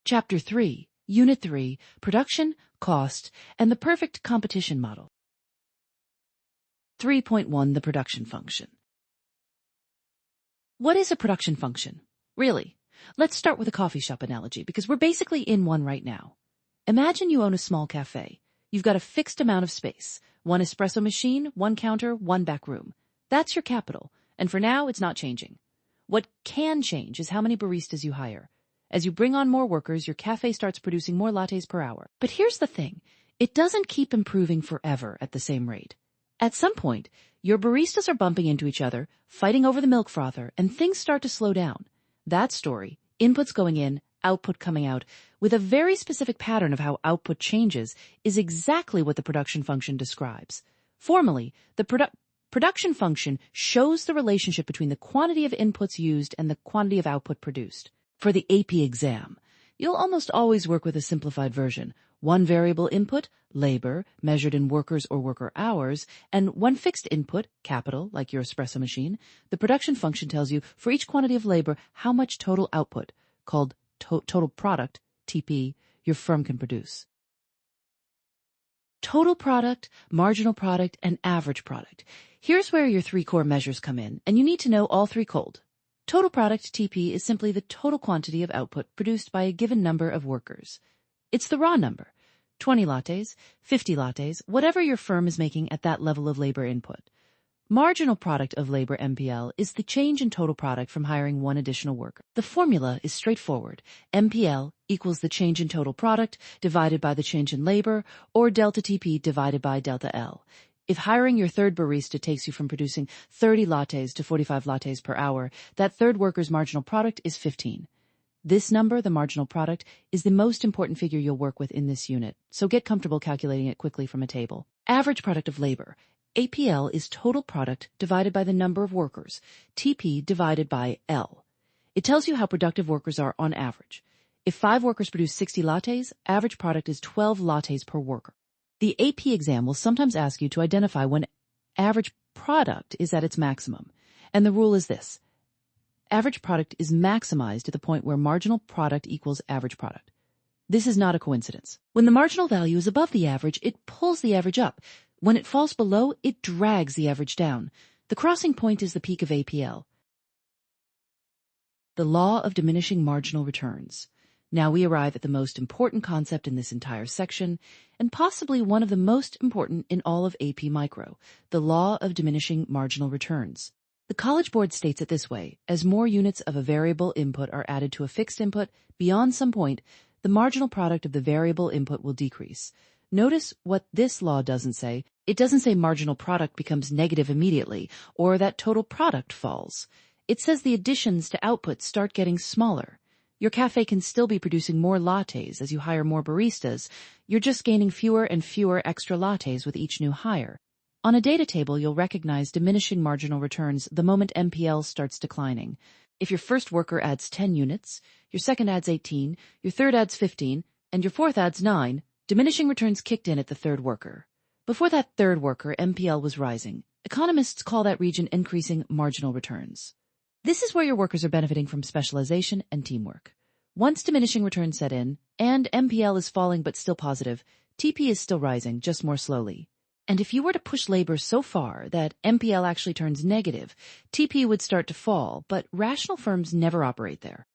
Chapter 3, Unit 3, Production, Cost, and the Perfect Competition Model. 3.1 The Production Function. What is a production function? Really? Let's start with a coffee shop analogy because we're basically in one right now. Imagine you own a small cafe. You've got a fixed amount of space, one espresso machine, one counter, one back room. That's your capital, and for now it's not changing. What can change is how many baristas you hire. As you bring on more workers, your cafe starts producing more lattes per hour. But here's the thing. It doesn't keep improving forever at the same rate. At some point, your baristas are bumping into each other, fighting over the milk frother, and things start to slow down. That story, inputs going in, output coming out, with a very specific pattern of how output changes, is exactly what the production function describes. Formally, the production function shows the relationship between the quantity of inputs used and the quantity of output produced. For the AP exam, you'll almost always work with a simplified version. One variable input, labor, measured in workers or worker hours, and one fixed input, capital, like your espresso machine. The production function tells you for each quantity of labor how much total output, called total product, TP, your firm can produce. Total product, marginal product, and average product. Here's where your three core measures come in, and you need to know all three cold. Total product, TP, is simply the total quantity of output produced by a given number of workers. It's the raw number, 20 lattes, 50 lattes, whatever your firm is making at that level of labor input. Marginal Product of Labor, MPL, is the change in total product from hiring one additional worker. The formula is straightforward. MPL equals the change in total product divided by the change in labor, or ΔTP divided by ΔL. If hiring your third barista takes you from producing 30 lattes to 45 lattes per hour, that third worker's marginal product is 15. This number, the marginal product, is the most important figure you'll work with in this unit, so get comfortable calculating it quickly from a table. Average Product of Labor. APL is total product divided by the number of workers, TP divided by L. It tells you how productive workers are on average. If 5 workers produce 60 lattes, average product is 12 lattes per worker. The AP exam will sometimes ask you to identify when average product is at its maximum, and the rule is this. Average product is maximized at the point where marginal product equals average product. This is not a coincidence. When the marginal value is above the average, it pulls the average up. When it falls below, it drags the average down. The crossing point is the peak of APL. The law of diminishing marginal returns. Now we arrive at the most important concept in this entire section, and possibly one of the most important in all of AP Micro, the law of diminishing marginal returns. The College Board states it this way: as more units of a variable input are added to a fixed input, beyond some point, the marginal product of the variable input will decrease. Notice what this law doesn't say. It doesn't say marginal product becomes negative immediately, or that total product falls. It says the additions to output start getting smaller. Your cafe can still be producing more lattes as you hire more baristas. You're just gaining fewer and fewer extra lattes with each new hire. On a data table, you'll recognize diminishing marginal returns the moment MPL starts declining. If your first worker adds 10 units, your second adds 18, your third adds 15, and your fourth adds 9, diminishing returns kicked in at the third worker. Before that third worker, MPL was rising. Economists call that region increasing marginal returns. This is where your workers are benefiting from specialization and teamwork. Once diminishing returns set in, and MPL is falling but still positive, TP is still rising, just more slowly. And if you were to push labor so far that MPL actually turns negative, TP would start to fall, but rational firms never operate there.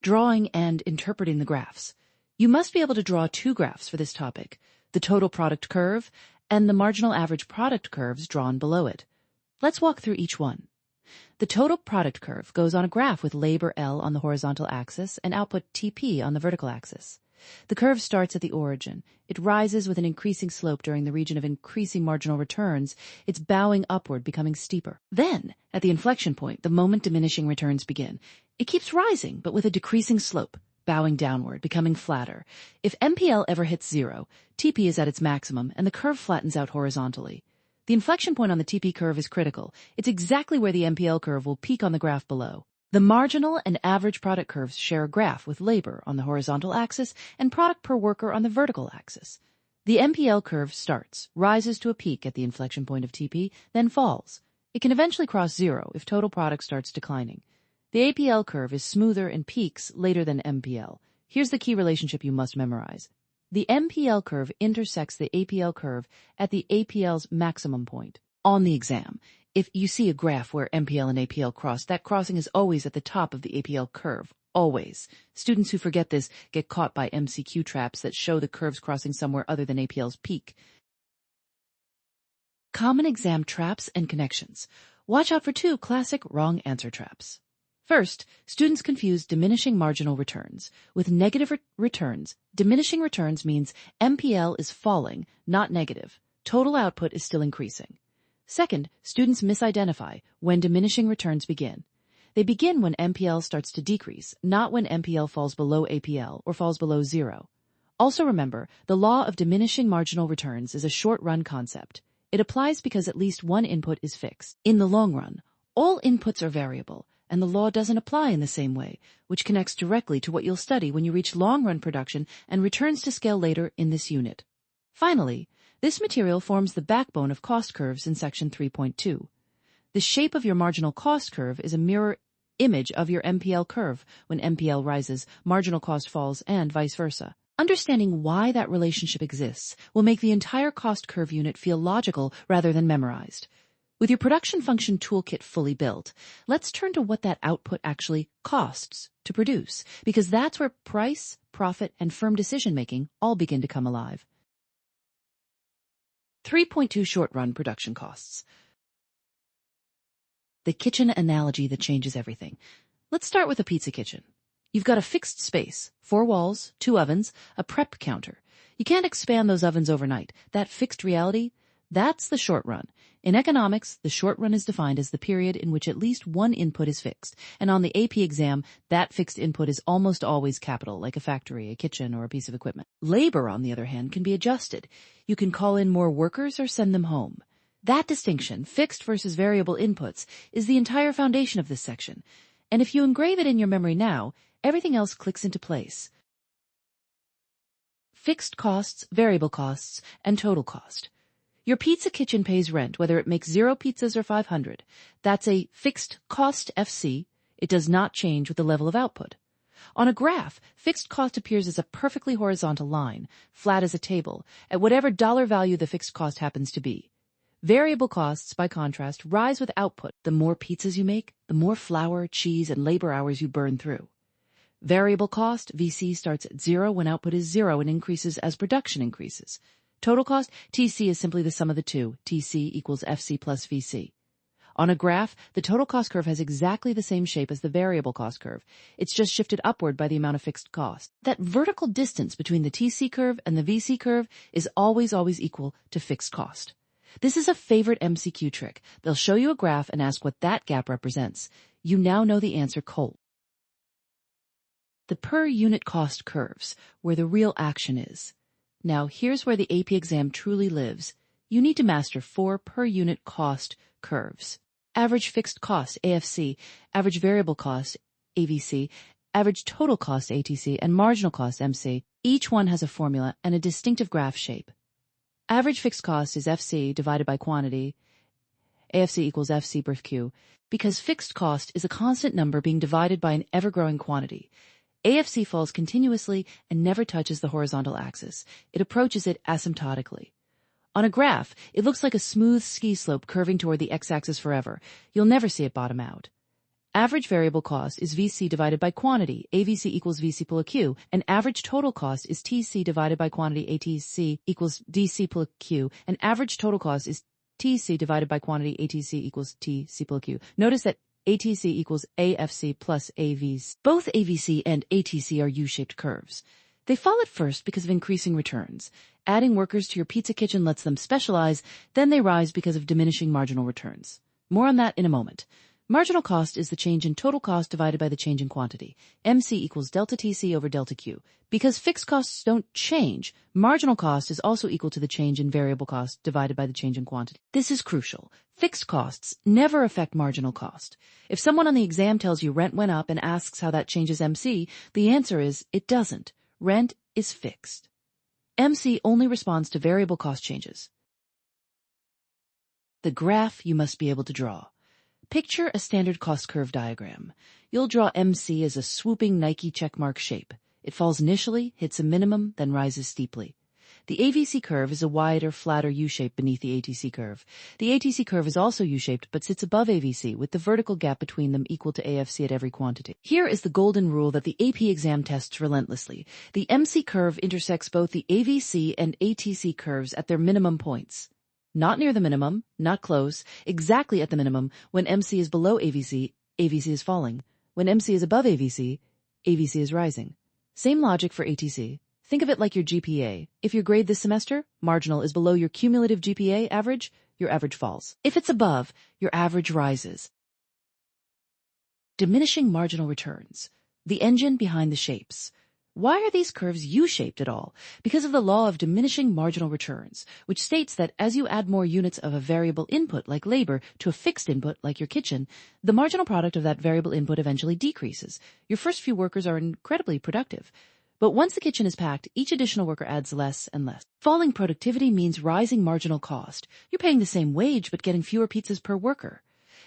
Drawing and interpreting the graphs. You must be able to draw 2 graphs for this topic, the total product curve and the marginal average product curves drawn below it. Let's walk through each one. The total product curve goes on a graph with labor L on the horizontal axis and output TP on the vertical axis. The curve starts at the origin. It rises with an increasing slope during the region of increasing marginal returns. It's bowing upward, becoming steeper. Then, at the inflection point, the moment diminishing returns begin, it keeps rising, but with a decreasing slope, bowing downward, becoming flatter. If MPL ever hits 0, TP is at its maximum, and the curve flattens out horizontally. The inflection point on the TP curve is critical. It's exactly where the MPL curve will peak on the graph below. The marginal and average product curves share a graph with labor on the horizontal axis and product per worker on the vertical axis. The MPL curve starts, rises to a peak at the inflection point of TP, then falls. It can eventually cross 0 if total product starts declining. The APL curve is smoother and peaks later than MPL. Here's the key relationship you must memorize. The MPL curve intersects the APL curve at the APL's maximum point. On the exam, if you see a graph where MPL and APL cross, that crossing is always at the top of the APL curve. Always. Students who forget this get caught by MCQ traps that show the curves crossing somewhere other than APL's peak. Common exam traps and connections. Watch out for 2 classic wrong answer traps. First, students confuse diminishing marginal returns with negative returns. Diminishing returns means MPL is falling, not negative. Total output is still increasing. Second, students misidentify when diminishing returns begin. They begin when MPL starts to decrease, not when MPL falls below APL or falls below 0. Also remember, the law of diminishing marginal returns is a short-run concept. It applies because at least one input is fixed. In the long run, all inputs are variable, and the law doesn't apply in the same way, which connects directly to what you'll study when you reach long-run production and returns to scale later in this unit. Finally, this material forms the backbone of cost curves in section 3.2. The shape of your marginal cost curve is a mirror image of your MPL curve. When MPL rises, marginal cost falls, and vice versa. Understanding why that relationship exists will make the entire cost curve unit feel logical rather than memorized. With your production function toolkit fully built, let's turn to what that output actually costs to produce, because that's where price, profit, and firm decision-making all begin to come alive. 3.2 Short-run production costs. The kitchen analogy that changes everything. Let's start with a pizza kitchen. You've got a fixed space, 4 walls, 2 ovens, a prep counter. You can't expand those ovens overnight. That fixed reality, that's the short run. In economics, the short run is defined as the period in which at least one input is fixed. And on the AP exam, that fixed input is almost always capital, like a factory, a kitchen, or a piece of equipment. Labor, on the other hand, can be adjusted. You can call in more workers or send them home. That distinction, fixed versus variable inputs, is the entire foundation of this section. And if you engrave it in your memory now, everything else clicks into place. Fixed costs, variable costs, and total cost. Your pizza kitchen pays rent whether it makes 0 pizzas or 500. That's a fixed cost FC. It does not change with the level of output. On a graph, fixed cost appears as a perfectly horizontal line, flat as a table, at whatever dollar value the fixed cost happens to be. Variable costs, by contrast, rise with output. The more pizzas you make, the more flour, cheese, and labor hours you burn through. Variable cost, VC, starts at 0 when output is 0 and increases as production increases. Total cost, TC, is simply the sum of the two. TC equals FC plus VC. On a graph, the total cost curve has exactly the same shape as the variable cost curve. It's just shifted upward by the amount of fixed cost. That vertical distance between the TC curve and the VC curve is always equal to fixed cost. This is a favorite MCQ trick. They'll show you a graph and ask what that gap represents. You now know the answer cold. The per unit cost curves, where the real action is. Now, here's where the AP exam truly lives. You need to master 4 per unit cost curves. Average fixed cost, AFC, average variable cost, AVC, average total cost, ATC, and marginal cost, MC. Each one has a formula and a distinctive graph shape. Average fixed cost is FC divided by quantity, AFC equals FC per Q, because fixed cost is a constant number being divided by an ever-growing quantity. AFC falls continuously and never touches the horizontal axis. It approaches it asymptotically. On a graph, it looks like a smooth ski slope curving toward the x-axis forever. You'll never see it bottom out. Average variable cost is VC divided by quantity, AVC equals VC per Q, and average total cost is TC divided by quantity, ATC equals DC per Q, and average total cost is TC divided by quantity, ATC equals TC per Q. Notice that ATC equals AFC plus AVC. Both AVC and ATC are U-shaped curves. They fall at first because of increasing returns. Adding workers to your pizza kitchen lets them specialize, then they rise because of diminishing marginal returns. More on that in a moment. Marginal cost is the change in total cost divided by the change in quantity. MC equals delta TC over delta Q. Because fixed costs don't change, marginal cost is also equal to the change in variable cost divided by the change in quantity. This is crucial. Fixed costs never affect marginal cost. If someone on the exam tells you rent went up and asks how that changes MC, the answer is it doesn't. Rent is fixed. MC only responds to variable cost changes. The graph you must be able to draw. Picture a standard cost curve diagram. You'll draw MC as a swooping Nike checkmark shape. It falls initially, hits a minimum, then rises steeply. The AVC curve is a wider, flatter U-shape beneath the ATC curve. The ATC curve is also U-shaped but sits above AVC with the vertical gap between them equal to AFC at every quantity. Here is the golden rule that the AP exam tests relentlessly. The MC curve intersects both the AVC and ATC curves at their minimum points. Not near the minimum, not close, exactly at the minimum. When MC is below AVC, AVC is falling. When MC is above AVC, AVC is rising. Same logic for ATC. Think of it like your GPA. If your grade this semester, marginal, is below your cumulative GPA average, your average falls. If it's above, your average rises. Diminishing marginal returns. The engine behind the shapes. Why are these curves U-shaped at all? Because of the law of diminishing marginal returns, which states that as you add more units of a variable input like labor to a fixed input like your kitchen, the marginal product of that variable input eventually decreases. Your first few workers are incredibly productive. But once the kitchen is packed, each additional worker adds less and less. Falling productivity means rising marginal cost. You're paying the same wage but getting fewer pizzas per worker.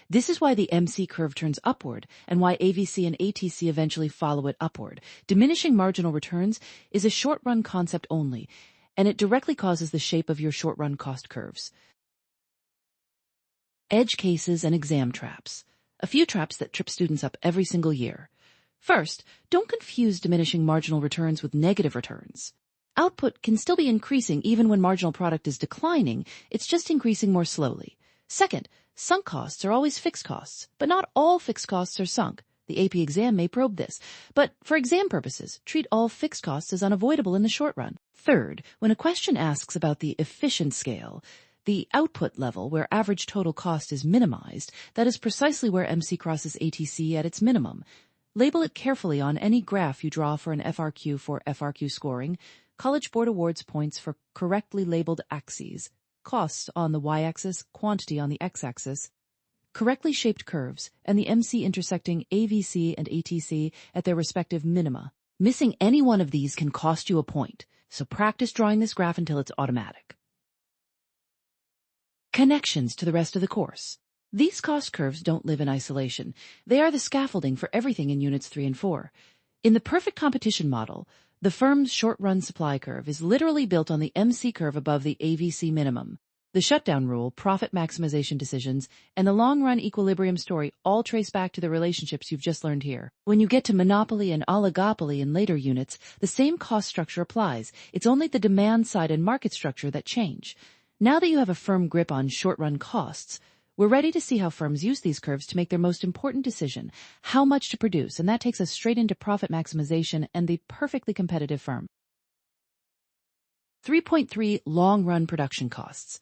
This is why the MC curve turns upward and why AVC and ATC eventually follow it upward. Diminishing marginal returns is a short-run concept only, and it directly causes the shape of your short-run cost curves. Edge cases and exam traps. A few traps that trip students up every single year. First, don't confuse diminishing marginal returns with negative returns. Output can still be increasing even when marginal product is declining, it's just increasing more slowly. Second, sunk costs are always fixed costs, but not all fixed costs are sunk. The AP exam may probe this, but for exam purposes, treat all fixed costs as unavoidable in the short run. Third, when a question asks about the efficient scale, the output level where average total cost is minimized, that is precisely where MC crosses ATC at its minimum. Label it carefully on any graph you draw for an FRQ for FRQ scoring. College Board awards points for correctly labeled axes, costs on the y-axis, quantity on the x-axis, correctly shaped curves, and the MC intersecting AVC and ATC at their respective minima. Missing any one of these can cost you a point, so practice drawing this graph until it's automatic. Connections to the rest of the course. These cost curves don't live in isolation. They are the scaffolding for everything in Units 3 and 4. In the perfect competition model, the firm's short-run supply curve is literally built on the MC curve above the AVC minimum. The shutdown rule, profit maximization decisions, and the long-run equilibrium story all trace back to the relationships you've just learned here. When you get to monopoly and oligopoly in later units, the same cost structure applies. It's only the demand side and market structure that change. Now that you have a firm grip on short-run costs, we're ready to see how firms use these curves to make their most important decision, how much to produce, and that takes us straight into profit maximization and the perfectly competitive firm. 3.3 Long-run production costs.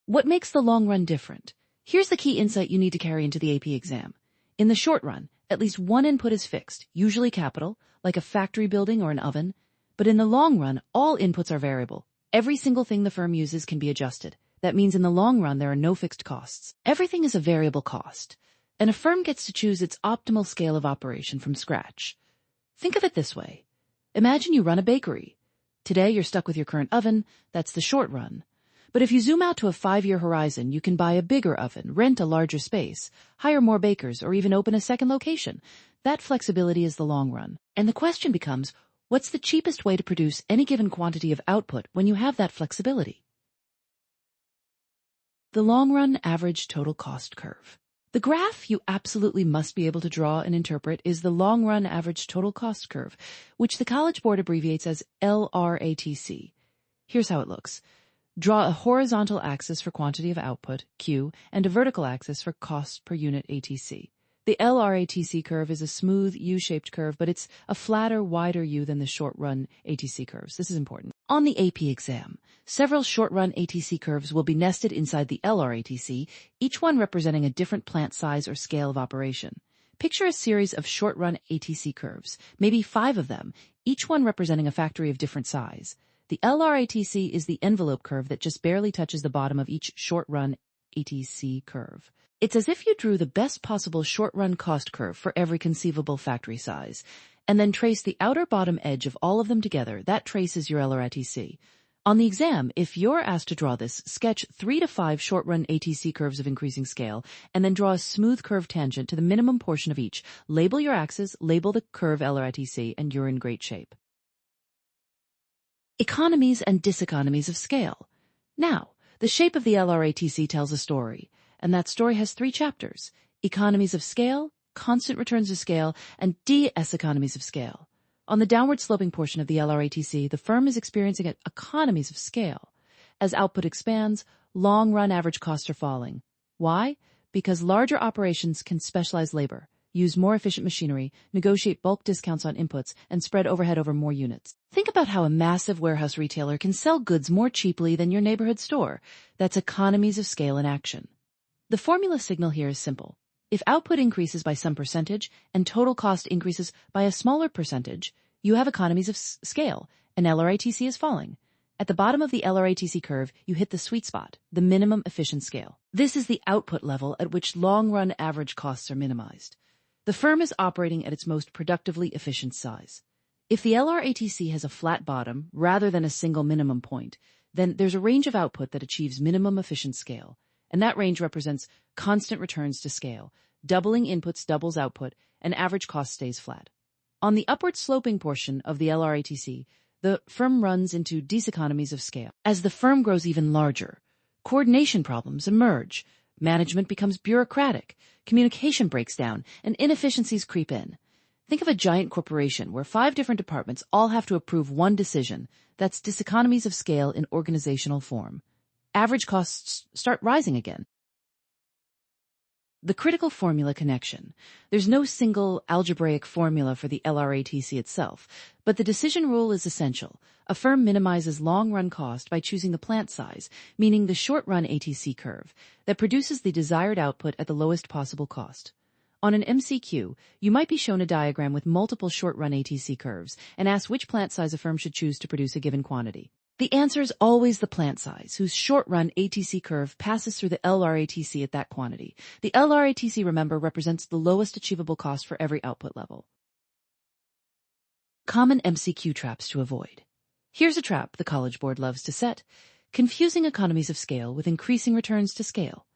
What makes the long run different? Here's the key insight you need to carry into the AP exam. In the short run, at least one input is fixed, usually capital, like a factory building or an oven. But in the long run, all inputs are variable. Every single thing the firm uses can be adjusted. That means in the long run, there are no fixed costs. Everything is a variable cost, and a firm gets to choose its optimal scale of operation from scratch. Think of it this way. Imagine you run a bakery. Today, you're stuck with your current oven. That's the short run. But if you zoom out to a 5-year horizon, you can buy a bigger oven, rent a larger space, hire more bakers, or even open a second location. That flexibility is the long run. And the question becomes, what's the cheapest way to produce any given quantity of output when you have that flexibility? The long-run average total cost curve. The graph you absolutely must be able to draw and interpret is the long-run average total cost curve, which the College Board abbreviates as LRATC. Here's how it looks. Draw a horizontal axis for quantity of output, Q, and a vertical axis for cost per unit, ATC. The LRATC curve is a smooth U-shaped curve, but it's a flatter, wider U than the short-run ATC curves. This is important. On the AP exam, several short-run ATC curves will be nested inside the LRATC, each one representing a different plant size or scale of operation. Picture a series of short-run ATC curves, maybe 5 of them, each one representing a factory of different size. The LRATC is the envelope curve that just barely touches the bottom of each short-run ATC curve. It's as if you drew the best possible short-run cost curve for every conceivable factory size, and then trace the outer bottom edge of all of them together. That traces your LRATC. On the exam, if you're asked to draw this, sketch 3 to 5 short-run ATC curves of increasing scale, and then draw a smooth curve tangent to the minimum portion of each. Label your axes, label the curve LRITC, and you're in great shape. Economies and diseconomies of scale. Now, the shape of the LRATC tells a story, and that story has 3 chapters: economies of scale, constant returns to scale, and economies of scale. On the downward sloping portion of the LRATC, the firm is experiencing economies of scale. As output expands, long-run average costs are falling. Why? Because larger operations can specialize labor, use more efficient machinery, negotiate bulk discounts on inputs, and spread overhead over more units. Think about how a massive warehouse retailer can sell goods more cheaply than your neighborhood store. That's economies of scale in action. The formula signal here is simple. If output increases by some percentage and total cost increases by a smaller percentage, you have economies of scale, and LRATC is falling. At the bottom of the LRATC curve, you hit the sweet spot, the minimum efficient scale. This is the output level at which long-run average costs are minimized. The firm is operating at its most productively efficient size. If the LRATC has a flat bottom rather than a single minimum point, then there's a range of output that achieves minimum efficient scale, and that range represents constant returns to scale. Doubling inputs doubles output, and average cost stays flat. On the upward sloping portion of the LRATC, the firm runs into diseconomies of scale. As the firm grows even larger, coordination problems emerge, management becomes bureaucratic, communication breaks down, and inefficiencies creep in. Think of a giant corporation where 5 different departments all have to approve one decision. That's diseconomies of scale in organizational form. Average costs start rising again. The critical formula connection. There's no single algebraic formula for the LRATC itself, but the decision rule is essential. A firm minimizes long-run cost by choosing the plant size, meaning the short-run ATC curve, that produces the desired output at the lowest possible cost. On an MCQ, you might be shown a diagram with multiple short-run ATC curves and asked which plant size a firm should choose to produce a given quantity. The answer is always the plant size, whose short-run ATC curve passes through the LRATC at that quantity. The LRATC, remember, represents the lowest achievable cost for every output level. Common MCQ traps to avoid. Here's a trap the College Board loves to set: confusing economies of scale with increasing returns to scale.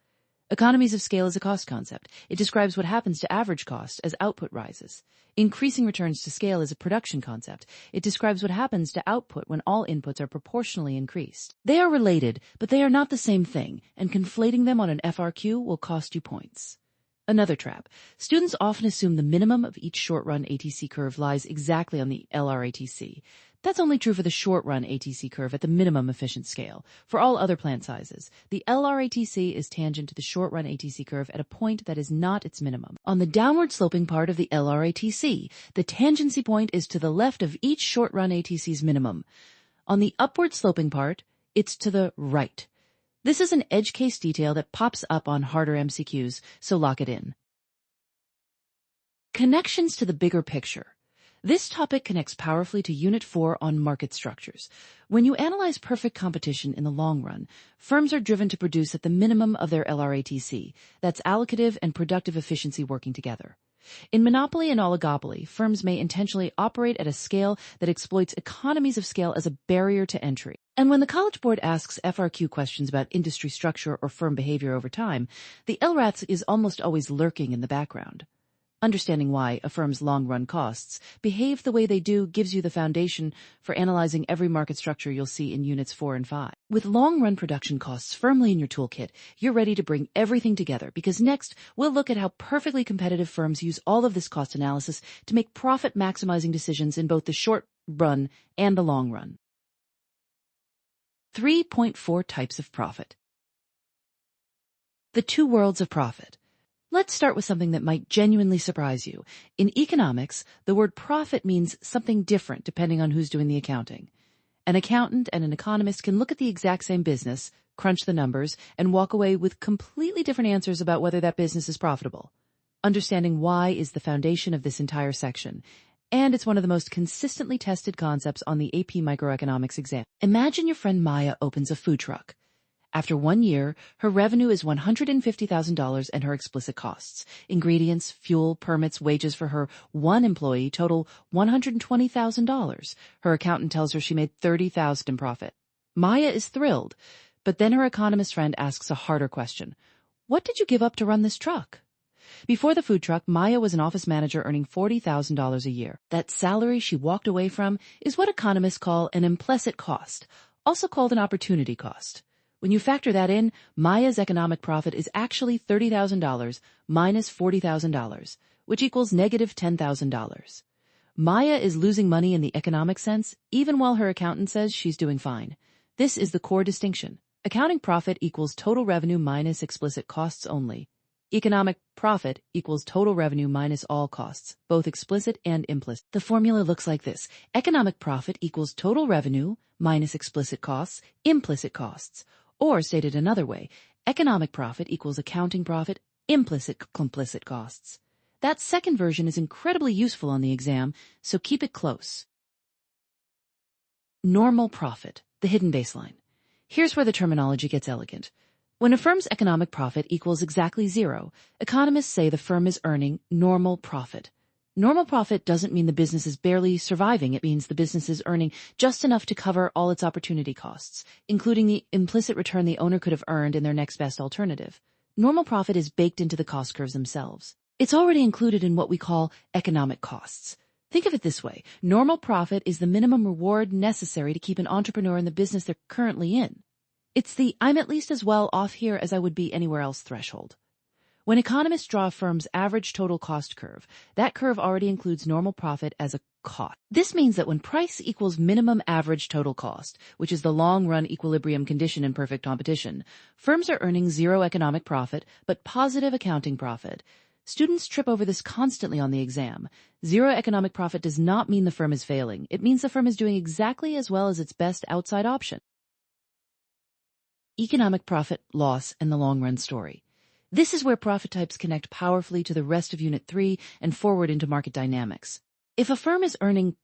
Economies of scale is a cost concept. It describes what happens to average cost as output rises. Increasing returns to scale is a production concept. It describes what happens to output when all inputs are proportionally increased. They are related, but they are not the same thing, and conflating them on an FRQ will cost you points. Another trap. Students often assume the minimum of each short-run ATC curve lies exactly on the LRATC. That's only true for the short-run ATC curve at the minimum efficient scale. For all other plant sizes, the LRATC is tangent to the short-run ATC curve at a point that is not its minimum. On the downward sloping part of the LRATC, the tangency point is to the left of each short-run ATC's minimum. On the upward sloping part, it's to the right. This is an edge case detail that pops up on harder MCQs, so lock it in. Connections to the bigger picture. This topic connects powerfully to Unit 4 on market structures. When you analyze perfect competition in the long run, firms are driven to produce at the minimum of their LRATC. That's allocative and productive efficiency working together. In monopoly and oligopoly, firms may intentionally operate at a scale that exploits economies of scale as a barrier to entry. And when the College Board asks FRQ questions about industry structure or firm behavior over time, the LRATC is almost always lurking in the background. Understanding why a firm's long-run costs behave the way they do gives you the foundation for analyzing every market structure you'll see in Units 4 and 5. With long-run production costs firmly in your toolkit, you're ready to bring everything together, because next we'll look at how perfectly competitive firms use all of this cost analysis to make profit-maximizing decisions in both the short run and the long run. 3.4 Types of Profit. The two worlds of profit. Let's start with something that might genuinely surprise you. In economics, the word profit means something different depending on who's doing the accounting. An accountant and an economist can look at the exact same business, crunch the numbers, and walk away with completely different answers about whether that business is profitable. Understanding why is the foundation of this entire section, and it's one of the most consistently tested concepts on the AP Microeconomics exam. Imagine your friend Maya opens a food truck. After 1 year, her revenue is $150,000 and her explicit costs, ingredients, fuel, permits, wages for her one employee total $120,000. Her accountant tells her she made $30,000 in profit. Maya is thrilled, but then her economist friend asks a harder question. What did you give up to run this truck? Before the food truck, Maya was an office manager earning $40,000 a year. That salary she walked away from is what economists call an implicit cost, also called an opportunity cost. When you factor that in, Maya's economic profit is actually $30,000 minus $40,000, which equals negative $10,000. Maya is losing money in the economic sense, even while her accountant says she's doing fine. This is the core distinction. Accounting profit equals total revenue minus explicit costs only. Economic profit equals total revenue minus all costs, both explicit and implicit. The formula looks like this. Economic profit equals total revenue minus explicit costs, implicit costs. Or, stated another way, economic profit equals accounting profit, implicit costs. That second version is incredibly useful on the exam, so keep it close. Normal profit, the hidden baseline. Here's where the terminology gets elegant. When a firm's economic profit equals exactly zero, economists say the firm is earning normal profit. Normal profit doesn't mean the business is barely surviving. It means the business is earning just enough to cover all its opportunity costs, including the implicit return the owner could have earned in their next best alternative. Normal profit is baked into the cost curves themselves. It's already included in what we call economic costs. Think of it this way. Normal profit is the minimum reward necessary to keep an entrepreneur in the business they're currently in. It's the I'm at least as well off here as I would be anywhere else threshold. When economists draw a firm's average total cost curve, that curve already includes normal profit as a cost. This means that when price equals minimum average total cost, which is the long-run equilibrium condition in perfect competition, firms are earning zero economic profit but positive accounting profit. Students trip over this constantly on the exam. Zero economic profit does not mean the firm is failing. It means the firm is doing exactly as well as its best outside option. Economic profit, loss, and the long-run story. This is where profit types connect powerfully to the rest of Unit 3 and forward into market dynamics. If a firm is earning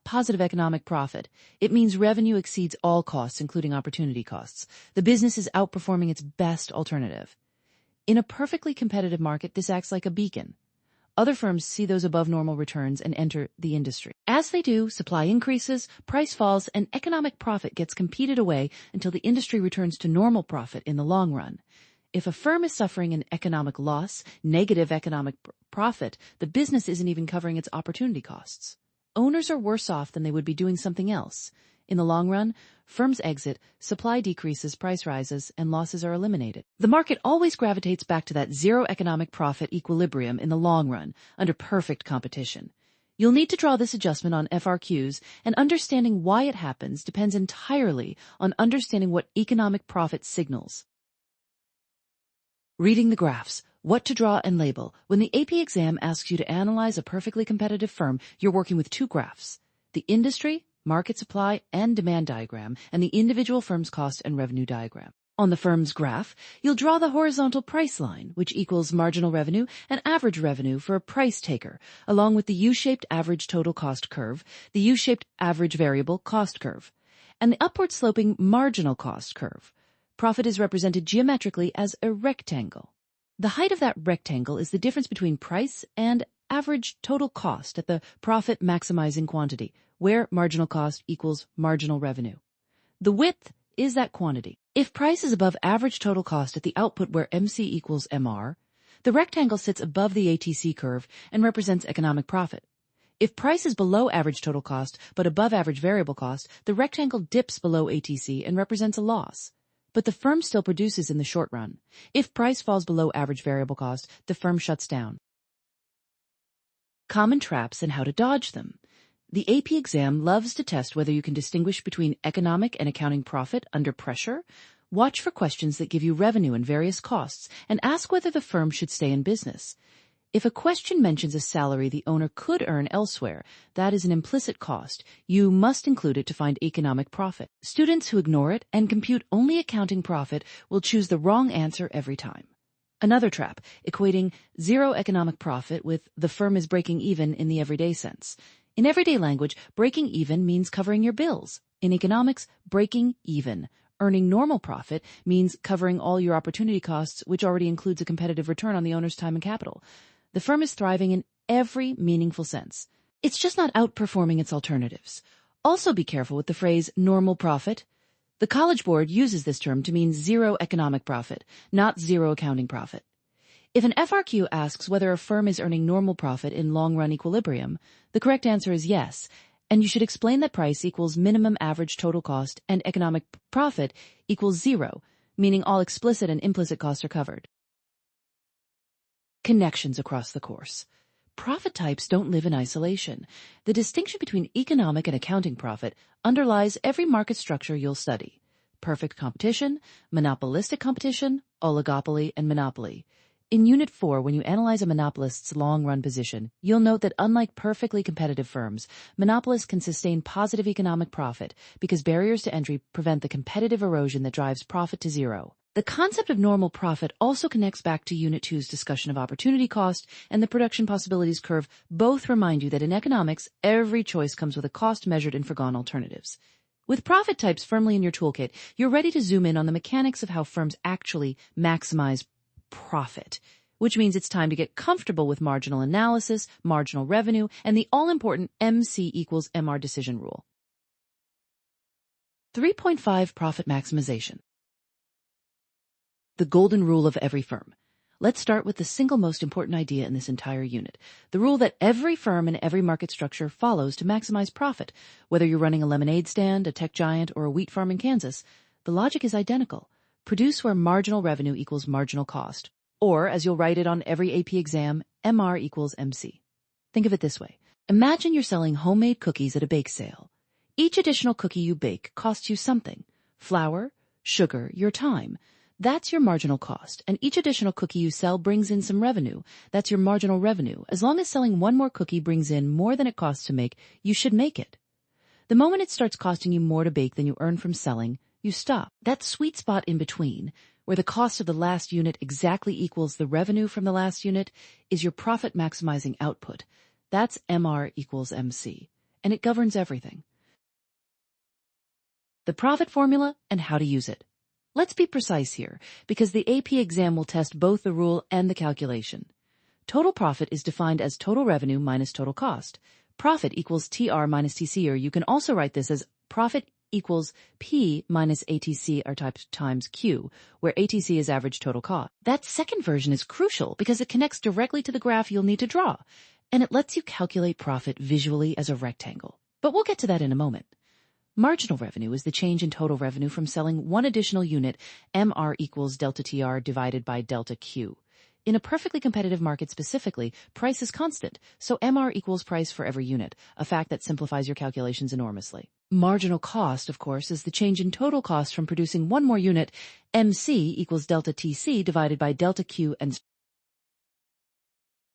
positive economic profit, it means revenue exceeds all costs, including opportunity costs. The business is outperforming its best alternative. In a perfectly competitive market, this acts like a beacon. Other firms see those above normal returns and enter the industry. As they do, supply increases, price falls, and economic profit gets competed away until the industry returns to normal profit in the long run. If a firm is suffering an economic loss, negative economic profit, the business isn't even covering its opportunity costs. Owners are worse off than they would be doing something else. In the long run, firms exit, supply decreases, price rises, and losses are eliminated. The market always gravitates back to that zero economic profit equilibrium in the long run, under perfect competition. You'll need to draw this adjustment on FRQs, and understanding why it happens depends entirely on understanding what economic profit signals. Reading the graphs, what to draw and label. When the AP exam asks you to analyze a perfectly competitive firm, you're working with two graphs: the industry, market supply, and demand diagram, and the individual firm's cost and revenue diagram. On the firm's graph, you'll draw the horizontal price line, which equals marginal revenue and average revenue for a price taker, along with the U-shaped average total cost curve, the U-shaped average variable cost curve, and the upward-sloping marginal cost curve. Profit is represented geometrically as a rectangle. The height of that rectangle is the difference between price and average total cost at the profit maximizing quantity, where marginal cost equals marginal revenue. The width is that quantity. If price is above average total cost at the output where MC equals MR, the rectangle sits above the ATC curve and represents economic profit. If price is below average total cost but above average variable cost, the rectangle dips below ATC and represents a loss. But the firm still produces in the short run. If price falls below average variable cost, the firm shuts down. Common traps and how to dodge them. The AP exam loves to test whether you can distinguish between economic and accounting profit under pressure. Watch for questions that give you revenue and various costs, and ask whether the firm should stay in business. If a question mentions a salary the owner could earn elsewhere, that is an implicit cost. You must include it to find economic profit. Students who ignore it and compute only accounting profit will choose the wrong answer every time. Another trap, equating zero economic profit with the firm is breaking even in the everyday sense. In everyday language, breaking even means covering your bills. In economics, breaking even, earning normal profit, means covering all your opportunity costs, which already includes a competitive return on the owner's time and capital. The firm is thriving in every meaningful sense. It's just not outperforming its alternatives. Also be careful with the phrase normal profit. The College Board uses this term to mean zero economic profit, not zero accounting profit. If an FRQ asks whether a firm is earning normal profit in long-run equilibrium, the correct answer is yes, and you should explain that price equals minimum average total cost and economic profit equals zero, meaning all explicit and implicit costs are covered. Connections across the course. Profit types don't live in isolation. The distinction between economic and accounting profit underlies every market structure you'll study. Perfect competition, monopolistic competition, oligopoly, and monopoly. In Unit 4, when you analyze a monopolist's long-run position, you'll note that unlike perfectly competitive firms, monopolists can sustain positive economic profit because barriers to entry prevent the competitive erosion that drives profit to zero. The concept of normal profit also connects back to Unit 2's discussion of opportunity cost and the production possibilities curve. Both remind you that in economics, every choice comes with a cost measured in foregone alternatives. With profit types firmly in your toolkit, you're ready to zoom in on the mechanics of how firms actually maximize profit, which means it's time to get comfortable with marginal analysis, marginal revenue, and the all-important MC equals MR decision rule. 3.5 Profit Maximization. The golden rule of every firm. Let's start with the single most important idea in this entire unit, the rule that every firm in every market structure follows to maximize profit. Whether you're running a lemonade stand, a tech giant, or a wheat farm in Kansas, the logic is identical. Produce where marginal revenue equals marginal cost. Or, as you'll write it on every AP exam, MR equals MC. Think of it this way. Imagine you're selling homemade cookies at a bake sale. Each additional cookie you bake costs you something. Flour, sugar, your time. That's your marginal cost, and each additional cookie you sell brings in some revenue. That's your marginal revenue. As long as selling one more cookie brings in more than it costs to make, you should make it. The moment it starts costing you more to bake than you earn from selling, you stop. That sweet spot in between, where the cost of the last unit exactly equals the revenue from the last unit, is your profit maximizing output. That's MR equals MC, and it governs everything. The profit formula and how to use it. Let's be precise here, because the AP exam will test both the rule and the calculation. Total profit is defined as total revenue minus total cost. Profit equals TR minus TC, or you can also write this as profit equals P minus ATC or times Q, where ATC is average total cost. That second version is crucial because it connects directly to the graph you'll need to draw, and it lets you calculate profit visually as a rectangle. But we'll get to that in a moment. Marginal revenue is the change in total revenue from selling one additional unit. MR equals delta TR divided by delta Q. In a perfectly competitive market specifically, price is constant, so MR equals price for every unit, a fact that simplifies your calculations enormously. Marginal cost, of course, is the change in total cost from producing one more unit. MC equals delta TC divided by delta Q and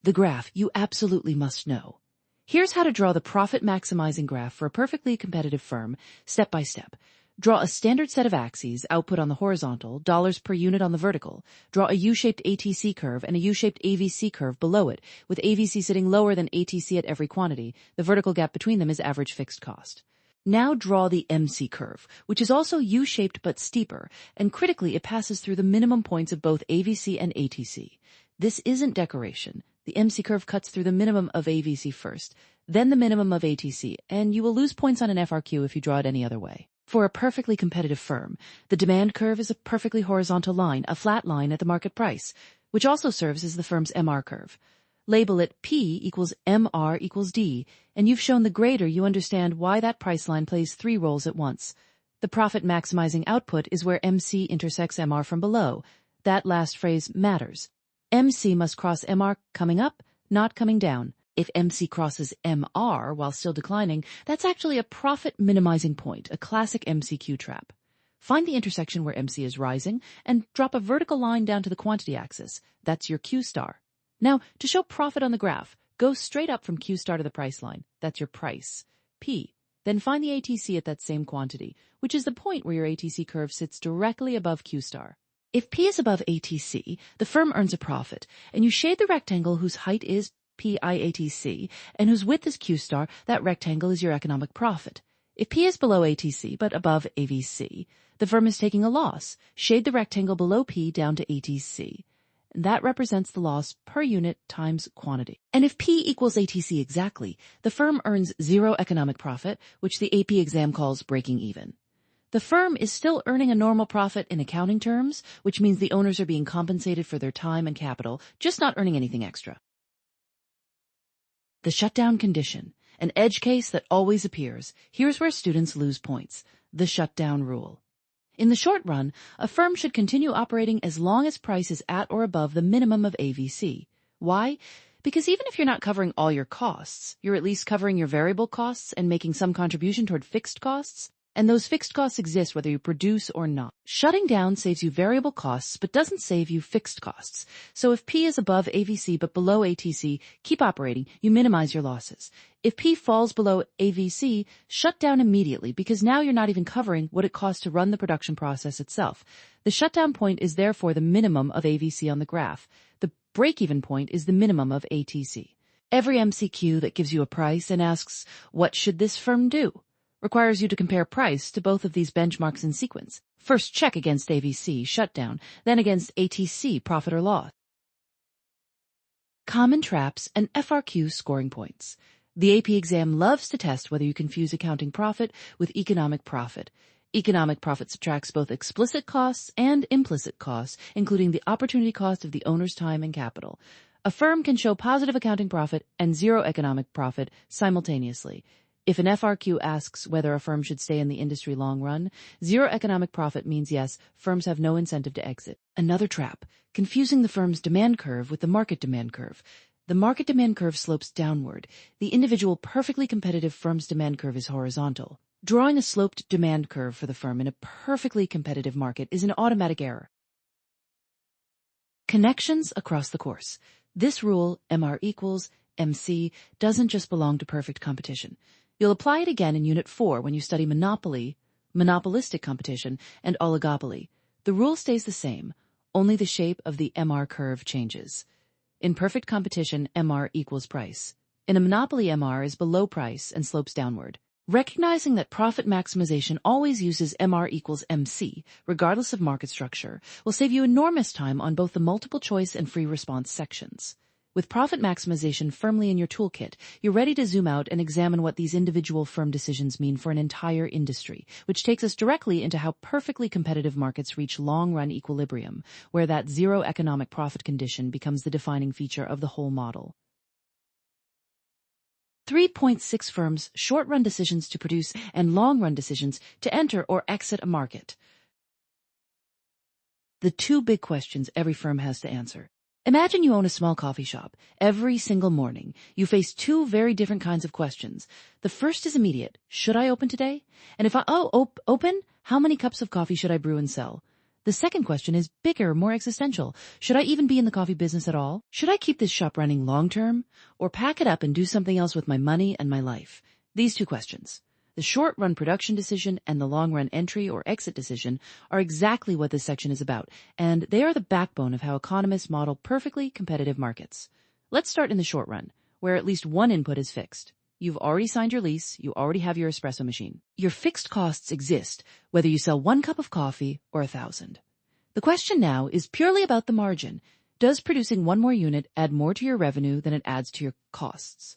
the graph you absolutely must know. Here's how to draw the profit-maximizing graph for a perfectly competitive firm, step by step. Draw a standard set of axes, output on the horizontal, dollars per unit on the vertical. Draw a U-shaped ATC curve and a U-shaped AVC curve below it, with AVC sitting lower than ATC at every quantity. The vertical gap between them is average fixed cost. Now draw the MC curve, which is also U-shaped but steeper, and critically it passes through the minimum points of both AVC and ATC. This isn't decoration. The MC curve cuts through the minimum of AVC first, then the minimum of ATC, and you will lose points on an FRQ if you draw it any other way. For a perfectly competitive firm, the demand curve is a perfectly horizontal line, a flat line at the market price, which also serves as the firm's MR curve. Label it P equals MR equals D, and you've shown the grader you understand why that price line plays three roles at once. The profit-maximizing output is where MC intersects MR from below. That last phrase matters. MC must cross MR coming up, not coming down. If MC crosses MR while still declining, that's actually a profit-minimizing point, a classic MCQ trap. Find the intersection where MC is rising and drop a vertical line down to the quantity axis. That's your Q star. Now, to show profit on the graph, go straight up from Q star to the price line. That's your price, P. Then find the ATC at that same quantity, which is the point where your ATC curve sits directly above Q star. If P is above ATC, the firm earns a profit, and you shade the rectangle whose height is PIATC and whose width is Q star. That rectangle is your economic profit. If P is below ATC but above AVC, the firm is taking a loss. Shade the rectangle below P down to ATC. That represents the loss per unit times quantity. And if P equals ATC exactly, the firm earns zero economic profit, which the AP exam calls breaking even. The firm is still earning a normal profit in accounting terms, which means the owners are being compensated for their time and capital, just not earning anything extra. The shutdown condition, an edge case that always appears. Here's where students lose points. The shutdown rule. In the short run, a firm should continue operating as long as price is at or above the minimum of AVC. Why? Because even if you're not covering all your costs, you're at least covering your variable costs and making some contribution toward fixed costs. And those fixed costs exist whether you produce or not. Shutting down saves you variable costs but doesn't save you fixed costs. So if P is above AVC but below ATC, keep operating, you minimize your losses. If P falls below AVC, shut down immediately because now you're not even covering what it costs to run the production process itself. The shutdown point is therefore the minimum of AVC on the graph. The break-even point is the minimum of ATC. Every MCQ that gives you a price and asks, what should this firm do? Requires you to compare price to both of these benchmarks in sequence. First check against AVC, shutdown, then against ATC, profit or loss. Common traps and FRQ scoring points. The AP exam loves to test whether you confuse accounting profit with economic profit. Economic profit subtracts both explicit costs and implicit costs, including the opportunity cost of the owner's time and capital. A firm can show positive accounting profit and zero economic profit simultaneously. If an FRQ asks whether a firm should stay in the industry long run, zero economic profit means yes, firms have no incentive to exit. Another trap, confusing the firm's demand curve with the market demand curve. The market demand curve slopes downward. The individual perfectly competitive firm's demand curve is horizontal. Drawing a sloped demand curve for the firm in a perfectly competitive market is an automatic error. Connections across the course. This rule, MR equals MC, doesn't just belong to perfect competition. You'll apply it again in Unit 4 when you study monopoly, monopolistic competition, and oligopoly. The rule stays the same, only the shape of the MR curve changes. In perfect competition, MR equals price. In a monopoly, MR is below price and slopes downward. Recognizing that profit maximization always uses MR equals MC, regardless of market structure, will save you enormous time on both the multiple choice and free response sections. With profit maximization firmly in your toolkit, you're ready to zoom out and examine what these individual firm decisions mean for an entire industry, which takes us directly into how perfectly competitive markets reach long-run equilibrium, where that zero economic profit condition becomes the defining feature of the whole model. 3.6 firms, short-run decisions to produce and long-run decisions to enter or exit a market. The two big questions every firm has to answer. Imagine you own a small coffee shop. Every single morning, you face two very different kinds of questions. The first is immediate. Should I open today? And if open, how many cups of coffee should I brew and sell? The second question is bigger, more existential. Should I even be in the coffee business at all? Should I keep this shop running long term? Or pack it up and do something else with my money and my life? These two questions, the short-run production decision and the long-run entry or exit decision, are exactly what this section is about, and they are the backbone of how economists model perfectly competitive markets. Let's start in the short run, where at least one input is fixed. You've already signed your lease, you already have your espresso machine. Your fixed costs exist, whether you sell 1 cup of coffee or 1,000. The question now is purely about the margin. Does producing one more unit add more to your revenue than it adds to your costs?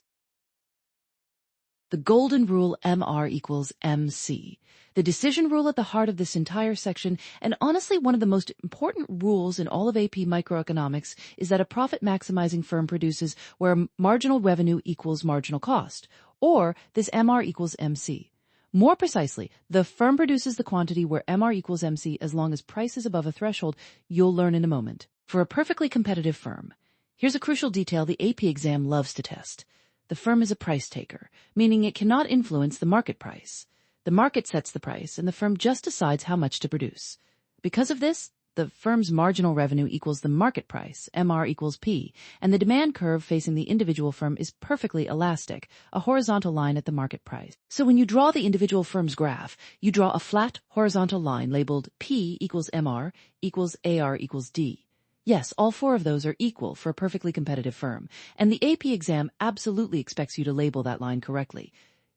The golden rule MR equals MC, the decision rule at the heart of this entire section, and honestly one of the most important rules in all of AP Microeconomics is that a profit-maximizing firm produces where marginal revenue equals marginal cost, or this MR equals MC. More precisely, the firm produces the quantity where MR equals MC as long as price is above a threshold you'll learn in a moment. For a perfectly competitive firm, here's a crucial detail the AP exam loves to test. The firm is a price taker, meaning it cannot influence the market price. The market sets the price, and the firm just decides how much to produce. Because of this, the firm's marginal revenue equals the market price, MR equals P, and the demand curve facing the individual firm is perfectly elastic, a horizontal line at the market price. So when you draw the individual firm's graph, you draw a flat horizontal line labeled P equals MR equals AR equals D. Yes, all 4 of those are equal for a perfectly competitive firm, and the AP exam absolutely expects you to label that line correctly.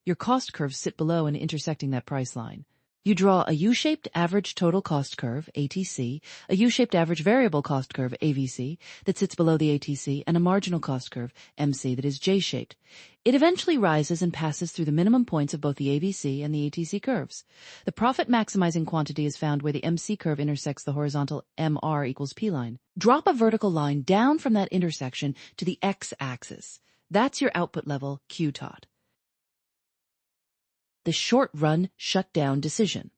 Your cost curves sit below and intersecting that price line. You draw a U-shaped average total cost curve, ATC, a U-shaped average variable cost curve, AVC, that sits below the ATC, and a marginal cost curve, MC, that is J-shaped. It eventually rises and passes through the minimum points of both the AVC and the ATC curves. The profit-maximizing quantity is found where the MC curve intersects the horizontal MR equals P line. Drop a vertical line down from that intersection to the X-axis. That's your output level, Q tot. The short-run shutdown decision.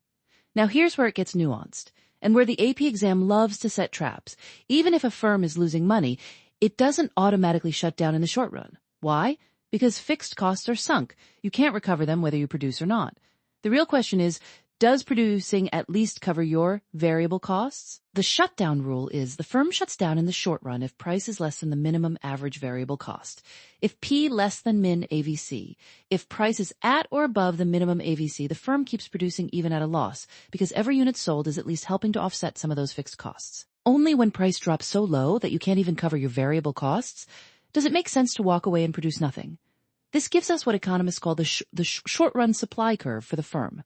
Now here's where it gets nuanced, and where the AP exam loves to set traps. Even if a firm is losing money, it doesn't automatically shut down in the short run. Why? Because fixed costs are sunk. You can't recover them whether you produce or not. The real question is, does producing at least cover your variable costs? The shutdown rule is the firm shuts down in the short run if price is less than the minimum average variable cost, if P less than min AVC. If price is at or above the minimum AVC, the firm keeps producing even at a loss because every unit sold is at least helping to offset some of those fixed costs. Only when price drops so low that you can't even cover your variable costs does it make sense to walk away and produce nothing. This gives us what economists call the short-run supply curve for the firm.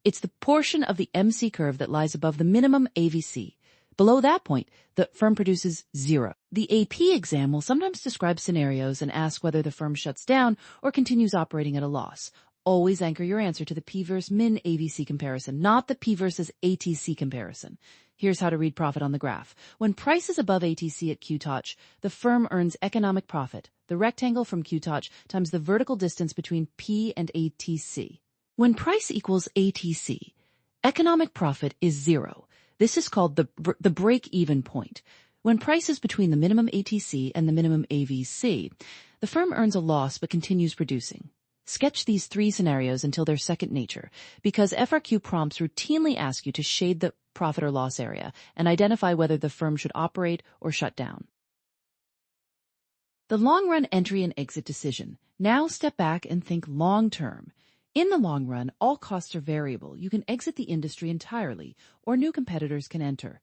It's the portion of the MC curve that lies above the minimum AVC. Below that point, the firm produces zero. The AP exam will sometimes describe scenarios and ask whether the firm shuts down or continues operating at a loss. Always anchor your answer to the P versus min AVC comparison, not the P versus ATC comparison. Here's how to read profit on the graph. When price is above ATC at QTOCH, the firm earns economic profit, the rectangle from QTOCH times the vertical distance between P and ATC. When price equals ATC, economic profit is zero. This is called the break-even point. When price is between the minimum ATC and the minimum AVC, the firm earns a loss but continues producing. Sketch these three scenarios until they're second nature, because FRQ prompts routinely ask you to shade the profit or loss area and identify whether the firm should operate or shut down. The long-run entry and exit decision. Now step back and think long-term. In the long run, all costs are variable. You can exit the industry entirely, or new competitors can enter.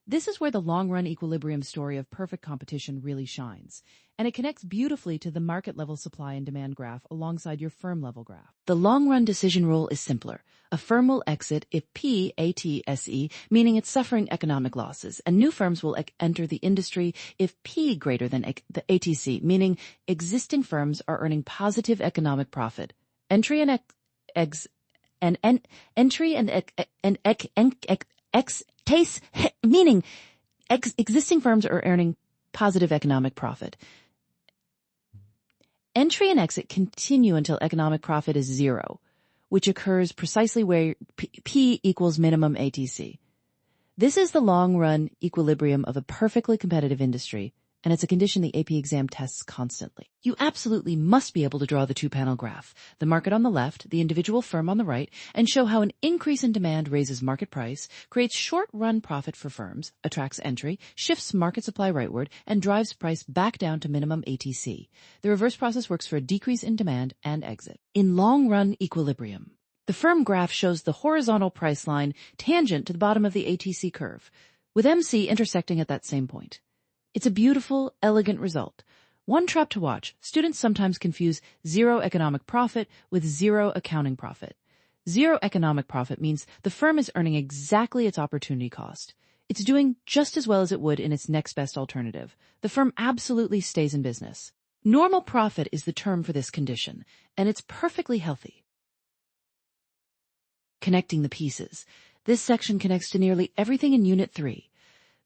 This is where the long-run equilibrium story of perfect competition really shines, and it connects beautifully to the market-level supply and demand graph alongside your firm-level graph. The long-run decision rule is simpler. A firm will exit if P, ATSE, meaning it's suffering economic losses, and new firms will enter the industry if P greater than the ATC, meaning existing firms are earning positive economic profit. Entry and meaning existing firms are earning positive economic profit. Entry and exit continue until economic profit is zero, which occurs precisely where P equals minimum ATC. This is the long-run equilibrium of a perfectly competitive industry, and it's a condition the AP exam tests constantly. You absolutely must be able to draw the two-panel graph, the market on the left, the individual firm on the right, and show how an increase in demand raises market price, creates short-run profit for firms, attracts entry, shifts market supply rightward, and drives price back down to minimum ATC. The reverse process works for a decrease in demand and exit. In long-run equilibrium, the firm graph shows the horizontal price line tangent to the bottom of the ATC curve, with MC intersecting at that same point. It's a beautiful, elegant result. One trap to watch: students sometimes confuse zero economic profit with zero accounting profit. Zero economic profit means the firm is earning exactly its opportunity cost. It's doing just as well as it would in its next best alternative. The firm absolutely stays in business. Normal profit is the term for this condition, and it's perfectly healthy. Connecting the pieces. This section connects to nearly everything in Unit 3.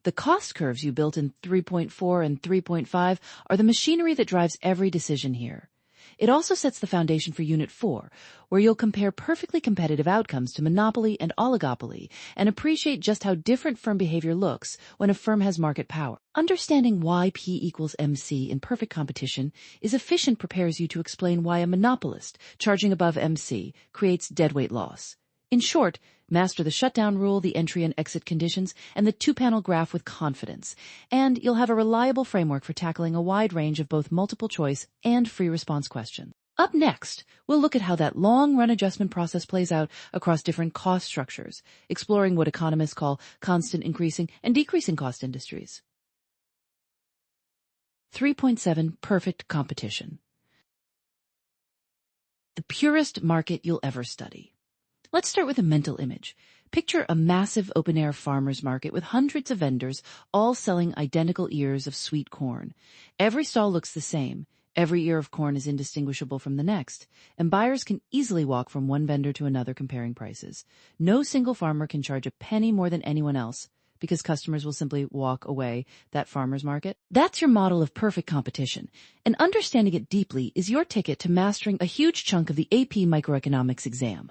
The cost curves you built in 3.4 and 3.5 are the machinery that drives every decision here. It also sets the foundation for Unit 4, where you'll compare perfectly competitive outcomes to monopoly and oligopoly and appreciate just how different firm behavior looks when a firm has market power. Understanding why P equals MC in perfect competition is efficient prepares you to explain why a monopolist charging above MC creates deadweight loss. In short, master the shutdown rule, the entry and exit conditions, and the two-panel graph with confidence, and you'll have a reliable framework for tackling a wide range of both multiple choice and free response questions. Up next, we'll look at how that long-run adjustment process plays out across different cost structures, exploring what economists call constant increasing and decreasing cost industries. 3.7 Perfect Competition. The purest market you'll ever study. Let's start with a mental image. Picture a massive open-air farmer's market with hundreds of vendors, all selling identical ears of sweet corn. Every stall looks the same. Every ear of corn is indistinguishable from the next, and buyers can easily walk from one vendor to another comparing prices. No single farmer can charge a penny more than anyone else, because customers will simply walk away that farmer's market. That's your model of perfect competition, and understanding it deeply is your ticket to mastering a huge chunk of the AP Microeconomics exam.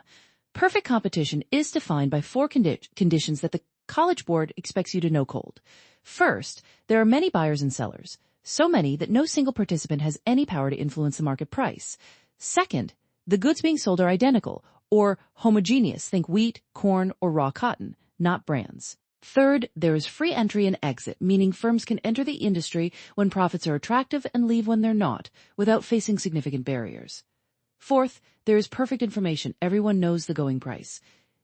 Perfect competition is defined by four conditions that the College Board expects you to know cold. First, there are many buyers and sellers, so many that no single participant has any power to influence the market price. Second, the goods being sold are identical or homogeneous, think wheat, corn, or raw cotton, not brands. Third, there is free entry and exit, meaning firms can enter the industry when profits are attractive and leave when they're not, without facing significant barriers. Fourth, there is perfect information. Everyone knows the going price.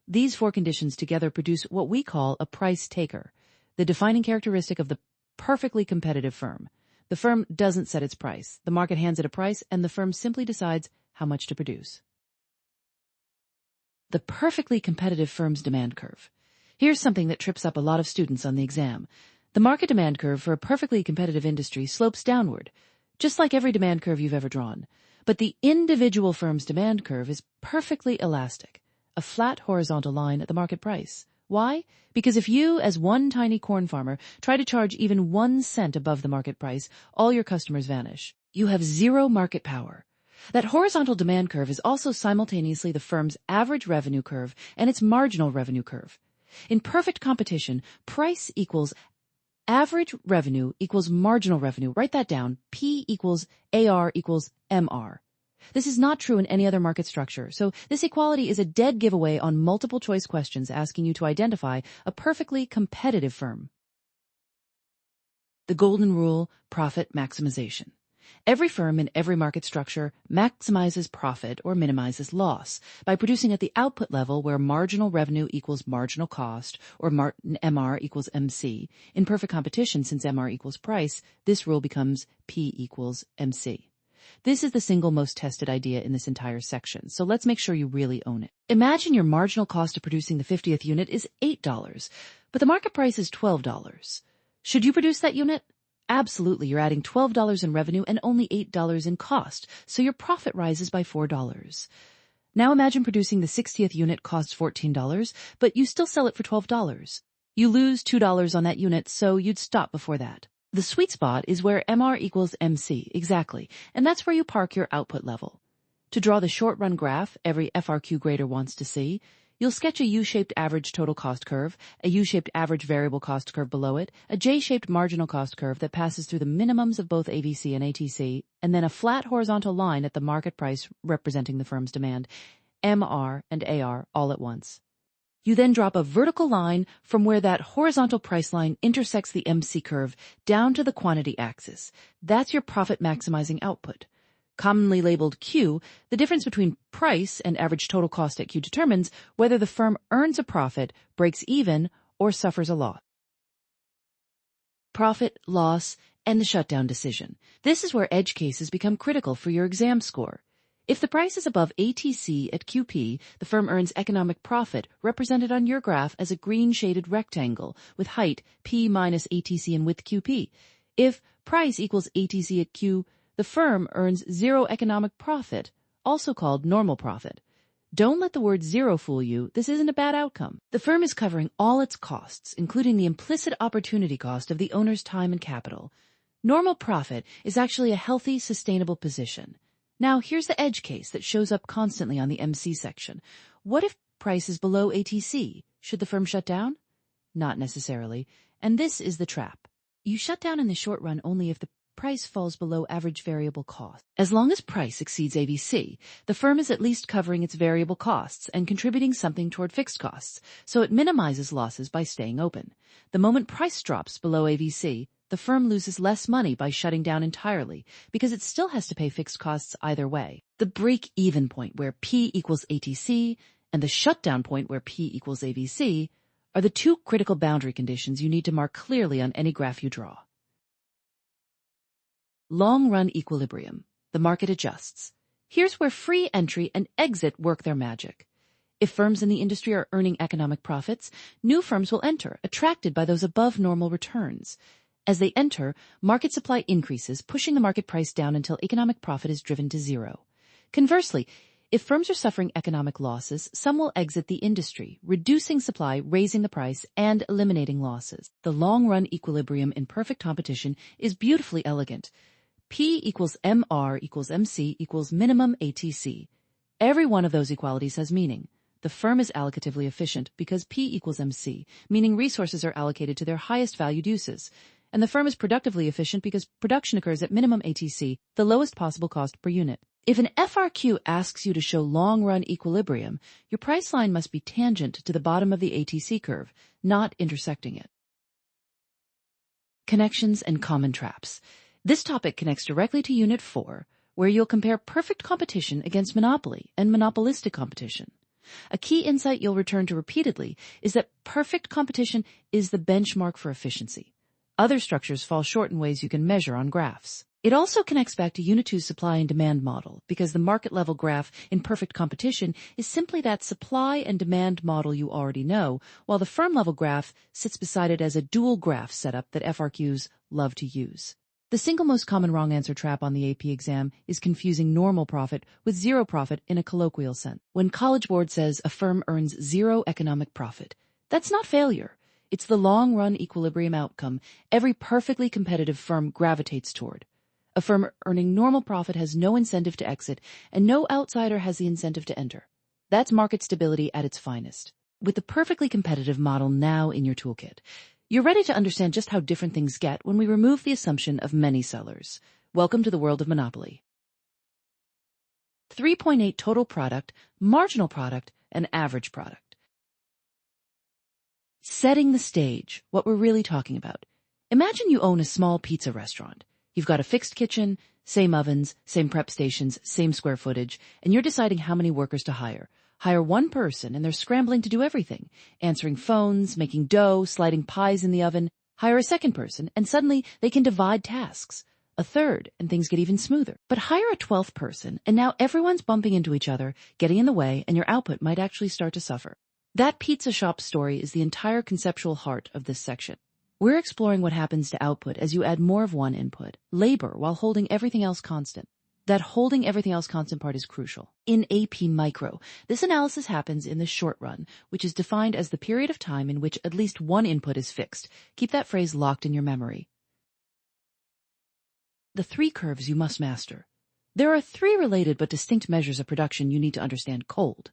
These four conditions together produce what we call a price taker, the defining characteristic of the perfectly competitive firm. The firm doesn't set its price. The market hands it a price, and the firm simply decides how much to produce. The perfectly competitive firm's demand curve. Here's something that trips up a lot of students on the exam. The market demand curve for a perfectly competitive industry slopes downward, just like every demand curve you've ever drawn. But the individual firm's demand curve is perfectly elastic, a flat horizontal line at the market price. Why? Because if you, as one tiny corn farmer, try to charge even 1 cent above the market price, all your customers vanish. You have zero market power. That horizontal demand curve is also simultaneously the firm's average revenue curve and its marginal revenue curve. In perfect competition, price equals average revenue equals marginal revenue. Write that down. P equals AR equals MR. This is not true in any other market structure, so this equality is a dead giveaway on multiple choice questions asking you to identify a perfectly competitive firm. The golden rule, profit maximization. Every firm in every market structure maximizes profit or minimizes loss by producing at the output level where marginal revenue equals marginal cost or MR equals MC. In perfect competition, since MR equals price, this rule becomes P equals MC. This is the single most tested idea in this entire section, so let's make sure you really own it. Imagine your marginal cost of producing the 50th unit is $8, but the market price is $12. Should you produce that unit? Absolutely, you're adding $12 in revenue and only $8 in cost, so your profit rises by $4. Now imagine producing the 60th unit costs $14, but you still sell it for $12. You lose $2 on that unit, so you'd stop before that. The sweet spot is where MR equals MC, exactly, and that's where you park your output level. To draw the short-run graph every FRQ grader wants to see, you'll sketch a U-shaped average total cost curve, a U-shaped average variable cost curve below it, a J-shaped marginal cost curve that passes through the minimums of both AVC and ATC, and then a flat horizontal line at the market price representing the firm's demand, MR and AR all at once. You then drop a vertical line from where that horizontal price line intersects the MC curve down to the quantity axis. That's your profit maximizing output. Commonly labeled Q, the difference between price and average total cost at Q determines whether the firm earns a profit, breaks even, or suffers a loss. Profit, loss, and the shutdown decision. This is where edge cases become critical for your exam score. If the price is above ATC at QP, the firm earns economic profit, represented on your graph as a green-shaded rectangle with height P minus ATC and width QP. If price equals ATC at Q, the firm earns zero economic profit, also called normal profit. Don't let the word zero fool you. This isn't a bad outcome. The firm is covering all its costs, including the implicit opportunity cost of the owner's time and capital. Normal profit is actually a healthy, sustainable position. Now, here's the edge case that shows up constantly on the MC section. What if price is below ATC? Should the firm shut down? Not necessarily. And this is the trap. You shut down in the short run only if the price falls below average variable cost. As long as price exceeds AVC, the firm is at least covering its variable costs and contributing something toward fixed costs, so it minimizes losses by staying open. The moment price drops below AVC, the firm loses less money by shutting down entirely because it still has to pay fixed costs either way. The break-even point where P equals ATC and the shutdown point where P equals AVC are the two critical boundary conditions you need to mark clearly on any graph you draw. Long-run equilibrium. The market adjusts. Here's where free entry and exit work their magic. If firms in the industry are earning economic profits, new firms will enter, attracted by those above normal returns. As they enter, market supply increases, pushing the market price down until economic profit is driven to zero. Conversely, if firms are suffering economic losses, some will exit the industry, reducing supply, raising the price, and eliminating losses. The long-run equilibrium in perfect competition is beautifully elegant. P equals MR equals MC equals minimum ATC. Every one of those equalities has meaning. The firm is allocatively efficient because P equals MC, meaning resources are allocated to their highest valued uses. And the firm is productively efficient because production occurs at minimum ATC, the lowest possible cost per unit. If an FRQ asks you to show long-run equilibrium, your price line must be tangent to the bottom of the ATC curve, not intersecting it. Connections and common traps. This topic connects directly to Unit 4, where you'll compare perfect competition against monopoly and monopolistic competition. A key insight you'll return to repeatedly is that perfect competition is the benchmark for efficiency. Other structures fall short in ways you can measure on graphs. It also connects back to Unit 2's supply and demand model, because the market-level graph in perfect competition is simply that supply and demand model you already know, while the firm-level graph sits beside it as a dual graph setup that FRQs love to use. The single most common wrong answer trap on the AP exam is confusing normal profit with zero profit in a colloquial sense. When College Board says a firm earns zero economic profit, that's not failure. It's the long-run equilibrium outcome every perfectly competitive firm gravitates toward. A firm earning normal profit has no incentive to exit, and no outsider has the incentive to enter. That's market stability at its finest. With the perfectly competitive model now in your toolkit, you're ready to understand just how different things get when we remove the assumption of many sellers. Welcome to the world of monopoly. 3.8 total product, marginal product, and average product. Setting the stage, what we're really talking about. Imagine you own a small pizza restaurant. You've got a fixed kitchen, same ovens, same prep stations, same square footage, and you're deciding how many workers to hire. Hire one person and they're scrambling to do everything, answering phones, making dough, sliding pies in the oven. Hire a second person and suddenly they can divide tasks. A third and things get even smoother. But hire a 12th person and now everyone's bumping into each other, getting in the way, and your output might actually start to suffer. That pizza shop story is the entire conceptual heart of this section. We're exploring what happens to output as you add more of one input, labor, while holding everything else constant. That holding everything else constant part is crucial. In AP Micro, this analysis happens in the short run, which is defined as the period of time in which at least one input is fixed. Keep that phrase locked in your memory. The three curves you must master. There are three related but distinct measures of production you need to understand cold.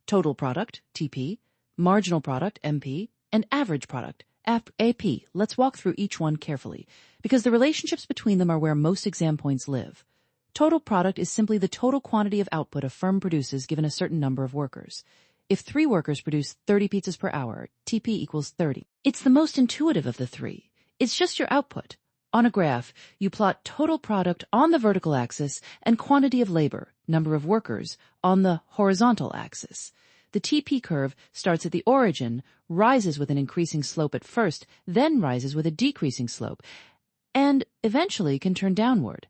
Total product, TP, marginal product, MP, and average product, AP. Let's walk through each one carefully, because the relationships between them are where most exam points live. Total product is simply the total quantity of output a firm produces given a certain number of workers. If 3 workers produce 30 pizzas per hour, TP equals 30. It's the most intuitive of the three. It's just your output. On a graph, you plot total product on the vertical axis and quantity of labor, number of workers, on the horizontal axis. The TP curve starts at the origin, rises with an increasing slope at first, then rises with a decreasing slope, and eventually can turn downward.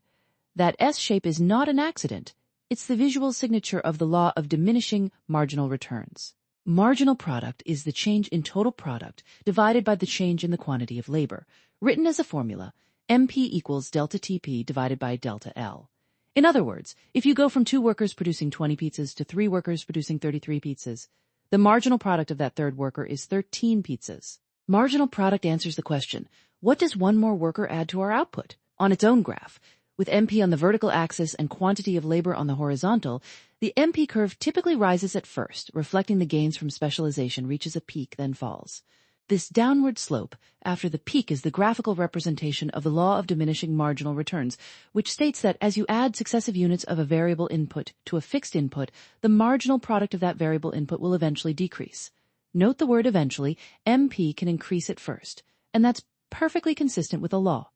That S shape is not an accident. It's the visual signature of the law of diminishing marginal returns. Marginal product is the change in total product divided by the change in the quantity of labor, written as a formula, MP equals ΔTP divided by ΔL. In other words, if you go from 2 workers producing 20 pizzas to 3 workers producing 33 pizzas, the marginal product of that third worker is 13 pizzas. Marginal product answers the question, what does one more worker add to our output? On its own graph, with MP on the vertical axis and quantity of labor on the horizontal, the MP curve typically rises at first, reflecting the gains from specialization, reaches a peak, then falls. This downward slope after the peak is the graphical representation of the law of diminishing marginal returns, which states that as you add successive units of a variable input to a fixed input, the marginal product of that variable input will eventually decrease. Note the word eventually, MP can increase at first, and that's perfectly consistent with the law.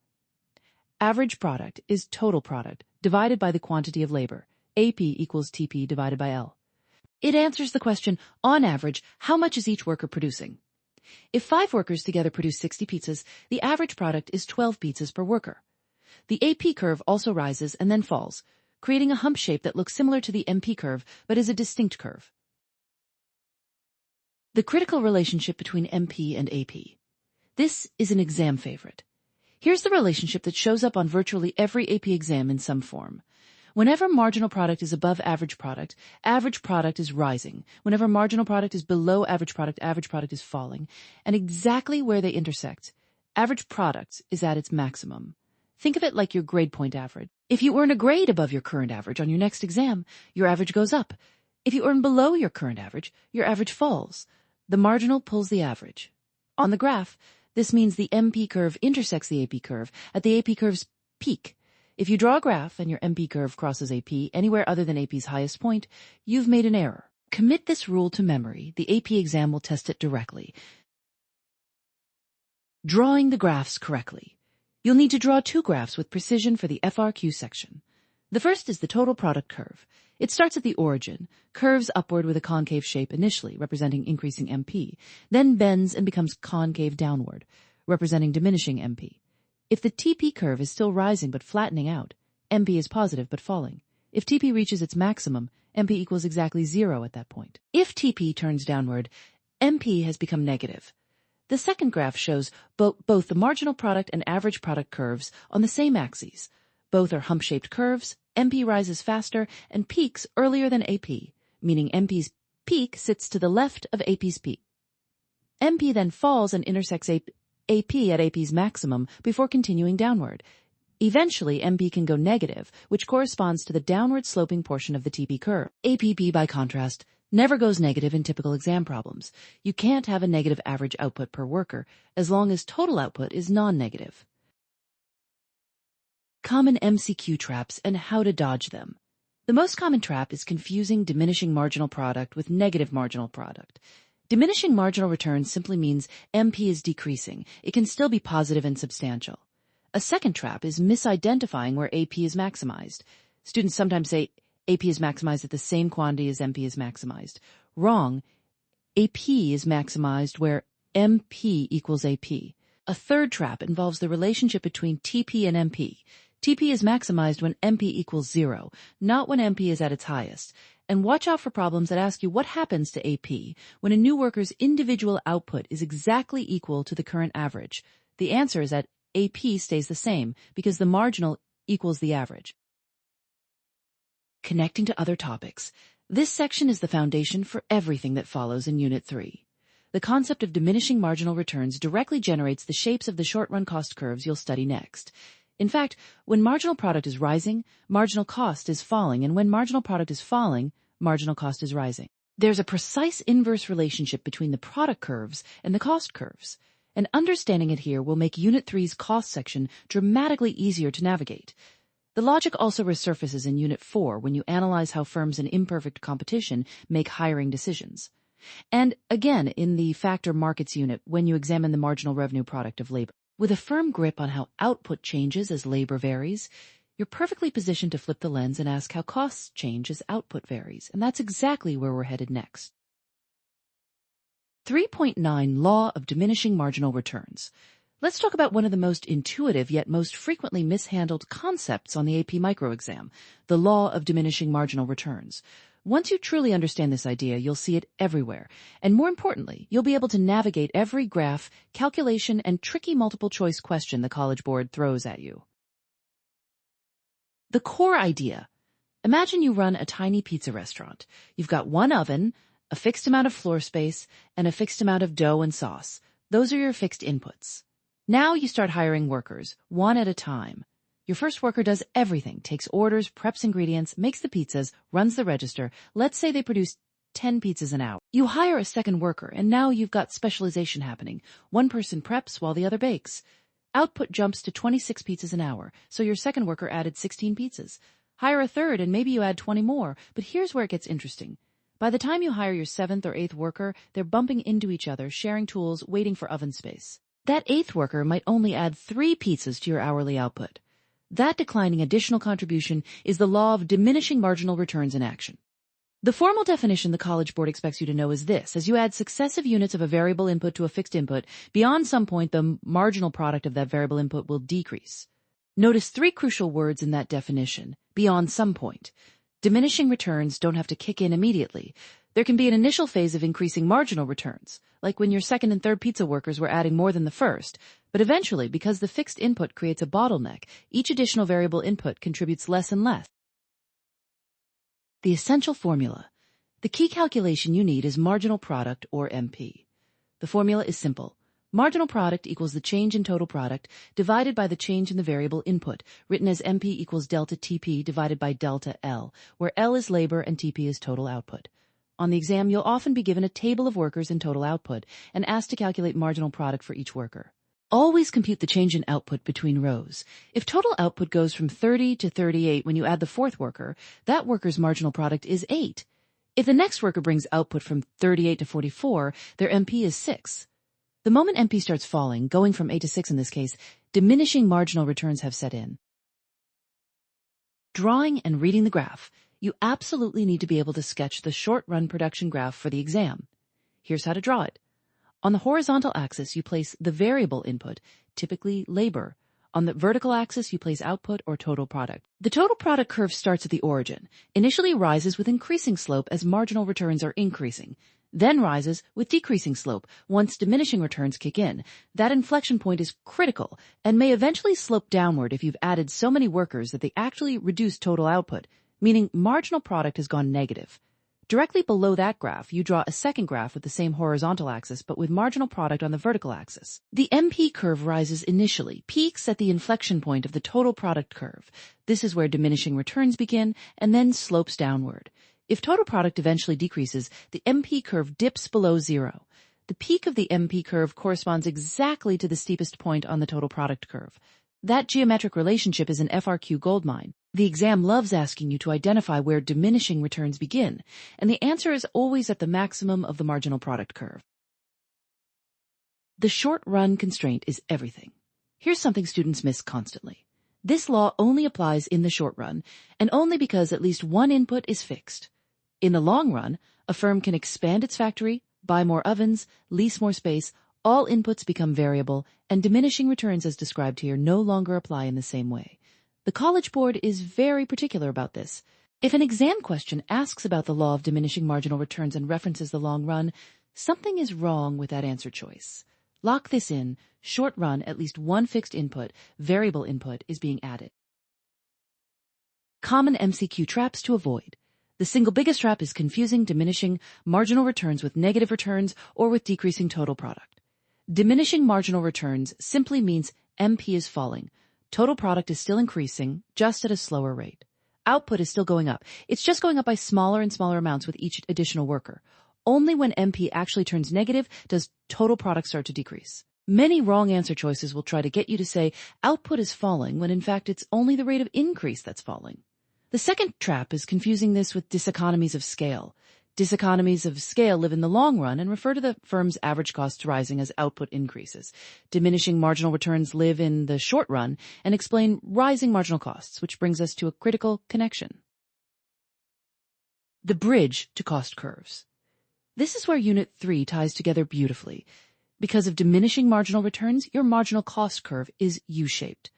Average product is total product divided by the quantity of labor. AP equals TP divided by L. It answers the question, on average, how much is each worker producing? If 5 workers together produce 60 pizzas, the average product is 12 pizzas per worker. The AP curve also rises and then falls, creating a hump shape that looks similar to the MP curve but is a distinct curve. The critical relationship between MP and AP. This is an exam favorite. Here's the relationship that shows up on virtually every AP exam in some form. Whenever marginal product is above average product is rising. Whenever marginal product is below average product is falling. And exactly where they intersect, average product is at its maximum. Think of it like your grade point average. If you earn a grade above your current average on your next exam, your average goes up. If you earn below your current average, your average falls. The marginal pulls the average. On the graph, this means the MP curve intersects the AP curve at the AP curve's peak. If you draw a graph and your MP curve crosses AP anywhere other than AP's highest point, you've made an error. Commit this rule to memory. The AP exam will test it directly. Drawing the graphs correctly. You'll need to draw two graphs with precision for the FRQ section. The first is the total product curve. It starts at the origin, curves upward with a concave shape initially, representing increasing MP, then bends and becomes concave downward, representing diminishing MP. If the TP curve is still rising but flattening out, MP is positive but falling. If TP reaches its maximum, MP equals exactly 0 at that point. If TP turns downward, MP has become negative. The second graph shows both the marginal product and average product curves on the same axes. Both are hump-shaped curves. MP rises faster and peaks earlier than AP, meaning MP's peak sits to the left of AP's peak. MP then falls and intersects AP at AP's maximum before continuing downward. Eventually, MP can go negative, which corresponds to the downward sloping portion of the TP curve. APP, by contrast, never goes negative in typical exam problems. You can't have a negative average output per worker as long as total output is non-negative. Common MCQ traps and how to dodge them. The most common trap is confusing diminishing marginal product with negative marginal product. Diminishing marginal returns simply means MP is decreasing. It can still be positive and substantial. A second trap is misidentifying where AP is maximized. Students sometimes say AP is maximized at the same quantity as MP is maximized. Wrong. AP is maximized where MP equals AP. A third trap involves the relationship between TP and MP. TP is maximized when MP equals 0, not when MP is at its highest. And watch out for problems that ask you what happens to AP when a new worker's individual output is exactly equal to the current average. The answer is that AP stays the same because the marginal equals the average. Connecting to other topics. This section is the foundation for everything that follows in Unit 3. The concept of diminishing marginal returns directly generates the shapes of the short-run cost curves you'll study next. In fact, when marginal product is rising, marginal cost is falling, and when marginal product is falling, marginal cost is rising. There's a precise inverse relationship between the product curves and the cost curves, and understanding it here will make Unit 3's cost section dramatically easier to navigate. The logic also resurfaces in Unit 4 when you analyze how firms in imperfect competition make hiring decisions. And again in the Factor Markets unit when you examine the marginal revenue product of labor. With a firm grip on how output changes as labor varies, you're perfectly positioned to flip the lens and ask how costs change as output varies, and that's exactly where we're headed next. 3.9 Law of Diminishing Marginal Returns. Let's talk about one of the most intuitive yet most frequently mishandled concepts on the AP Micro exam, the law of diminishing marginal returns. Once you truly understand this idea, you'll see it everywhere. And more importantly, you'll be able to navigate every graph, calculation, and tricky multiple-choice question the College Board throws at you. The core idea. Imagine you run a tiny pizza restaurant. You've got one oven, a fixed amount of floor space, and a fixed amount of dough and sauce. Those are your fixed inputs. Now you start hiring workers, one at a time. Your first worker does everything, takes orders, preps ingredients, makes the pizzas, runs the register. Let's say they produce 10 pizzas an hour. You hire a second worker, and now you've got specialization happening. One person preps while the other bakes. Output jumps to 26 pizzas an hour, so your second worker added 16 pizzas. Hire a third, and maybe you add 20 more, but here's where it gets interesting. By the time you hire your seventh or eighth worker, they're bumping into each other, sharing tools, waiting for oven space. That eighth worker might only add 3 pizzas to your hourly output. That declining additional contribution is the law of diminishing marginal returns in action. The formal definition the College Board expects you to know is this: as you add successive units of a variable input to a fixed input, beyond some point the marginal product of that variable input will decrease. Notice 3 crucial words in that definition: beyond some point. Diminishing returns don't have to kick in immediately. There can be an initial phase of increasing marginal returns, like when your second and third pizza workers were adding more than the first, but eventually, because the fixed input creates a bottleneck, each additional variable input contributes less and less. The essential formula. The key calculation you need is marginal product, or MP. The formula is simple. Marginal product equals the change in total product divided by the change in the variable input, written as MP equals ΔTP divided by ΔL, where L is labor and TP is total output. On the exam, you'll often be given a table of workers and total output and asked to calculate marginal product for each worker. Always compute the change in output between rows. If total output goes from 30 to 38 when you add the fourth worker, that worker's marginal product is 8. If the next worker brings output from 38 to 44, their MP is 6. The moment MP starts falling, going from 8 to 6 in this case, diminishing marginal returns have set in. Drawing and reading the graph. You absolutely need to be able to sketch the short-run production graph for the exam. Here's how to draw it. On the horizontal axis, you place the variable input, typically labor. On the vertical axis, you place output or total product. The total product curve starts at the origin, initially rises with increasing slope as marginal returns are increasing, then rises with decreasing slope once diminishing returns kick in. That inflection point is critical and may eventually slope downward if you've added so many workers that they actually reduce total output, meaning marginal product has gone negative. Directly below that graph, you draw a second graph with the same horizontal axis, but with marginal product on the vertical axis. The MP curve rises initially, peaks at the inflection point of the total product curve. This is where diminishing returns begin, and then slopes downward. If total product eventually decreases, the MP curve dips below zero. The peak of the MP curve corresponds exactly to the steepest point on the total product curve. That geometric relationship is an FRQ goldmine. The exam loves asking you to identify where diminishing returns begin, and the answer is always at the maximum of the marginal product curve. The short-run constraint is everything. Here's something students miss constantly. This law only applies in the short run, and only because at least one input is fixed. In the long run, a firm can expand its factory, buy more ovens, lease more space, all inputs become variable, and diminishing returns as described here no longer apply in the same way. The College Board is very particular about this. If an exam question asks about the law of diminishing marginal returns and references the long run, something is wrong with that answer choice. Lock this in. Short run, at least one fixed input, variable input, is being added. Common MCQ traps to avoid. The single biggest trap is confusing diminishing marginal returns with negative returns or with decreasing total product. Diminishing marginal returns simply means MP is falling. Total product is still increasing, just at a slower rate. Output is still going up. It's just going up by smaller and smaller amounts with each additional worker. Only when MP actually turns negative does total product start to decrease. Many wrong answer choices will try to get you to say output is falling when in fact it's only the rate of increase that's falling. The second trap is confusing this with diseconomies of scale. Diseconomies of scale live in the long run and refer to the firm's average costs rising as output increases. Diminishing marginal returns live in the short run and explain rising marginal costs, which brings us to a critical connection. The bridge to cost curves. This is where Unit 3 ties together beautifully. Because of diminishing marginal returns, your marginal cost curve is U-shaped.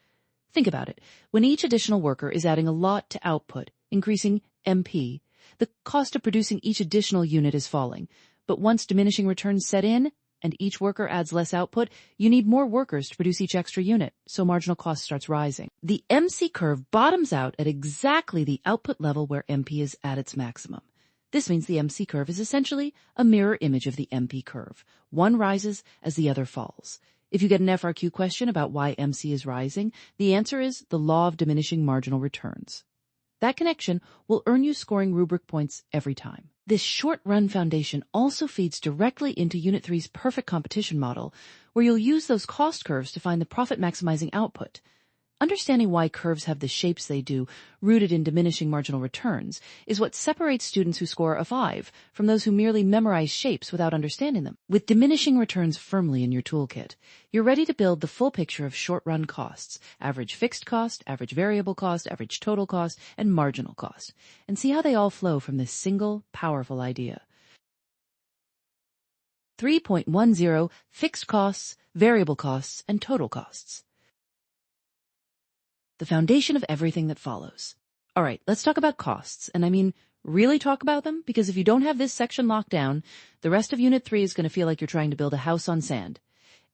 Think about it. When each additional worker is adding a lot to output, increasing MP, the cost of producing each additional unit is falling. But once diminishing returns set in and each worker adds less output, you need more workers to produce each extra unit, so marginal cost starts rising. The MC curve bottoms out at exactly the output level where MP is at its maximum. This means the MC curve is essentially a mirror image of the MP curve. One rises as the other falls. If you get an FRQ question about why MC is rising, the answer is the law of diminishing marginal returns. That connection will earn you scoring rubric points every time. This short-run foundation also feeds directly into Unit 3's perfect competition model, where you'll use those cost curves to find the profit-maximizing output. Understanding why curves have the shapes they do, rooted in diminishing marginal returns, is what separates students who score a 5 from those who merely memorize shapes without understanding them. With diminishing returns firmly in your toolkit, you're ready to build the full picture of short-run costs, average fixed cost, average variable cost, average total cost, and marginal cost, and see how they all flow from this single, powerful idea. 3.10 Fixed costs, variable costs, and total costs. The foundation of everything that follows. All right, let's talk about costs, and I mean Really talk about them, because if you don't have this section locked down, the rest of Unit 3 is going to feel like you're trying to build a house on sand.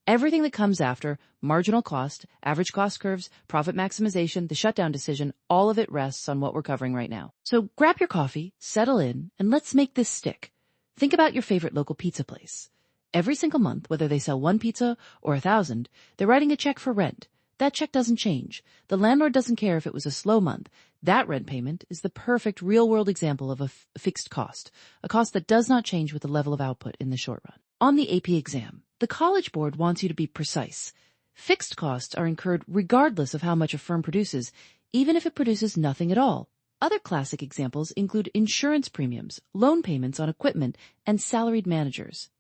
Everything that comes after, marginal cost, average cost curves, profit maximization, the shutdown decision, all of it rests on what we're covering right now. So grab your coffee, settle in, and let's make this stick. Think about your favorite local pizza place. Every single month, whether they sell 1 pizza or 1,000, they're writing a check for rent. That check doesn't change. The landlord doesn't care if it was a slow month. That rent payment is the perfect real-world example of a fixed cost, a cost that does not change with the level of output in the short run. On the AP exam, the College Board wants you to be precise. Fixed costs are incurred regardless of how much a firm produces, even if it produces nothing at all. Other classic examples include insurance premiums, loan payments on equipment, and salaried managers.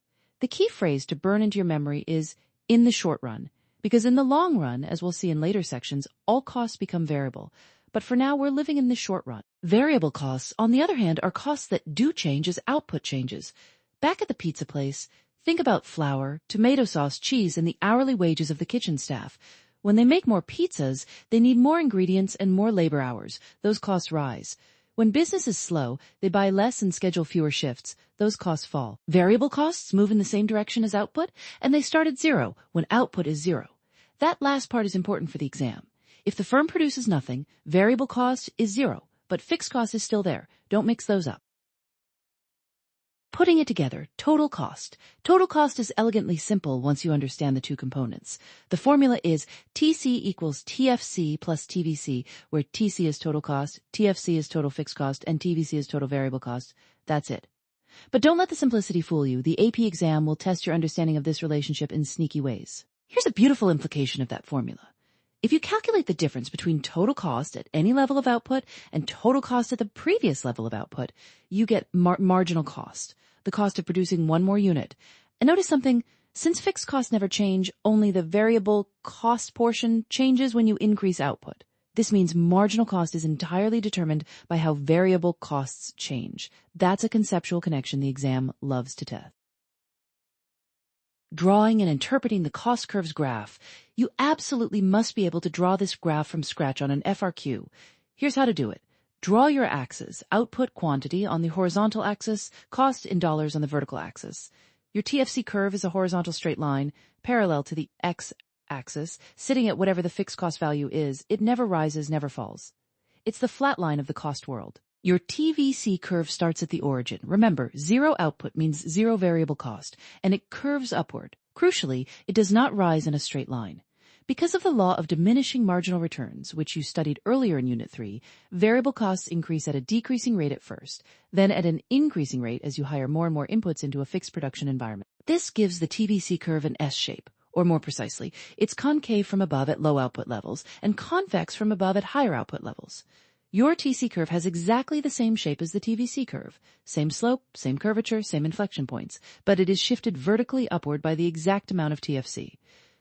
The key phrase to burn into your memory is in the short run, because in the long run, as we'll see in later sections, all costs become variable. But for now, we're living in the short run. Variable costs, on the other hand, are costs that do change as output changes. Back at the pizza place, think about flour, tomato sauce, cheese, and the hourly wages of the kitchen staff. When they make more pizzas, they need more ingredients and more labor hours. Those costs rise. When business is slow, they buy less and schedule fewer shifts. Those costs fall. Variable costs move in the same direction as output, and they start at zero when output is zero. That last part is important for the exam. If the firm produces nothing, variable cost is zero, but fixed cost is still there. Don't mix those up. Putting it together, total cost. Total cost is elegantly simple once you understand the two components. The formula is TC equals TFC plus TVC, where TC is total cost, TFC is total fixed cost, and TVC is total variable cost. That's it. But don't let the simplicity fool you. The AP exam will test your understanding of this relationship in sneaky ways. Here's a beautiful implication of that formula. If you calculate the difference between total cost at any level of output and total cost at the previous level of output, you get marginal cost, the cost of producing one more unit. And notice something, since fixed costs never change, only the variable cost portion changes when you increase output. This means marginal cost is entirely determined by how variable costs change. That's a conceptual connection the exam loves to test. Drawing and interpreting the cost curves graph. You absolutely must be able to draw this graph from scratch on an FRQ. Here's how to do it. Draw your axes, output quantity on the horizontal axis, cost in dollars on the vertical axis. Your TFC curve is a horizontal straight line, parallel to the x-axis, sitting at whatever the fixed cost value is. It never rises, never falls. It's the flat line of the cost world. Your TVC curve starts at the origin. Remember, zero output means zero variable cost, and it curves upward. Crucially, it does not rise in a straight line. Because of the law of diminishing marginal returns, which you studied earlier in Unit 3, variable costs increase at a decreasing rate at first, then at an increasing rate as you hire more and more inputs into a fixed production environment. This gives the TVC curve an S shape, or more precisely, it's concave from above at low output levels and convex from above at higher output levels. Your TC curve has exactly the same shape as the TVC curve. Same slope, same curvature, same inflection points, but it is shifted vertically upward by the exact amount of TFC.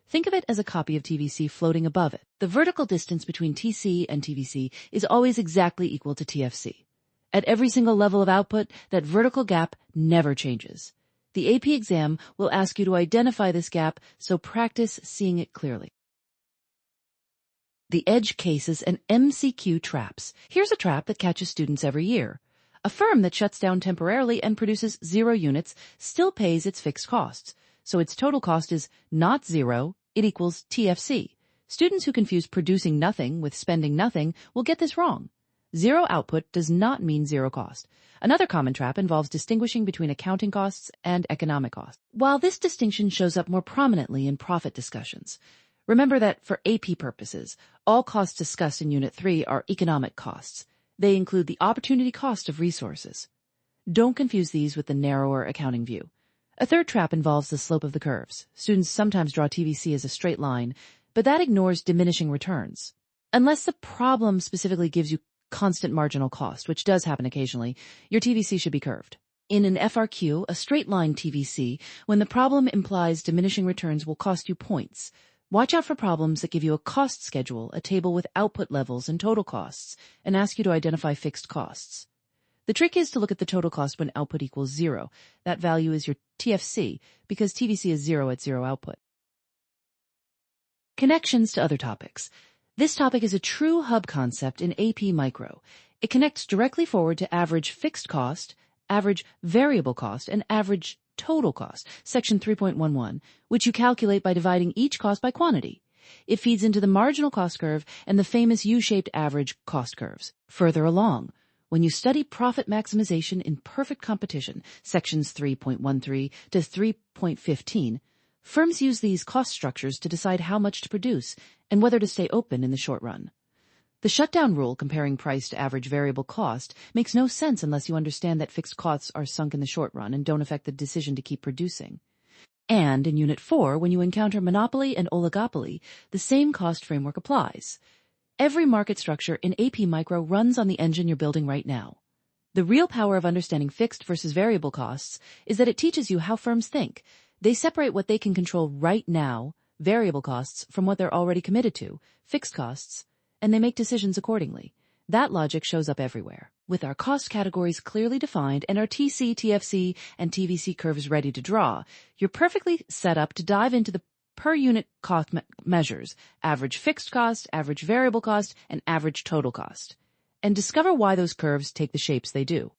Think of it as a copy of TVC floating above it. The vertical distance between TC and TVC is always exactly equal to TFC. At every single level of output, that vertical gap never changes. The AP exam will ask you to identify this gap, so practice seeing it clearly. The edge cases and MCQ traps. Here's a trap that catches students every year. A firm that shuts down temporarily and produces 0 units still pays its fixed costs, so its total cost is not 0, it equals TFC. Students who confuse producing nothing with spending nothing will get this wrong. 0 output does not mean 0 cost. Another common trap involves distinguishing between accounting costs and economic costs. While this distinction shows up more prominently in profit discussions, remember that for AP purposes, all costs discussed in Unit 3 are economic costs. They include the opportunity cost of resources. Don't confuse these with the narrower accounting view. A third trap involves the slope of the curves. Students sometimes draw TVC as a straight line, but that ignores diminishing returns. Unless the problem specifically gives you constant marginal cost, which does happen occasionally, your TVC should be curved. In an FRQ, a straight line TVC, when the problem implies diminishing returns, will cost you points. Watch out for problems that give you a cost schedule, a table with output levels and total costs, and ask you to identify fixed costs. The trick is to look at the total cost when output equals 0. That value is your TFC, because TVC is 0 at 0 output. Connections to other topics. This topic is a true hub concept in AP Micro. It connects directly forward to average fixed cost, average variable cost, and average total cost, section 3.11, which you calculate by dividing each cost by quantity. It feeds into the marginal cost curve and the famous U-shaped average cost curves. Further along, when you study profit maximization in perfect competition, sections 3.13 to 3.15, firms use these cost structures to decide how much to produce and whether to stay open in the short run. The shutdown rule comparing price to average variable cost makes no sense unless you understand that fixed costs are sunk in the short run and don't affect the decision to keep producing. And in Unit 4, when you encounter monopoly and oligopoly, the same cost framework applies. Every market structure in AP Micro runs on the engine you're building right now. The real power of understanding fixed versus variable costs is that it teaches you how firms think. They separate what they can control right now, variable costs, from what they're already committed to, fixed costs, and they make decisions accordingly. That logic shows up everywhere. With our cost categories clearly defined and our TC, TFC, and TVC curves ready to draw, you're perfectly set up to dive into the per-unit cost measures, average fixed cost, average variable cost, and average total cost, and discover why those curves take the shapes they do.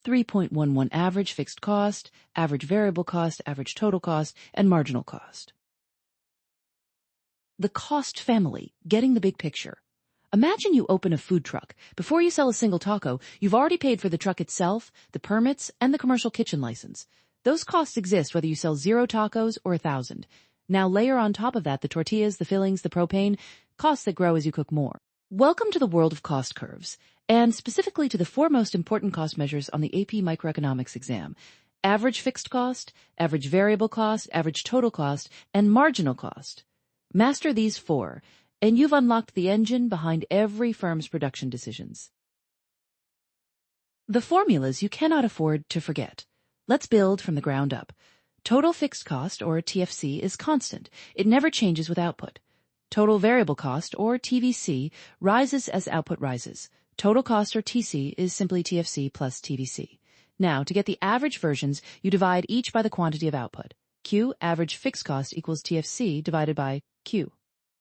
3.11 average fixed cost, average variable cost, average total cost, and marginal cost. The cost family, getting the big picture. Imagine you open a food truck. Before you sell a single taco, you've already paid for the truck itself, the permits, and the commercial kitchen license. Those costs exist whether you sell 0 tacos or 1,000. Now layer on top of that the tortillas, the fillings, the propane, costs that grow as you cook more. Welcome to the world of cost curves, and specifically to the 4 most important cost measures on the AP Microeconomics exam: average fixed cost, average variable cost, average total cost, and marginal cost. Master these 4, and you've unlocked the engine behind every firm's production decisions. The formulas you cannot afford to forget. Let's build from the ground up. Total fixed cost, or TFC, is constant. It never changes with output. Total variable cost, or TVC, rises as output rises. Total cost, or TC, is simply TFC plus TVC. Now, to get the average versions, you divide each by the quantity of output. Q, average fixed cost, equals TFC divided by Q.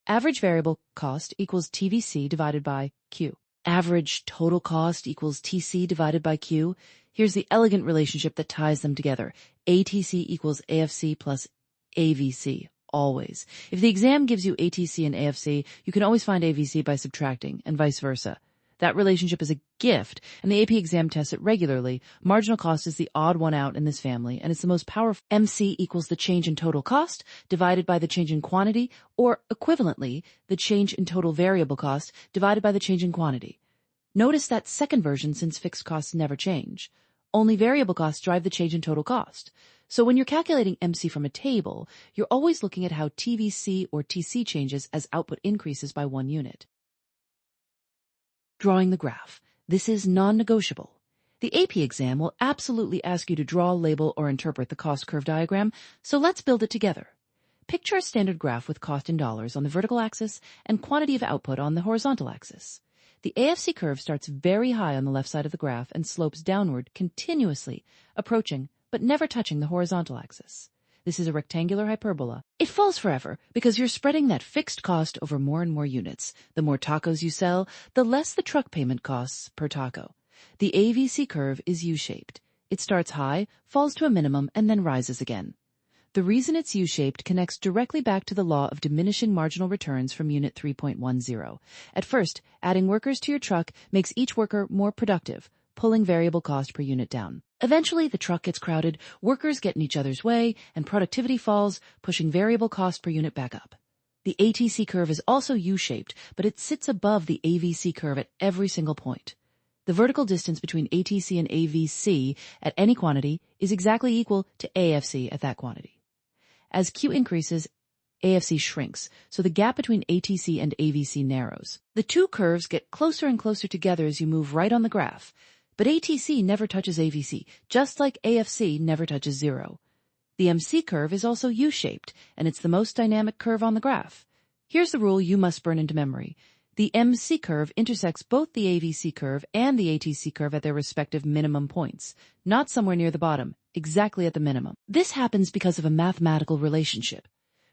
Average variable cost equals TVC divided by Q. Average total cost equals TC divided by Q. Here's the elegant relationship that ties them together. ATC equals AFC plus AVC, always. If the exam gives you ATC and AFC, you can always find AVC by subtracting, and vice versa. That relationship is a gift, and the AP exam tests it regularly. Marginal cost is the odd one out in this family, and it's the most powerful. MC equals the change in total cost divided by the change in quantity, or equivalently, the change in total variable cost divided by the change in quantity. Notice that second version since fixed costs never change. Only variable costs drive the change in total cost. So when you're calculating MC from a table, you're always looking at how TVC or TC changes as output increases by 1 unit. Drawing the graph. This is non-negotiable. The AP exam will absolutely ask you to draw, label, or interpret the cost curve diagram, so let's build it together. Picture a standard graph with cost in dollars on the vertical axis and quantity of output on the horizontal axis. The AFC curve starts very high on the left side of the graph and slopes downward continuously, approaching but never touching the horizontal axis. This is a rectangular hyperbola. It falls forever because you're spreading that fixed cost over more and more units. The more tacos you sell, the less the truck payment costs per taco. The AVC curve is U-shaped. It starts high, falls to a minimum, and then rises again. The reason it's U-shaped connects directly back to the law of diminishing marginal returns from Unit 3.10. At first, adding workers to your truck makes each worker more productive, pulling variable cost per unit down. Eventually, the truck gets crowded, workers get in each other's way, and productivity falls, pushing variable cost per unit back up. The ATC curve is also U-shaped, but it sits above the AVC curve at every single point. The vertical distance between ATC and AVC at any quantity is exactly equal to AFC at that quantity. As Q increases, AFC shrinks, so the gap between ATC and AVC narrows. The 2 curves get closer and closer together as you move right on the graph. But ATC never touches AVC, just like AFC never touches 0. The MC curve is also U-shaped, and it's the most dynamic curve on the graph. Here's the rule you must burn into memory. The MC curve intersects both the AVC curve and the ATC curve at their respective minimum points, not somewhere near the bottom, exactly at the minimum. This happens because of a mathematical relationship.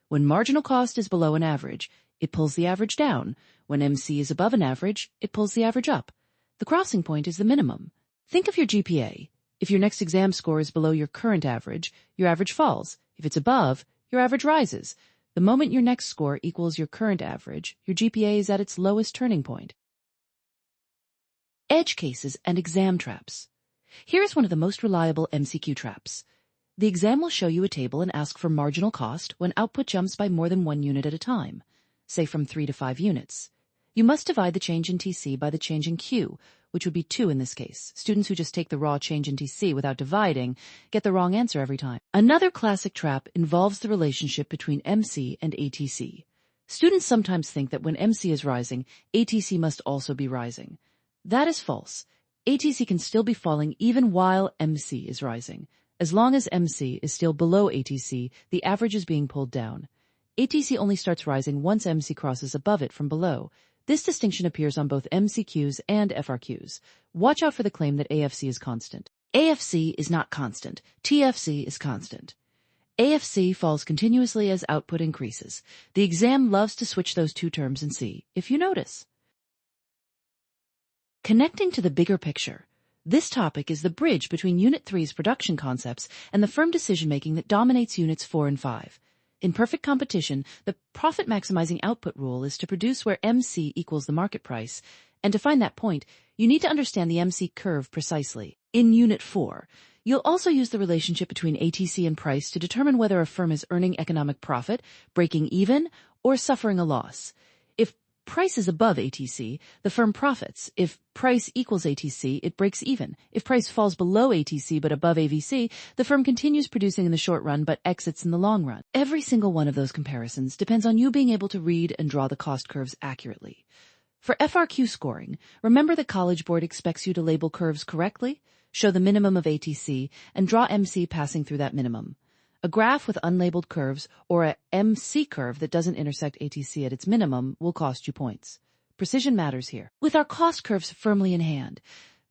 When marginal cost is below an average, it pulls the average down. When MC is above an average, it pulls the average up. The crossing point is the minimum. Think of your GPA. If your next exam score is below your current average, your average falls. If it's above, your average rises. The moment your next score equals your current average, your GPA is at its lowest turning point. Edge cases and exam traps. Here's one of the most reliable MCQ traps. The exam will show you a table and ask for marginal cost when output jumps by more than 1 unit at a time, say from 3 to 5 units. You must divide the change in TC by the change in Q, which would be 2 in this case. Students who just take the raw change in TC without dividing get the wrong answer every time. Another classic trap involves the relationship between MC and ATC. Students sometimes think that when MC is rising, ATC must also be rising. That is false. ATC can still be falling even while MC is rising. As long as MC is still below ATC, the average is being pulled down. ATC only starts rising once MC crosses above it from below. This distinction appears on both MCQs and FRQs. Watch out for the claim that AFC is constant. AFC is not constant. TFC is constant. AFC falls continuously as output increases. The exam loves to switch those two terms and see if you notice. Connecting to the bigger picture. This topic is the bridge between Unit 3's production concepts and the firm decision-making that dominates Units 4 and 5. In perfect competition, the profit-maximizing output rule is to produce where MC equals the market price, and to find that point, you need to understand the MC curve precisely. In Unit 4, you'll also use the relationship between ATC and price to determine whether a firm is earning economic profit, breaking even, or suffering a loss. If price is above ATC, the firm profits. If price equals ATC, it breaks even. If price falls below ATC but above AVC, the firm continues producing in the short run but exits in the long run. Every single one of those comparisons depends on you being able to read and draw the cost curves accurately. For FRQ scoring, remember the College Board expects you to label curves correctly, show the minimum of ATC, and draw MC passing through that minimum. A graph with unlabeled curves or a MC curve that doesn't intersect ATC at its minimum will cost you points. Precision matters here. With our cost curves firmly in hand,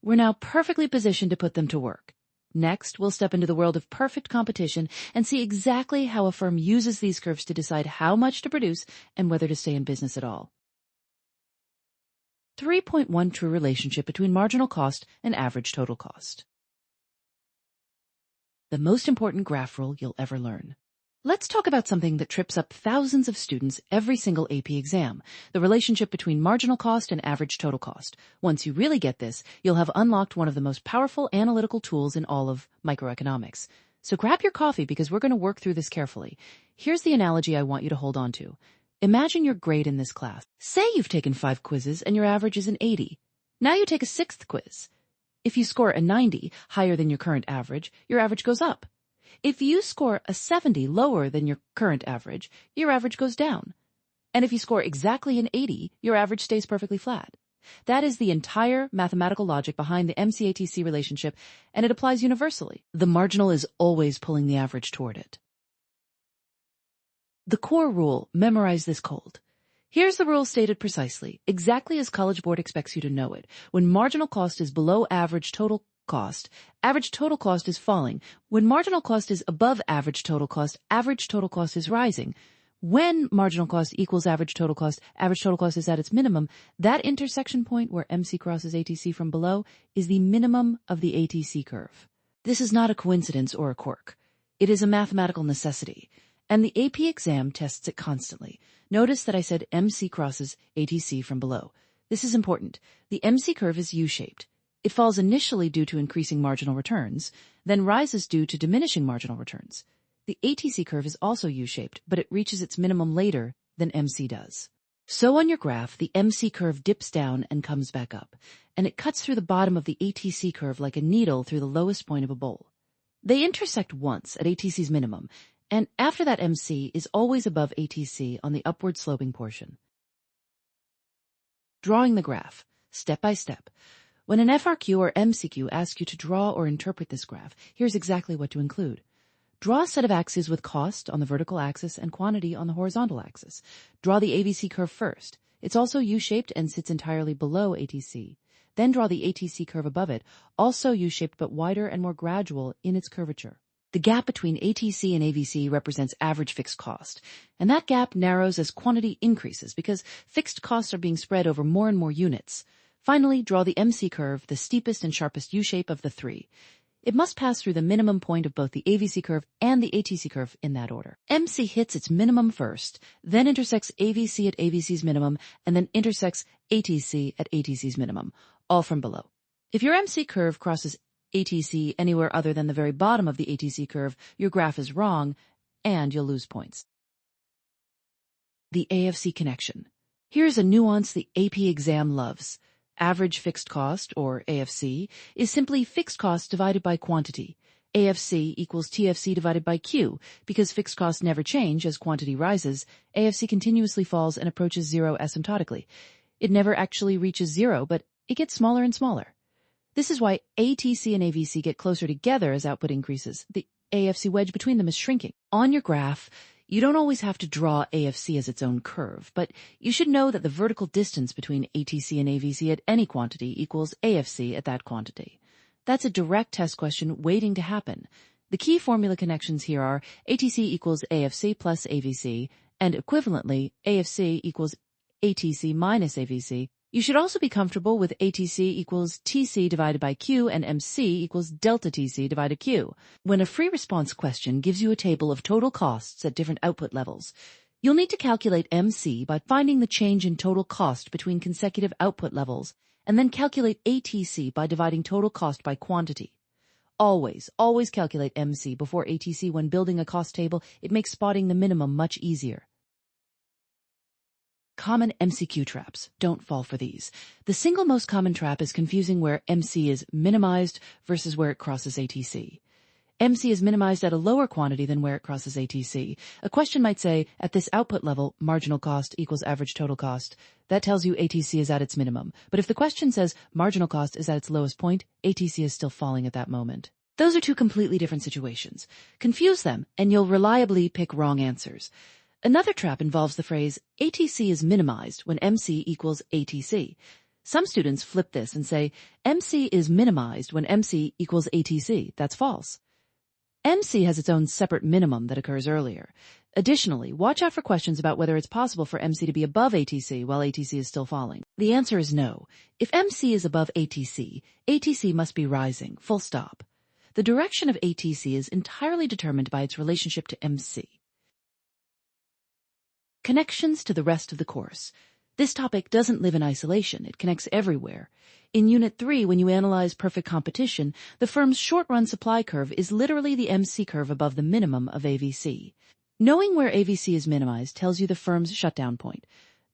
we're now perfectly positioned to put them to work. Next, we'll step into the world of perfect competition and see exactly how a firm uses these curves to decide how much to produce and whether to stay in business at all. 3.1 True relationship between marginal cost and average total cost. The most important graph rule you'll ever learn. Let's talk about something that trips up thousands of students every single AP exam, the relationship between marginal cost and average total cost. Once you really get this, you'll have unlocked one of the most powerful analytical tools in all of microeconomics. So grab your coffee because we're going to work through this carefully. Here's the analogy I want you to hold on to. Imagine your grade in this class. Say you've taken 5 quizzes and your average is an 80. Now you take a 6th quiz. If you score a 90, higher than your current average, your average goes up. If you score a 70, lower than your current average, your average goes down. And if you score exactly an 80, your average stays perfectly flat. That is the entire mathematical logic behind the MC-ATC relationship, and it applies universally. The marginal is always pulling the average toward it. The core rule, memorize this cold. Here's the rule stated precisely, exactly as College Board expects you to know it. When marginal cost is below average total cost is falling. When marginal cost is above average total cost is rising. When marginal cost equals average total cost is at its minimum. That intersection point where MC crosses ATC from below is the minimum of the ATC curve. This is not a coincidence or a quirk. It is a mathematical necessity. And the AP exam tests it constantly. Notice that I said MC crosses ATC from below. This is important. The MC curve is U-shaped. It falls initially due to increasing marginal returns, then rises due to diminishing marginal returns. The ATC curve is also U-shaped, but it reaches its minimum later than MC does. So on your graph, the MC curve dips down and comes back up, and it cuts through the bottom of the ATC curve like a needle through the lowest point of a bowl. They intersect once at ATC's minimum, and after that MC is always above ATC on the upward sloping portion. Drawing the graph, step by step. When an FRQ or MCQ asks you to draw or interpret this graph, here's exactly what to include. Draw a set of axes with cost on the vertical axis and quantity on the horizontal axis. Draw the AVC curve first. It's also U-shaped and sits entirely below ATC. Then draw the ATC curve above it, also U-shaped but wider and more gradual in its curvature. The gap between ATC and AVC represents average fixed cost, and that gap narrows as quantity increases because fixed costs are being spread over more and more units. Finally, draw the MC curve, the steepest and sharpest U-shape of the three. It must pass through the minimum point of both the AVC curve and the ATC curve in that order. MC hits its minimum first, then intersects AVC at AVC's minimum, and then intersects ATC at ATC's minimum, all from below. If your MC curve crosses ATC anywhere other than the very bottom of the ATC curve, your graph is wrong, and you'll lose points. The AFC connection. Here's a nuance the AP exam loves. Average fixed cost, or AFC, is simply fixed cost divided by quantity. AFC equals TFC divided by Q. Because fixed costs never change as quantity rises, AFC continuously falls and approaches zero asymptotically. It never actually reaches zero, but it gets smaller and smaller. This is why ATC and AVC get closer together as output increases. The AFC wedge between them is shrinking. On your graph, you don't always have to draw AFC as its own curve, but you should know that the vertical distance between ATC and AVC at any quantity equals AFC at that quantity. That's a direct test question waiting to happen. The key formula connections here are ATC equals AFC plus AVC, and equivalently, AFC equals ATC minus AVC. You should also be comfortable with ATC equals TC divided by Q and MC equals delta TC divided Q. When a free response question gives you a table of total costs at different output levels, you'll need to calculate MC by finding the change in total cost between consecutive output levels, and then calculate ATC by dividing total cost by quantity. Always calculate MC before ATC when building a cost table. It makes spotting the minimum much easier. Common MCQ traps. Don't fall for these. The single most common trap is confusing where MC is minimized versus where it crosses ATC. MC is minimized at a lower quantity than where it crosses ATC. A question might say, at this output level, marginal cost equals average total cost. That tells you ATC is at its minimum. But if the question says marginal cost is at its lowest point, ATC is still falling at that moment. Those are two completely different situations. Confuse them, and you'll reliably pick wrong answers. Another trap involves the phrase, ATC is minimized when MC equals ATC. Some students flip this and say, MC is minimized when MC equals ATC. That's false. MC has its own separate minimum that occurs earlier. Additionally, watch out for questions about whether it's possible for MC to be above ATC while ATC is still falling. The answer is no. If MC is above ATC, ATC must be rising, full stop. The direction of ATC is entirely determined by its relationship to MC. Connections to the rest of the course. This topic doesn't live in isolation. It connects everywhere. In Unit 3, when you analyze perfect competition, the firm's short-run supply curve is literally the MC curve above the minimum of AVC. Knowing where AVC is minimized tells you the firm's shutdown point.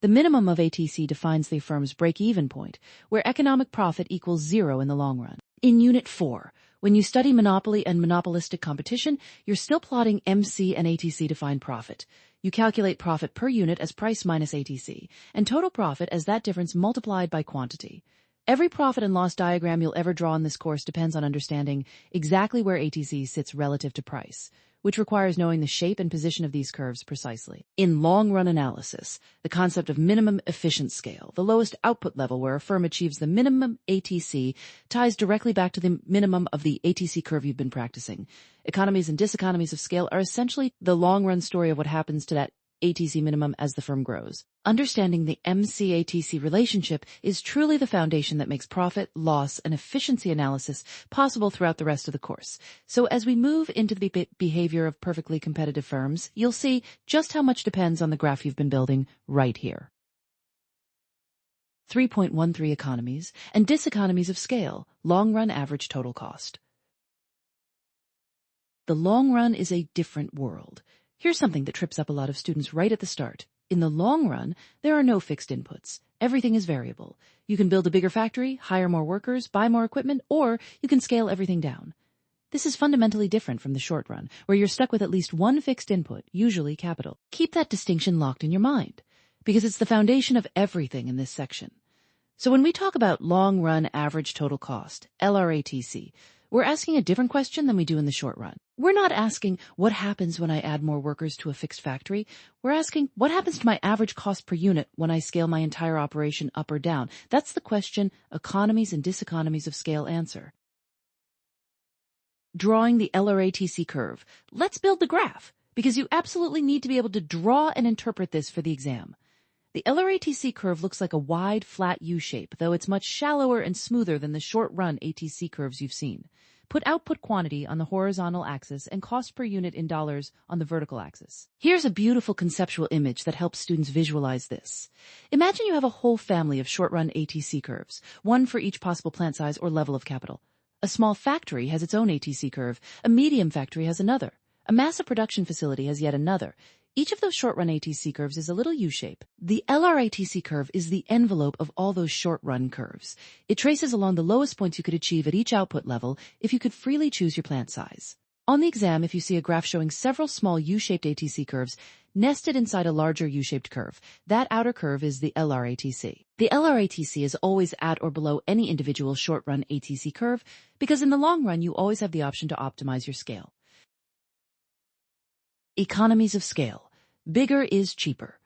The minimum of ATC defines the firm's break-even point, where economic profit equals zero in the long run. In Unit 4, when you study monopoly and monopolistic competition, you're still plotting MC and ATC to find profit. You calculate profit per unit as price minus ATC, and total profit as that difference multiplied by quantity. Every profit and loss diagram you'll ever draw in this course depends on understanding exactly where ATC sits relative to price, which requires knowing the shape and position of these curves precisely. In long-run analysis, the concept of minimum efficient scale, the lowest output level where a firm achieves the minimum ATC, ties directly back to the minimum of the ATC curve you've been practicing. Economies and diseconomies of scale are essentially the long-run story of what happens to that ATC minimum as the firm grows. Understanding the MC-ATC relationship is truly the foundation that makes profit, loss, and efficiency analysis possible throughout the rest of the course. So as we move into the behavior of perfectly competitive firms, you'll see just how much depends on the graph you've been building right here. 3.13 Economies and diseconomies of scale, long-run average total cost. The long run is a different world. Here's something that trips up a lot of students right at the start. In the long run, there are no fixed inputs. Everything is variable. You can build a bigger factory, hire more workers, buy more equipment, or you can scale everything down. This is fundamentally different from the short run, where you're stuck with at least one fixed input, usually capital. Keep that distinction locked in your mind, because it's the foundation of everything in this section. So when we talk about long-run average total cost, LRATC, we're asking a different question than we do in the short run. We're not asking what happens when I add more workers to a fixed factory. We're asking what happens to my average cost per unit when I scale my entire operation up or down. That's the question economies and diseconomies of scale answer. drawing the LRATC curve. Let's build the graph, because you absolutely need to be able to draw and interpret this for the exam. The LRATC curve looks like a wide, flat U shape, though it's much shallower and smoother than the short-run ATC curves you've seen. Put output quantity on the horizontal axis and cost per unit in dollars on the vertical axis. Here's a beautiful conceptual image that helps students visualize this. Imagine you have a whole family of short-run ATC curves, one for each possible plant size or level of capital. A small factory has its own ATC curve, a medium factory has another, a massive production facility has yet another. Each of those short-run ATC curves is a little U-shape. The LRATC curve is the envelope of all those short-run curves. It traces along the lowest points you could achieve at each output level if you could freely choose your plant size. On the exam, if you see a graph showing several small U-shaped ATC curves nested inside a larger U-shaped curve, that outer curve is the LRATC. The LRATC is always at or below any individual short-run ATC curve because in the long run, you always have the option to optimize your scale. Economies of scale. Bigger is cheaper.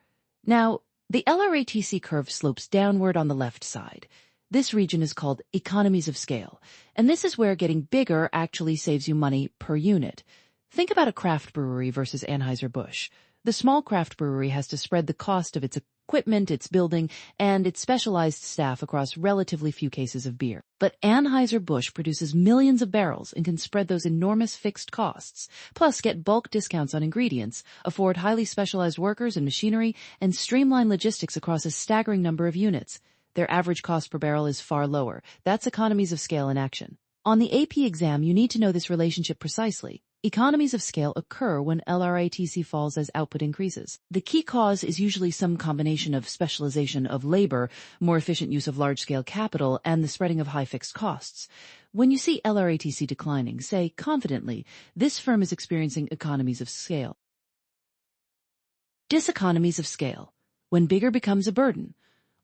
Now, the LRATC curve slopes downward on the left side. This region is called economies of scale, and this is where getting bigger actually saves you money per unit. Think about a craft brewery versus Anheuser-Busch. The small craft brewery has to spread the cost of its equipment, its building, and its specialized staff across relatively few cases of beer. But Anheuser-Busch produces millions of barrels and can spread those enormous fixed costs, plus get bulk discounts on ingredients, afford highly specialized workers and machinery, and streamline logistics across a staggering number of units. Their average cost per barrel is far lower. That's economies of scale in action. On the AP exam, you need to know this relationship precisely. Economies of scale occur when LRATC falls as output increases. The key cause is usually some combination of specialization of labor, more efficient use of large-scale capital, and the spreading of high fixed costs. When you see LRATC declining, say confidently, this firm is experiencing economies of scale. Diseconomies of scale. When bigger becomes a burden.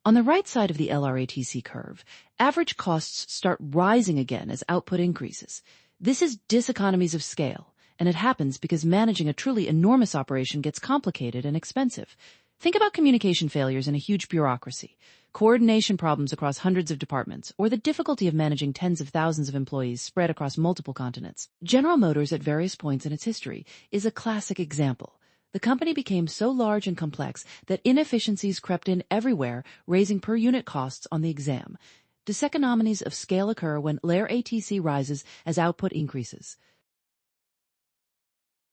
On the right side of the LRATC curve, average costs start rising again as output increases. This is diseconomies of scale, and it happens because managing a truly enormous operation gets complicated and expensive. Think about communication failures in a huge bureaucracy, coordination problems across hundreds of departments, or the difficulty of managing tens of thousands of employees spread across multiple continents. General Motors at various points in its history is a classic example. The company became so large and complex that inefficiencies crept in everywhere, raising per unit costs on the exam. Diseconomies of scale occur when LRATC rises as output increases.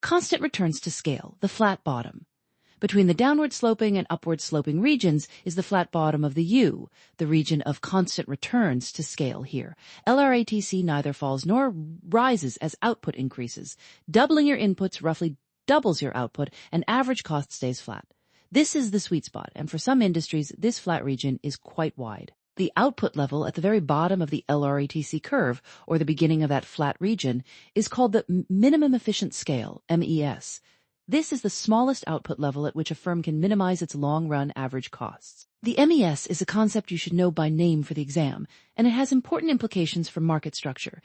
Constant returns to scale, the flat bottom. Between the downward sloping and upward sloping regions is the flat bottom of the U, the region of constant returns to scale here. LRATC neither falls nor rises as output increases. Doubling your inputs roughly doubles your output, and average cost stays flat. This is the sweet spot, and for some industries, this flat region is quite wide. The output level at the very bottom of the LRATC curve, or the beginning of that flat region, is called the minimum efficient scale, MES. This is the smallest output level at which a firm can minimize its long-run average costs. The MES is a concept you should know by name for the exam, and it has important implications for market structure.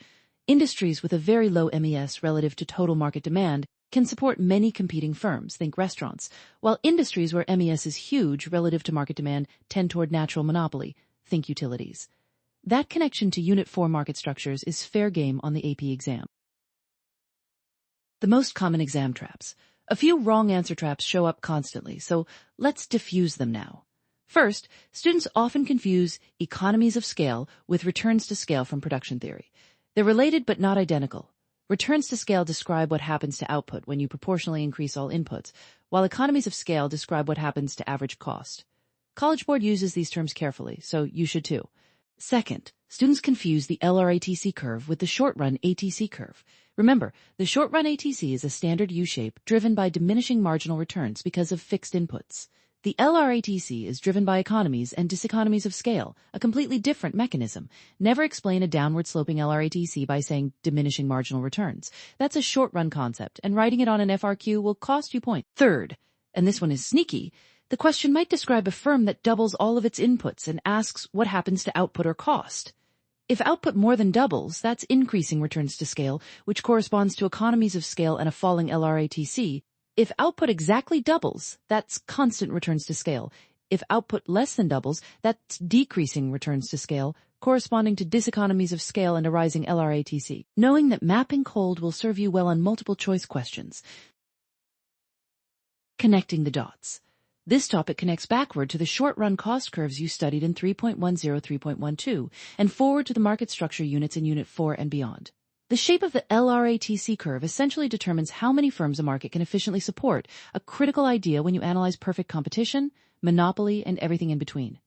Industries with a very low MES relative to total market demand can support many competing firms, think restaurants, while industries where MES is huge relative to market demand tend toward natural monopoly, think utilities. That connection to Unit 4 market structures is fair game on the AP exam. The most common exam traps. A few wrong answer traps show up constantly, so let's diffuse them now. First, students often confuse economies of scale with returns to scale from production theory. They're related but not identical. Returns to scale describe what happens to output when you proportionally increase all inputs, while economies of scale describe what happens to average cost. College Board uses these terms carefully, so you should too. Second, students confuse the LRATC curve with the short-run ATC curve. Remember, the short-run ATC is a standard U-shape driven by diminishing marginal returns because of fixed inputs. The LRATC is driven by economies and diseconomies of scale, a completely different mechanism. Never explain a downward-sloping LRATC by saying diminishing marginal returns. That's a short-run concept, and writing it on an FRQ will cost you points. Third, and this one is sneaky, the question might describe a firm that doubles all of its inputs and asks what happens to output or cost. If output more than doubles, that's increasing returns to scale, which corresponds to economies of scale and a falling LRATC. If output exactly doubles, that's constant returns to scale. If output less than doubles, that's decreasing returns to scale, corresponding to diseconomies of scale and a rising LRATC. Knowing that mapping cold will serve you well on multiple choice questions. Connecting the dots. This topic connects backward to the short-run cost curves you studied in 3.10, 3.12, and forward to the market structure units in Unit 4 and beyond. The shape of the LRATC curve essentially determines how many firms a market can efficiently support, a critical idea when you analyze perfect competition, monopoly, and everything in between.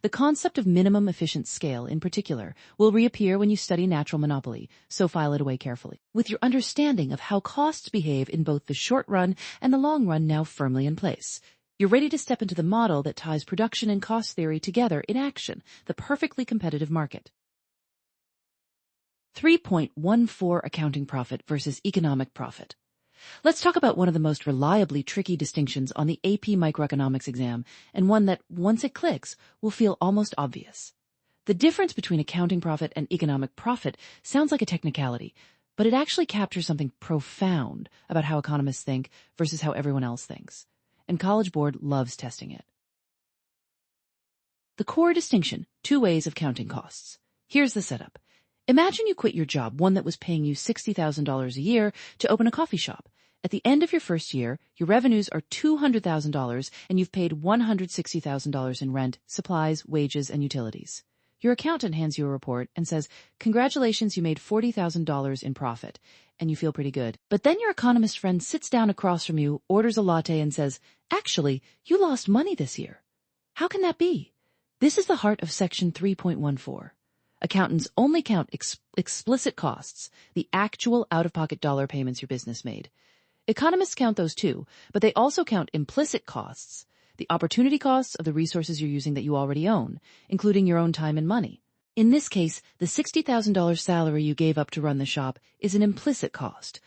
The concept of minimum efficient scale, in particular, will reappear when you study natural monopoly, so file it away carefully. With your understanding of how costs behave in both the short run and the long run now firmly in place, you're ready to step into the model that ties production and cost theory together in action, the perfectly competitive market. 3.14 Accounting profit versus economic profit. Let's talk about one of the most reliably tricky distinctions on the AP Microeconomics exam, and one that, once it clicks, will feel almost obvious. The difference between accounting profit and economic profit sounds like a technicality, but it actually captures something profound about how economists think versus how everyone else thinks. And College Board loves testing it. The core distinction, two ways of counting costs. Here's the setup. Imagine you quit your job, one that was paying you $60,000 a year, to open a coffee shop. At the end of your first year, your revenues are $200,000 and you've paid $160,000 in rent, supplies, wages, and utilities. Your accountant hands you a report and says, "Congratulations, you made $40,000 in profit," and you feel pretty good. But then your economist friend sits down across from you, orders a latte, and says, "Actually, you lost money this year." How can that be? This is the heart of Section 3.14. Accountants only count explicit costs, the actual out-of-pocket dollar payments your business made. Economists count those too, but they also count implicit costs, the opportunity costs of the resources you're using that you already own, including your own time and money. In this case, the $60,000 salary you gave up to run the shop is an implicit cost.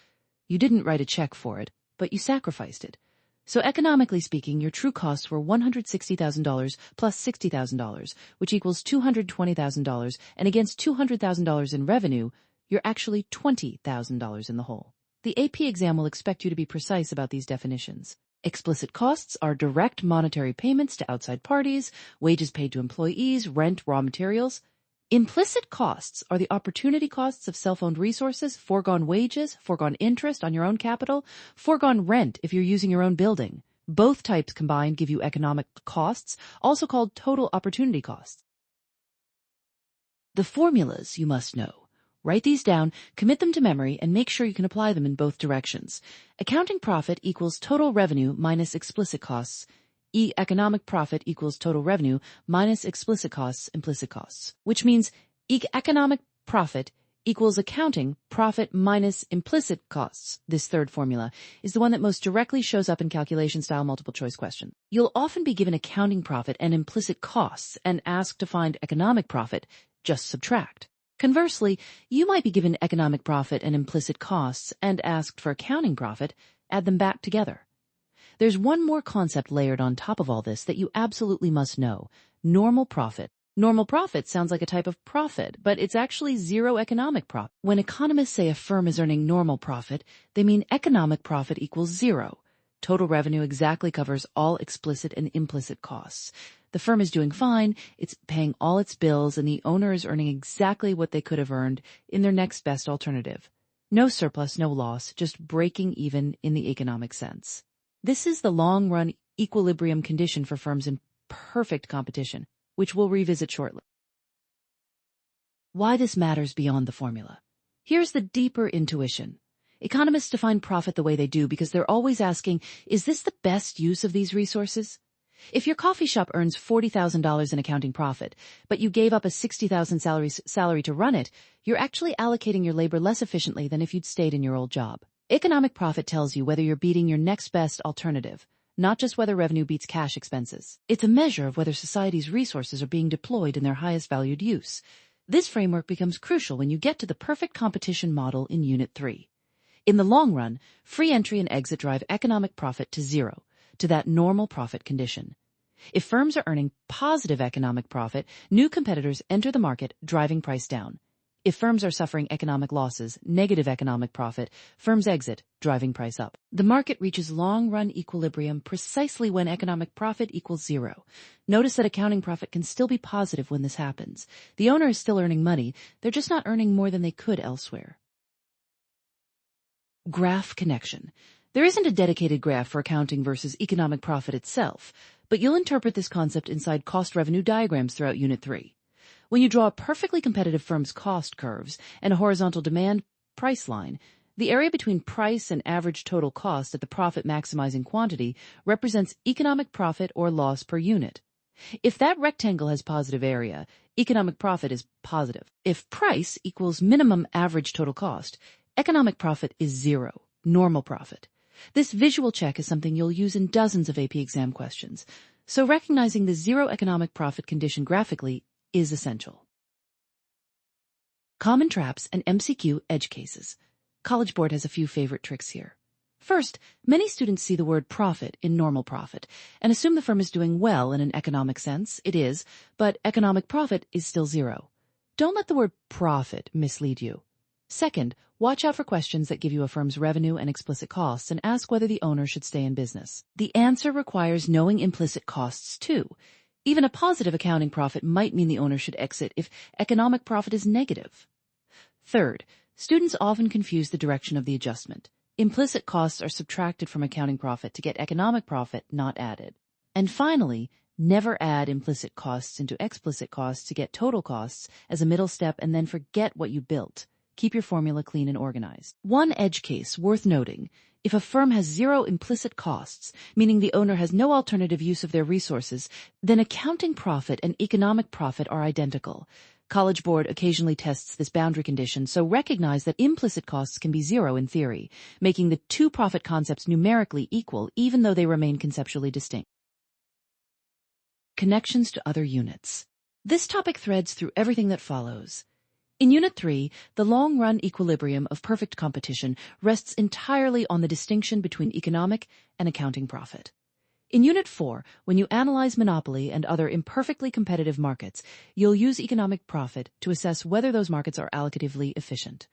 You didn't write a check for it, but you sacrificed it. So economically speaking, your true costs were $160,000 plus $60,000, which equals $220,000, and against $200,000 in revenue, you're actually $20,000 in the hole. The AP exam will expect you to be precise about these definitions. Explicit costs are direct monetary payments to outside parties, wages paid to employees, rent, raw materials. Implicit costs are the opportunity costs of self-owned resources, foregone wages, foregone interest on your own capital, foregone rent if you're using your own building. Both types combined give you economic costs, also called total opportunity costs. The formulas you must know. Write these down, commit them to memory, and make sure you can apply them in both directions. Accounting profit equals total revenue minus explicit costs. Economic profit equals total revenue minus explicit costs, implicit costs, which means economic profit equals accounting profit minus implicit costs. This third formula is the one that most directly shows up in calculation-style multiple-choice questions. You'll often be given accounting profit and implicit costs and asked to find economic profit, just subtract. Conversely, you might be given economic profit and implicit costs and asked for accounting profit, add them back together. There's one more concept layered on top of all this that you absolutely must know: normal profit. Normal profit sounds like a type of profit, but it's actually zero economic profit. When economists say a firm is earning normal profit, they mean economic profit equals zero. Total revenue exactly covers all explicit and implicit costs. The firm is doing fine, it's paying all its bills, and the owner is earning exactly what they could have earned in their next best alternative. No surplus, no loss, just breaking even in the economic sense. This is the long-run equilibrium condition for firms in perfect competition, which we'll revisit shortly. Why this matters beyond the formula. Here's the deeper intuition. Economists define profit the way they do because they're always asking, is this the best use of these resources? If your coffee shop earns $40,000 in accounting profit, but you gave up a $60,000 salary to run it, you're actually allocating your labor less efficiently than if you'd stayed in your old job. Economic profit tells you whether you're beating your next best alternative, not just whether revenue beats cash expenses. It's a measure of whether society's resources are being deployed in their highest valued use. This framework becomes crucial when you get to the perfect competition model in Unit 3. In the long run, free entry and exit drive economic profit to zero, to that normal profit condition. If firms are earning positive economic profit, new competitors enter the market, driving price down. If firms are suffering economic losses, negative economic profit, firms exit, driving price up. The market reaches long-run equilibrium precisely when economic profit equals zero. Notice that accounting profit can still be positive when this happens. The owner is still earning money, they're just not earning more than they could elsewhere. Graph connection. There isn't a dedicated graph for accounting versus economic profit itself, but you'll interpret this concept inside cost-revenue diagrams throughout Unit 3. When you draw a perfectly competitive firm's cost curves and a horizontal demand price line, the area between price and average total cost at the profit-maximizing quantity represents economic profit or loss per unit. If that rectangle has positive area, economic profit is positive. If price equals minimum average total cost, economic profit is zero, normal profit. This visual check is something you'll use in dozens of AP exam questions, so recognizing the zero economic profit condition graphically is essential. Common traps and MCQ edge cases. College Board has a few favorite tricks here. First, many students see the word profit in normal profit and assume the firm is doing well in an economic sense. It is, but economic profit is still zero. Don't let the word profit mislead you. Second, watch out for questions that give you a firm's revenue and explicit costs and ask whether the owner should stay in business. The answer requires knowing implicit costs too. Even a positive accounting profit might mean the owner should exit if economic profit is negative. Third, students often confuse the direction of the adjustment. Implicit costs are subtracted from accounting profit to get economic profit, not added. And finally, never add implicit costs into explicit costs to get total costs as a middle step and then forget what you built. Keep your formula clean and organized. One edge case worth noting: if a firm has zero implicit costs, meaning the owner has no alternative use of their resources, then accounting profit and economic profit are identical. College Board occasionally tests this boundary condition, so recognize that implicit costs can be zero in theory, making the two profit concepts numerically equal even though they remain conceptually distinct. Connections to other units. This topic threads through everything that follows. In Unit 3, the long-run equilibrium of perfect competition rests entirely on the distinction between economic and accounting profit. In Unit 4, when you analyze monopoly and other imperfectly competitive markets, you'll use economic profit to assess whether those markets are allocatively efficient.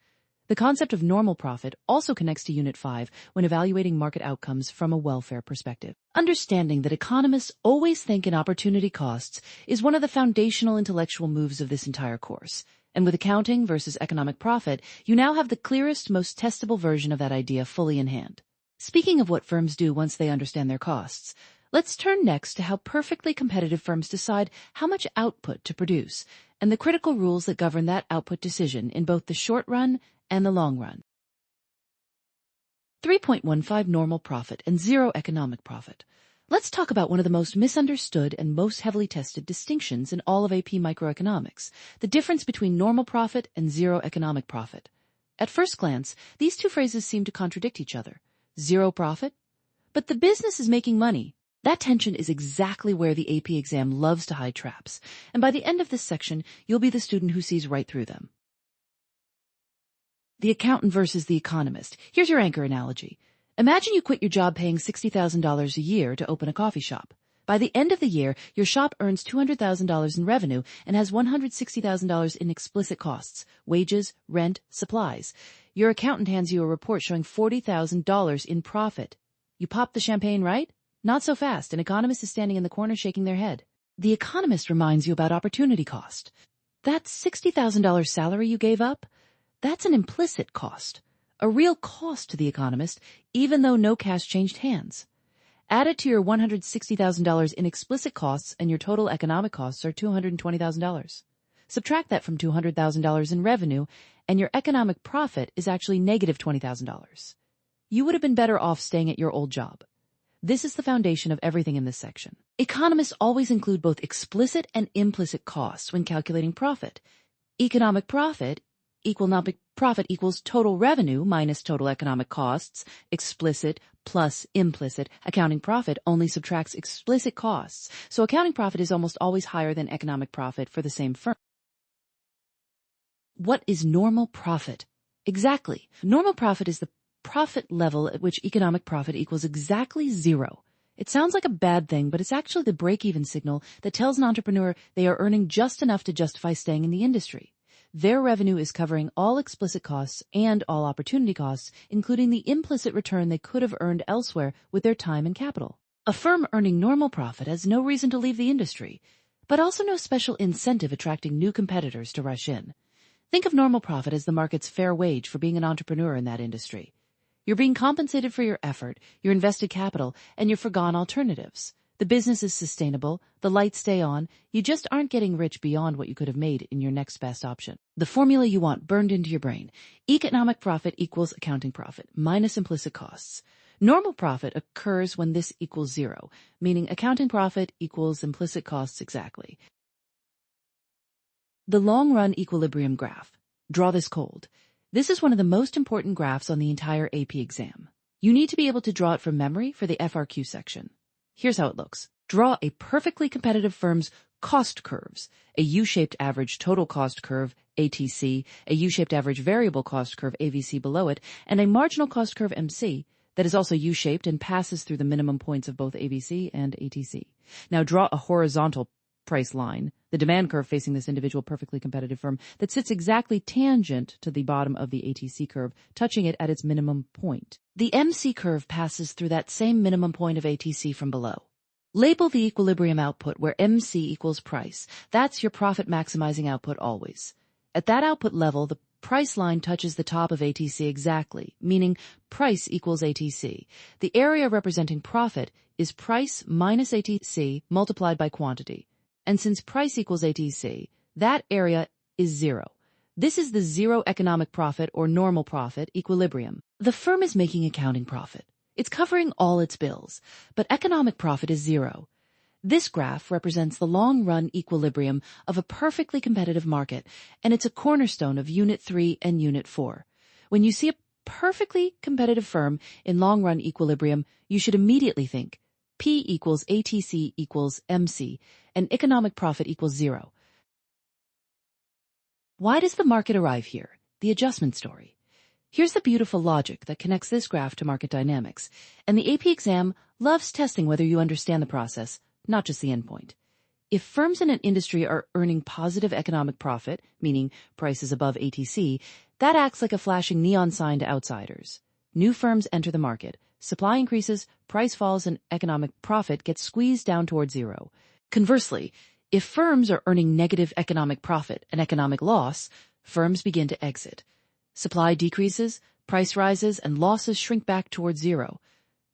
The concept of normal profit also connects to Unit 5 when evaluating market outcomes from a welfare perspective. Understanding that economists always think in opportunity costs is one of the foundational intellectual moves of this entire course. And with accounting versus economic profit, you now have the clearest, most testable version of that idea fully in hand. Speaking of what firms do once they understand their costs, let's turn next to how perfectly competitive firms decide how much output to produce, and the critical rules that govern that output decision in both the short run and the long run. 3.15 Normal profit and zero economic profit. Let's talk about one of the most misunderstood and most heavily tested distinctions in all of AP Microeconomics, the difference between normal profit and zero economic profit. At first glance, these two phrases seem to contradict each other. Zero profit? But the business is making money. That tension is exactly where the AP exam loves to hide traps, and by the end of this section, you'll be the student who sees right through them. The accountant versus the economist. Here's your anchor analogy. Imagine you quit your job paying $60,000 a year to open a coffee shop. By the end of the year, your shop earns $200,000 in revenue and has $160,000 in explicit costs, wages, rent, supplies. Your accountant hands you a report showing $40,000 in profit. You pop the champagne, right? Not so fast. An economist is standing in the corner shaking their head. The economist reminds you about opportunity cost. That $60,000 salary you gave up, that's an implicit cost. A real cost to the economist, even though no cash changed hands. Add it to your $160,000 in explicit costs and your total economic costs are $220,000. Subtract that from $200,000 in revenue and your economic profit is actually negative $20,000. You would have been better off staying at your old job. This is the foundation of everything in this section. Economists always include both explicit and implicit costs when calculating profit. Economic profit equals total revenue minus total economic costs. Explicit plus implicit. Accounting profit only subtracts explicit costs, so accounting profit is almost always higher than economic profit for the same firm. What is normal profit? Exactly. Normal profit is the profit level at which economic profit equals exactly zero. It sounds like a bad thing, but it's actually the break-even signal that tells an entrepreneur they are earning just enough to justify staying in the industry. their revenue is covering all explicit costs and all opportunity costs, including the implicit return they could have earned elsewhere with their time and capital. A firm earning normal profit has no reason to leave the industry, but also no special incentive attracting new competitors to rush in. Think of normal profit as the market's fair wage for being an entrepreneur in that industry. You're being compensated for your effort, your invested capital, and your foregone alternatives. The business is sustainable, the lights stay on, you just aren't getting rich beyond what you could have made in your next best option. The formula you want burned into your brain. Economic profit equals accounting profit minus implicit costs. Normal profit occurs when this equals zero, meaning accounting profit equals implicit costs exactly. The long-run equilibrium graph. Draw this cold. This is one of the most important graphs on the entire AP exam. You need to be able to draw it from memory for the FRQ section. Here's how it looks. Draw a perfectly competitive firm's cost curves, a U-shaped average total cost curve, ATC, a U-shaped average variable cost curve, AVC below it, and a marginal cost curve, MC, that is also U-shaped and passes through the minimum points of both AVC and ATC. Now draw a horizontal price line, the demand curve facing this individual perfectly competitive firm, that sits exactly tangent to the bottom of the ATC curve, touching it at its minimum point. The MC curve passes through that same minimum point of ATC from below. Label the equilibrium output where MC equals price. That's your profit maximizing output always. At that output level, the price line touches the top of ATC exactly, meaning price equals ATC. The area representing profit is price minus ATC multiplied by quantity. And since price equals ATC, that area is zero. This is the zero economic profit or normal profit equilibrium. The firm is making accounting profit. It's covering all its bills, but economic profit is zero. This graph represents the long-run equilibrium of a perfectly competitive market, and it's a cornerstone of Unit 3 and Unit 4. When you see a perfectly competitive firm in long-run equilibrium, you should immediately think P equals ATC equals MC, and economic profit equals zero. Why does the market arrive here? The adjustment story. Here's the beautiful logic that connects this graph to market dynamics, and the AP exam loves testing whether you understand the process, not just the endpoint. If firms in an industry are earning positive economic profit, meaning prices above ATC, that acts like a flashing neon sign to outsiders. New firms enter the market. Supply increases, price falls, and economic profit gets squeezed down toward zero. Conversely, if firms are earning negative economic profit and economic loss, firms begin to exit. Supply decreases, price rises, and losses shrink back toward zero.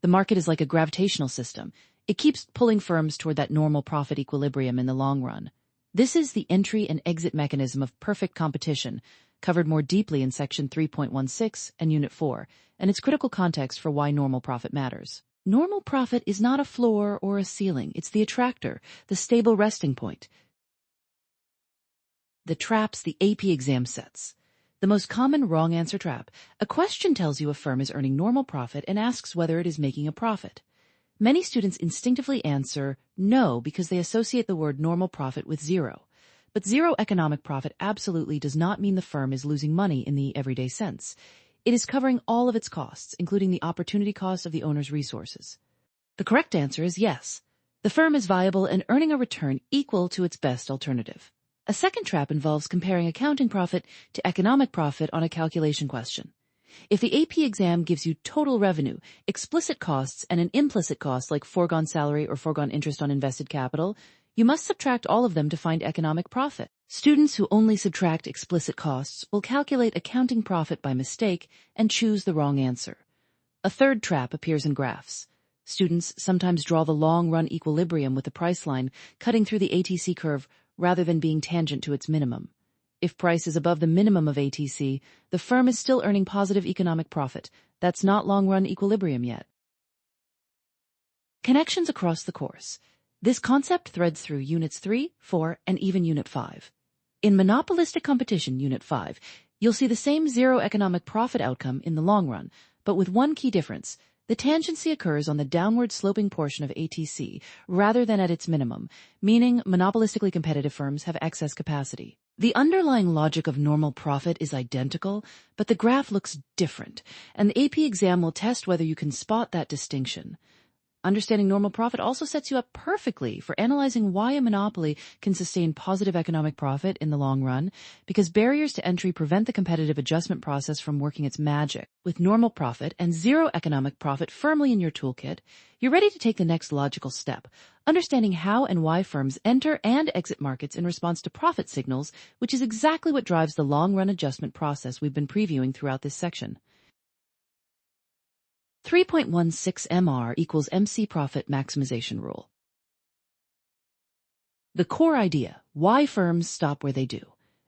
The market is like a gravitational system. It keeps pulling firms toward that normal profit equilibrium in the long run. This is the entry and exit mechanism of perfect competition, covered more deeply in Section 3.16 and Unit 4, and its critical context for why normal profit matters. Normal profit is not a floor or a ceiling. It's the attractor, the stable resting point. The traps the AP exam sets. The most common wrong answer trap. A question tells you a firm is earning normal profit and asks whether it is making a profit. Many students instinctively answer no because they associate the word normal profit with zero. But zero economic profit absolutely does not mean the firm is losing money in the everyday sense. It is covering all of its costs, including the opportunity cost of the owner's resources. The correct answer is yes. The firm is viable and earning a return equal to its best alternative. A second trap involves comparing accounting profit to economic profit on a calculation question. If the AP exam gives you total revenue, explicit costs, and an implicit cost like foregone salary or foregone interest on invested capital, you must subtract all of them to find economic profit. Students who only subtract explicit costs will calculate accounting profit by mistake and choose the wrong answer. A third trap appears in graphs. Students sometimes draw the long-run equilibrium with the price line cutting through the ATC curve rather than being tangent to its minimum. If price is above the minimum of ATC, the firm is still earning positive economic profit. That's not long-run equilibrium yet. Connections across the course. This concept threads through Units 3, 4, and even Unit 5. In monopolistic competition, Unit 5, you'll see the same zero economic profit outcome in the long run, but with one key difference. The tangency occurs on the downward sloping portion of ATC rather than at its minimum, meaning monopolistically competitive firms have excess capacity. The underlying logic of normal profit is identical, but the graph looks different, and the AP exam will test whether you can spot that distinction. Understanding normal profit also sets you up perfectly for analyzing why a monopoly can sustain positive economic profit in the long run, because barriers to entry prevent the competitive adjustment process from working its magic. With normal profit and zero economic profit firmly in your toolkit, you're ready to take the next logical step, understanding how and why firms enter and exit markets in response to profit signals, which is exactly what drives the long-run adjustment process we've been previewing throughout this section. 3.16 MR equals MC profit maximization rule. The core idea, why firms stop where they do.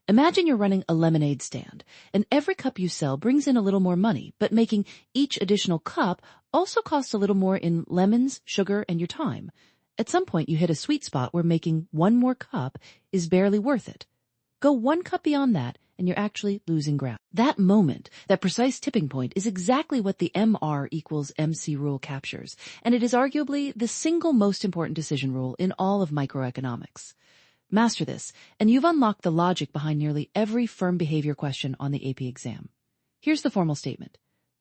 Imagine you're running a lemonade stand, and every cup you sell brings in a little more money, but making each additional cup also costs a little more in lemons, sugar, and your time. At some point, you hit a sweet spot where making one more cup is barely worth it. Go one cup beyond that, and you're actually losing ground. That moment, that precise tipping point, is exactly what the MR equals MC rule captures, and it is arguably the single most important decision rule in all of microeconomics. Master this, and you've unlocked the logic behind nearly every firm behavior question on the AP exam. Here's the formal statement.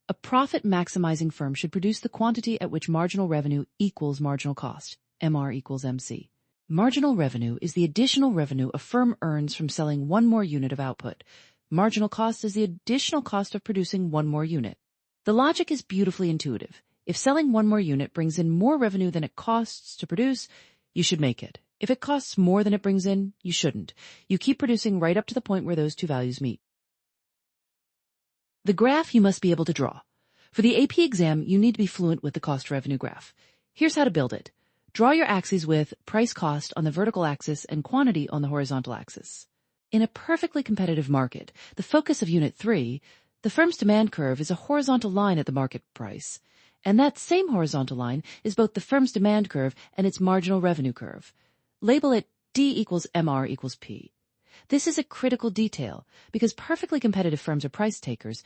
A profit-maximizing firm should produce the quantity at which marginal revenue equals marginal cost, MR equals MC. Marginal revenue is the additional revenue a firm earns from selling one more unit of output. Marginal cost is the additional cost of producing one more unit. The logic is beautifully intuitive. If selling one more unit brings in more revenue than it costs to produce, you should make it. If it costs more than it brings in, you shouldn't. You keep producing right up to the point where those two values meet. The graph you must be able to draw. For the AP exam, you need to be fluent with the cost-revenue graph. Here's how to build it. Draw your axes with price-cost on the vertical axis and quantity on the horizontal axis. In a perfectly competitive market, the focus of Unit 3, the firm's demand curve is a horizontal line at the market price. And that same horizontal line is both the firm's demand curve and its marginal revenue curve. Label it D equals MR equals P. This is a critical detail because perfectly competitive firms are price takers.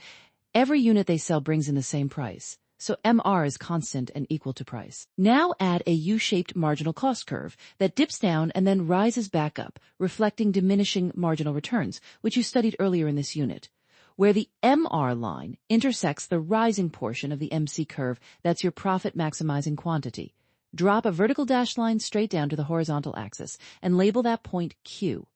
Every unit they sell brings in the same price. So MR is constant and equal to price. Now add a U-shaped marginal cost curve that dips down and then rises back up, reflecting diminishing marginal returns, which you studied earlier in this unit. Where the MR line intersects the rising portion of the MC curve, that's your profit maximizing quantity. Drop a vertical dashed line straight down to the horizontal axis and label that point Q.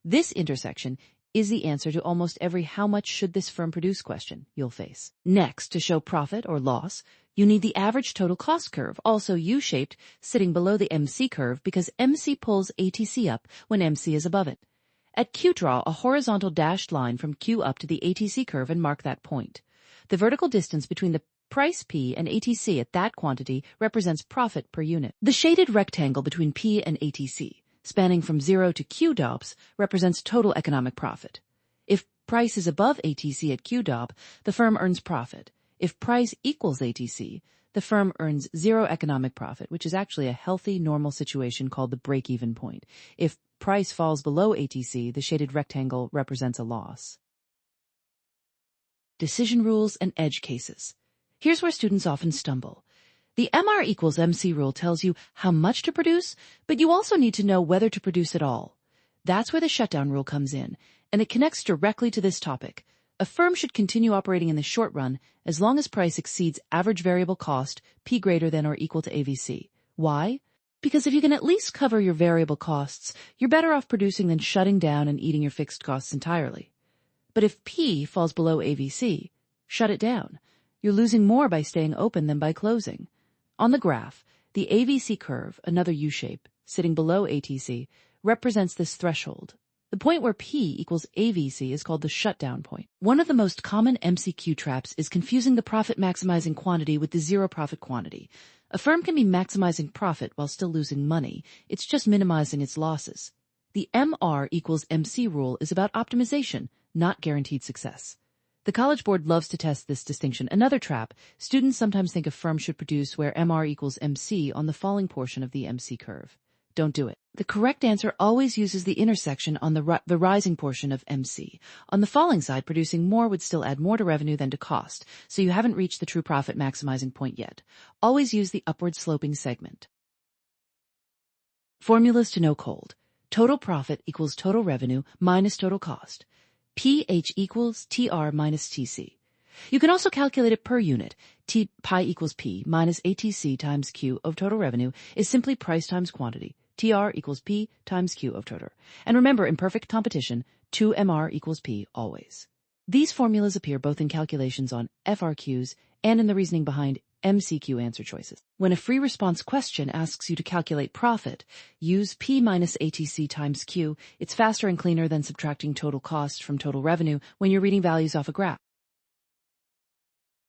This intersection is the answer to almost every how much should this firm produce question you'll face. Next, to show profit or loss, you need the average total cost curve, also U-shaped, sitting below the MC curve because MC pulls ATC up when MC is above it. At Q, draw a horizontal dashed line from Q up to the ATC curve and mark that point. The vertical distance between the price P and ATC at that quantity represents profit per unit. The shaded rectangle between P and ATC, spanning from 0 to Q DOPS, represents total economic profit. If price is above ATC at Q DOP, the firm earns profit. If price equals ATC, the firm earns zero economic profit, which is actually a healthy, normal situation called the break-even point. If price falls below ATC, the shaded rectangle represents a loss. Decision rules and edge cases. Here's where students often stumble. The MR equals MC rule tells you how much to produce, but you also need to know whether to produce at all. That's where the shutdown rule comes in, and it connects directly to this topic. A firm should continue operating in the short run as long as price exceeds average variable cost, P greater than or equal to AVC. Why? Because if you can at least cover your variable costs, you're better off producing than shutting down and eating your fixed costs entirely. But if P falls below AVC, shut it down. You're losing more by staying open than by closing. On the graph, the AVC curve, another U-shape, sitting below ATC, represents this threshold. The point where P equals AVC is called the shutdown point. One of the most common MCQ traps is confusing the profit-maximizing quantity with the zero-profit quantity. A firm can be maximizing profit while still losing money. It's just minimizing its losses. The MR equals MC rule is about optimization, not guaranteed success. The College Board loves to test this distinction. Another trap, students sometimes think a firm should produce where MR equals MC on the falling portion of the MC curve. Don't do it. The correct answer always uses the intersection on the rising portion of MC. On the falling side, producing more would still add more to revenue than to cost, so you haven't reached the true profit maximizing point yet. Always use the upward sloping segment. Formulas to know cold. Total profit equals total revenue minus total cost. PH equals TR minus TC. You can also calculate it per unit. Pi equals P minus ATC times Q of total revenue is simply price times quantity. TR equals P times Q of total. And remember, in perfect competition, 2MR equals P always. These formulas appear both in calculations on FRQs and in the reasoning behind MCQ answer choices. When a free response question asks you to calculate profit, use P minus ATC times Q. It's faster and cleaner than subtracting total cost from total revenue when you're reading values off a graph.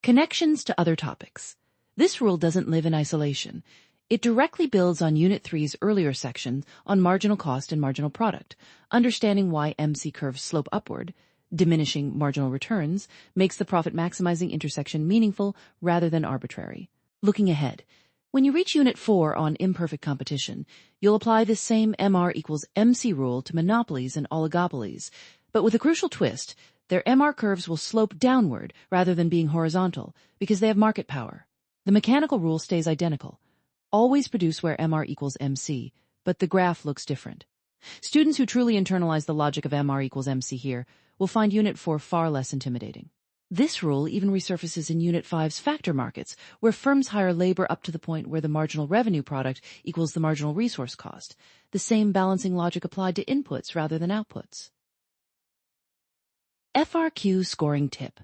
Connections to other topics. This rule doesn't live in isolation. It directly builds on Unit 3's earlier section on marginal cost and marginal product. Understanding why MC curves slope upward, diminishing marginal returns, makes the profit maximizing intersection meaningful rather than arbitrary. Looking ahead, when you reach Unit 4 on imperfect competition, you'll apply this same MR equals MC rule to monopolies and oligopolies, but with a crucial twist. Their MR curves will slope downward rather than being horizontal because they have market power. The mechanical rule stays identical. Always produce where MR equals MC, but the graph looks different. Students who truly internalize the logic of MR equals MC here will find Unit 4 far less intimidating. This rule even resurfaces in Unit 5's factor markets, where firms hire labor up to the point where the marginal revenue product equals the marginal resource cost. The same balancing logic applied to inputs rather than outputs. FRQ scoring tip.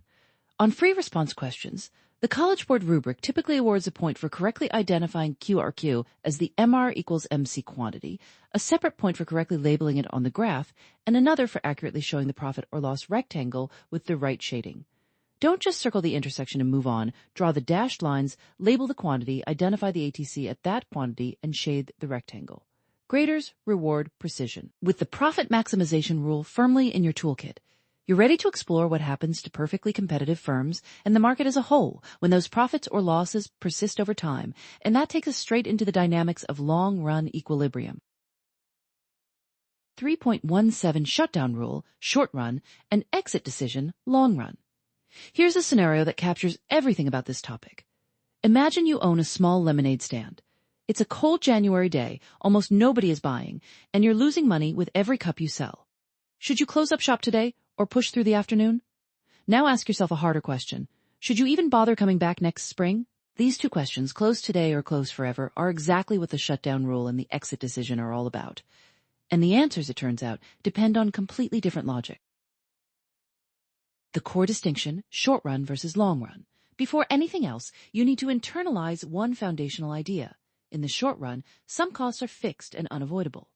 On free response questions, the College Board rubric typically awards a point for correctly identifying QRQ as the MR equals MC quantity, a separate point for correctly labeling it on the graph, and another for accurately showing the profit or loss rectangle with the right shading. Don't just circle the intersection and move on. Draw the dashed lines, label the quantity, identify the ATC at that quantity, and shade the rectangle. Graders reward precision. With the profit maximization rule firmly in your toolkit, you're ready to explore what happens to perfectly competitive firms and the market as a whole when those profits or losses persist over time, and that takes us straight into the dynamics of long-run equilibrium. 3.17 shutdown rule, short run, and exit decision, long run. Here's a scenario that captures everything about this topic. Imagine you own a small lemonade stand. It's a cold January day, almost nobody is buying, and you're losing money with every cup you sell. Should you close up shop today or push through the afternoon? Now ask yourself a harder question. Should you even bother coming back next spring? These two questions, close today or close forever, are exactly what the shutdown rule and the exit decision are all about. And the answers, it turns out, depend on completely different logic. The core distinction, short run versus long run. Before anything else, you need to internalize one foundational idea. In the short run, some costs are fixed and unavoidable.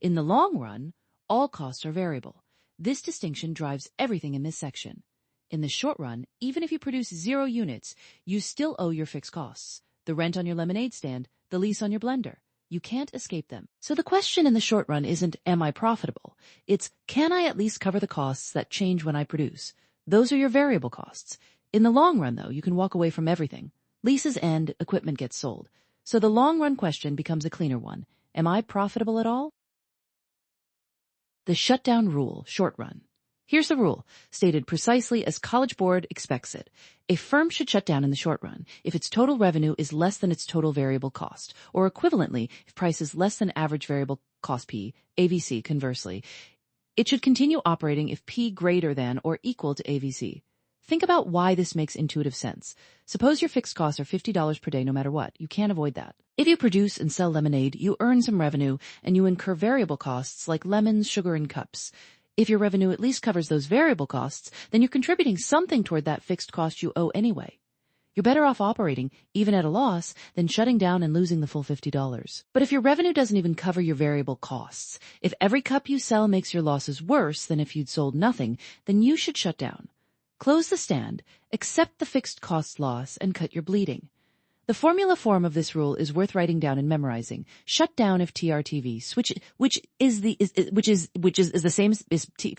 In the long run, all costs are variable. This distinction drives everything in this section. In the short run, even if you produce 0 units, you still owe your fixed costs. The rent on your lemonade stand, the lease on your blender. You can't escape them. So the question in the short run isn't, am I profitable? It's, can I at least cover the costs that change when I produce? Those are your variable costs. In the long run, though, you can walk away from everything. Leases end, equipment gets sold. So the long run question becomes a cleaner one. Am I profitable at all? The shutdown rule, short run. Here's the rule, stated precisely as College Board expects it. A firm should shut down in the short run if its total revenue is less than its total variable cost, or equivalently, if price is less than average variable cost P, AVC conversely. It should continue operating if P greater than or equal to AVC. Think about why this makes intuitive sense. Suppose your fixed costs are $50 per day no matter what. You can't avoid that. If you produce and sell lemonade, you earn some revenue and you incur variable costs like lemons, sugar, and cups. If your revenue at least covers those variable costs, then you're contributing something toward that fixed cost you owe anyway. You're better off operating, even at a loss, than shutting down and losing the full $50. But if your revenue doesn't even cover your variable costs, if every cup you sell makes your losses worse than if you'd sold nothing, then you should shut down. Close the stand, accept the fixed cost loss, and cut your bleeding. The formula form of this rule is worth writing down and memorizing. Shut down if TRTV, which is the same as T.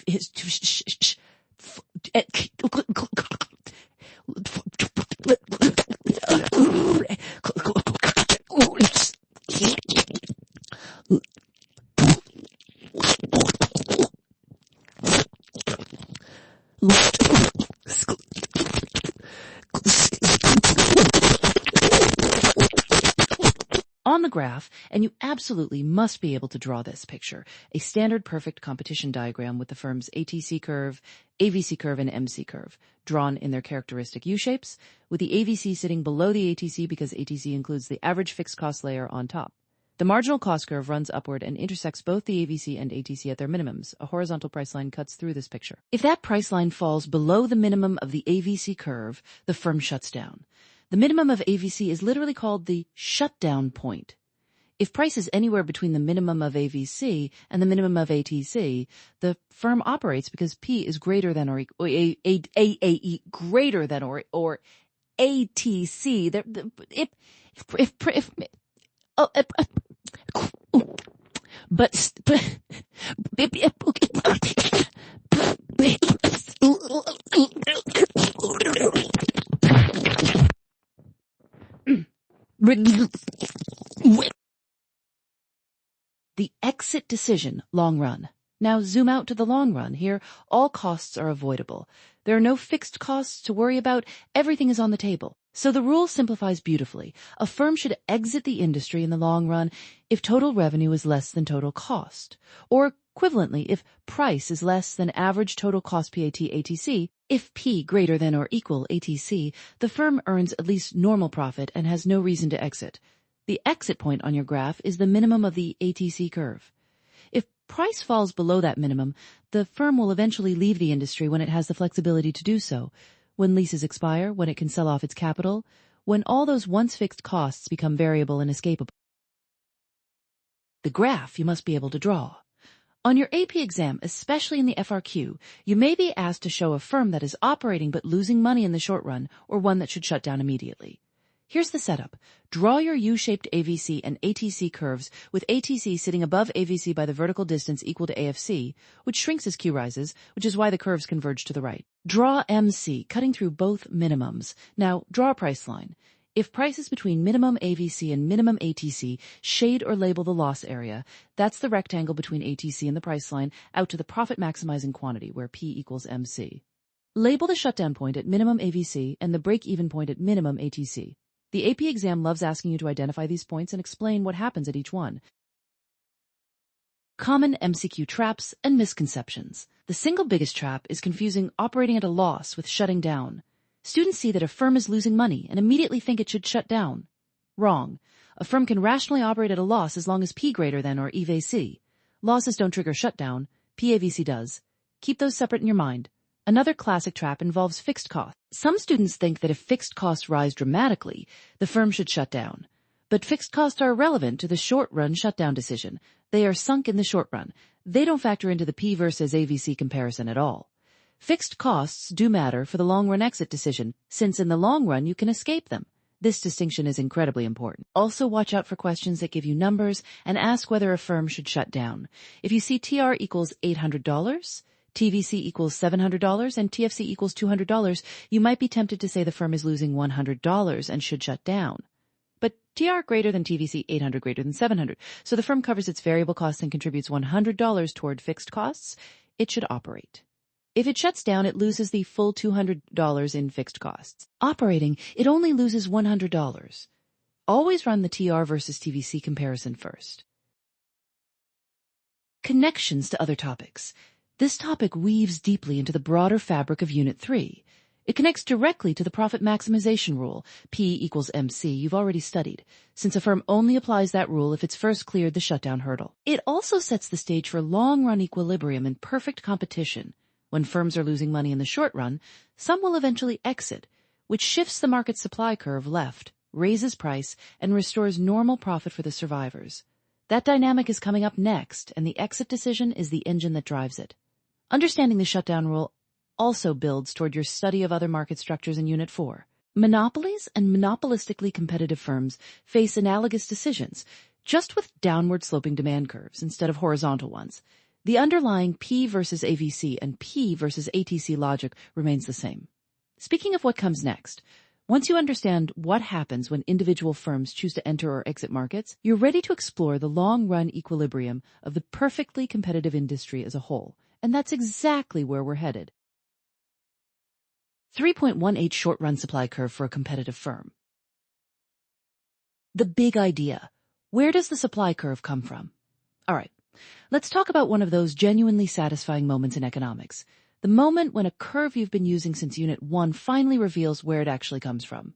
On the graph, and you absolutely must be able to draw this picture, a standard perfect competition diagram with the firm's ATC curve, AVC curve, and MC curve, drawn in their characteristic U-shapes, with the AVC sitting below the ATC because ATC includes the average fixed cost layer on top. The marginal cost curve runs upward and intersects both the AVC and ATC at their minimums. A horizontal price line cuts through this picture. If that price line falls below the minimum of the AVC curve, the firm shuts down. The minimum of AVC is literally called the shutdown point. If price is anywhere between the minimum of AVC and the minimum of ATC, the firm operates because P is greater than or AAE greater than or ATC. The exit decision, long run. Now zoom out to the long run. Here, all costs are avoidable. There are no fixed costs to worry about. Everything is on the table. So the rule simplifies beautifully. A firm should exit the industry in the long run if total revenue is less than total cost. Or equivalently, if price is less than average total cost PAT ATC, if P greater than or equal ATC, the firm earns at least normal profit and has no reason to exit. The exit point on your graph is the minimum of the ATC curve. If price falls below that minimum, the firm will eventually leave the industry when it has the flexibility to do so, when leases expire, when it can sell off its capital, when all those once fixed costs become variable and escapable. The graph you must be able to draw. On your AP exam, especially in the FRQ, you may be asked to show a firm that is operating but losing money in the short run, or one that should shut down immediately. Here's the setup. Draw your U-shaped AVC and ATC curves with ATC sitting above AVC by the vertical distance equal to AFC, which shrinks as Q rises, which is why the curves converge to the right. Draw MC, cutting through both minimums. Now, draw a price line. If price is between minimum AVC and minimum ATC, shade or label the loss area. That's the rectangle between ATC and the price line out to the profit maximizing quantity, where P equals MC. Label the shutdown point at minimum AVC and the break-even point at minimum ATC. The AP exam loves asking you to identify these points and explain what happens at each one. Common MCQ traps and misconceptions. The single biggest trap is confusing operating at a loss with shutting down. Students see that a firm is losing money and immediately think it should shut down. Wrong. A firm can rationally operate at a loss as long as P greater than or EVC. Losses don't trigger shutdown. PAVC does. Keep those separate in your mind. Another classic trap involves fixed costs. Some students think that if fixed costs rise dramatically, the firm should shut down. But fixed costs are irrelevant to the short-run shutdown decision. They are sunk in the short run. They don't factor into the P versus AVC comparison at all. Fixed costs do matter for the long-run exit decision, since in the long run you can escape them. This distinction is incredibly important. Also watch out for questions that give you numbers and ask whether a firm should shut down. If you see TR equals $800, TVC equals $700, and TFC equals $200, you might be tempted to say the firm is losing $100 and should shut down. But TR greater than TVC, 800 greater than 700, so the firm covers its variable costs and contributes $100 toward fixed costs. It should operate. If it shuts down, it loses the full $200 in fixed costs. Operating, it only loses $100. Always run the TR versus TVC comparison first. Connections to other topics. This topic weaves deeply into the broader fabric of Unit 3. It connects directly to the profit maximization rule, P equals MC, you've already studied, since a firm only applies that rule if it's first cleared the shutdown hurdle. It also sets the stage for long-run equilibrium and perfect competition. When firms are losing money in the short run, some will eventually exit, which shifts the market supply curve left, raises price, and restores normal profit for the survivors. That dynamic is coming up next, and the exit decision is the engine that drives it. Understanding the shutdown rule also builds toward your study of other market structures in Unit 4. Monopolies and monopolistically competitive firms face analogous decisions, just with downward-sloping demand curves instead of horizontal ones. The underlying P versus AVC and P versus ATC logic remains the same. Speaking of what comes next, once you understand what happens when individual firms choose to enter or exit markets, you're ready to explore the long-run equilibrium of the perfectly competitive industry as a whole. And that's exactly where we're headed. 3.18 short-run supply curve for a competitive firm. The big idea. Where does the supply curve come from? All right, let's talk about one of those genuinely satisfying moments in economics. The moment when a curve you've been using since Unit 1 finally reveals where it actually comes from.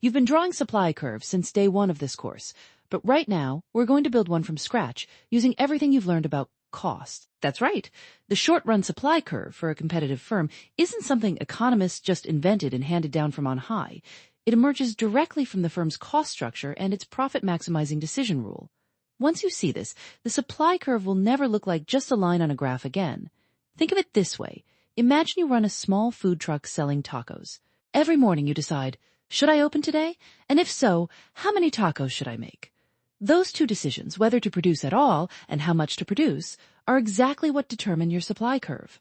You've been drawing supply curves since day 1 of this course, but right now we're going to build one from scratch using everything you've learned about cost. That's right. The short-run supply curve for a competitive firm isn't something economists just invented and handed down from on high. It emerges directly from the firm's cost structure and its profit-maximizing decision rule. Once you see this, the supply curve will never look like just a line on a graph again. Think of it this way. Imagine you run a small food truck selling tacos. Every morning you decide, should I open today? And if so, how many tacos should I make? Those two decisions, whether to produce at all and how much to produce, are exactly what determine your supply curve.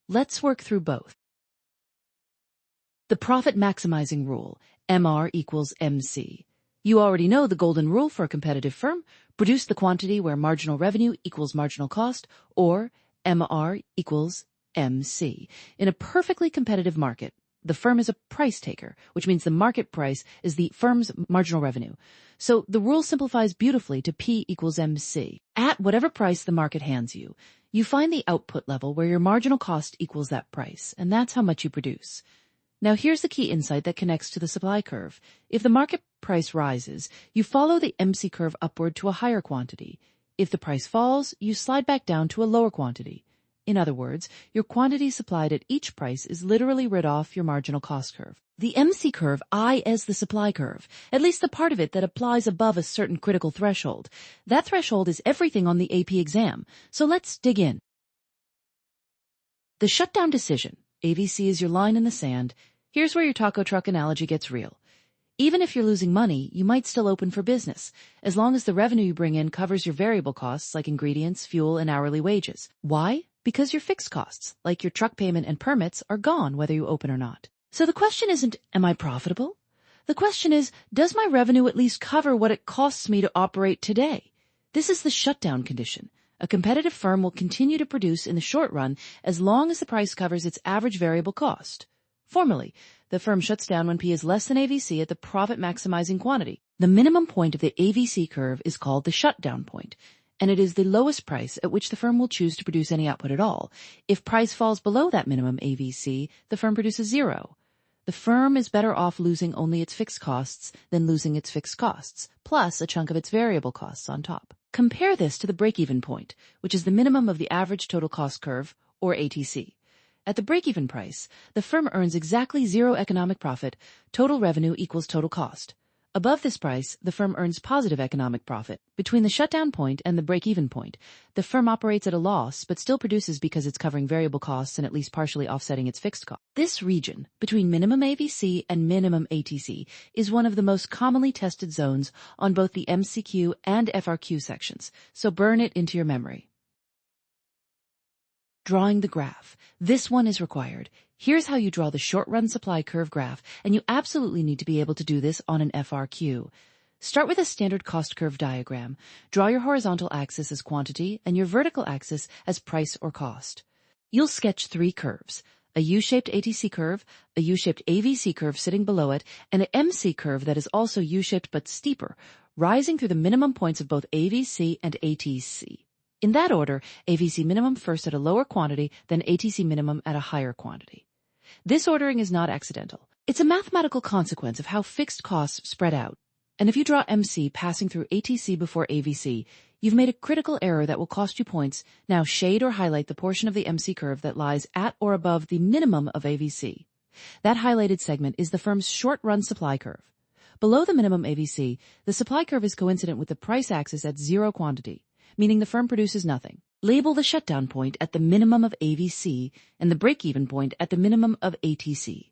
Let's work through both. The profit-maximizing rule, MR equals MC. You already know the golden rule for a competitive firm. Produce the quantity where marginal revenue equals marginal cost, or MR equals MC. In a perfectly competitive market, the firm is a price taker, which means the market price is the firm's marginal revenue. So the rule simplifies beautifully to P equals MC. At whatever price the market hands you, you find the output level where your marginal cost equals that price, and that's how much you produce. Now here's the key insight that connects to the supply curve. If the market price rises, you follow the MC curve upward to a higher quantity. If the price falls, you slide back down to a lower quantity. In other words, your quantity supplied at each price is literally read off your marginal cost curve. The MC curve, I as the supply curve, at least the part of it that applies above a certain critical threshold. That threshold is everything on the AP exam. So let's dig in. The shutdown decision. AVC is your line in the sand. Here's where your taco truck analogy gets real. Even if you're losing money, you might still open for business, as long as the revenue you bring in covers your variable costs like ingredients, fuel, and hourly wages. Why? Because your fixed costs, like your truck payment and permits, are gone whether you open or not. So the question isn't, am I profitable? The question is, does my revenue at least cover what it costs me to operate today? This is the shutdown condition. A competitive firm will continue to produce in the short run as long as the price covers its average variable cost. Formally, the firm shuts down when P is less than AVC at the profit-maximizing quantity. The minimum point of the AVC curve is called the shutdown point, and it is the lowest price at which the firm will choose to produce any output at all. If price falls below that minimum AVC, the firm produces zero. The firm is better off losing only its fixed costs than losing its fixed costs, plus a chunk of its variable costs on top. Compare this to the break-even point, which is the minimum of the average total cost curve, or ATC. At the break-even price, the firm earns exactly zero economic profit. Total revenue equals total cost. Above this price, the firm earns positive economic profit. Between the shutdown point and the break-even point, the firm operates at a loss but still produces because it's covering variable costs and at least partially offsetting its fixed cost. This region, between minimum AVC and minimum ATC, is one of the most commonly tested zones on both the MCQ and FRQ sections, so burn it into your memory. Drawing the graph. This one is required. Here's how you draw the short-run supply curve graph, and you absolutely need to be able to do this on an FRQ. Start with a standard cost curve diagram. Draw your horizontal axis as quantity and your vertical axis as price or cost. You'll sketch 3 curves, a U-shaped ATC curve, a U-shaped AVC curve sitting below it, and an MC curve that is also U-shaped but steeper, rising through the minimum points of both AVC and ATC. In that order, AVC minimum first at a lower quantity, then ATC minimum at a higher quantity. This ordering is not accidental. It's a mathematical consequence of how fixed costs spread out. And if you draw MC passing through ATC before AVC, you've made a critical error that will cost you points. Now shade or highlight the portion of the MC curve that lies at or above the minimum of AVC. That highlighted segment is the firm's short-run supply curve. Below the minimum AVC, the supply curve is coincident with the price axis at zero quantity, meaning the firm produces nothing. Label the shutdown point at the minimum of AVC and the break-even point at the minimum of ATC.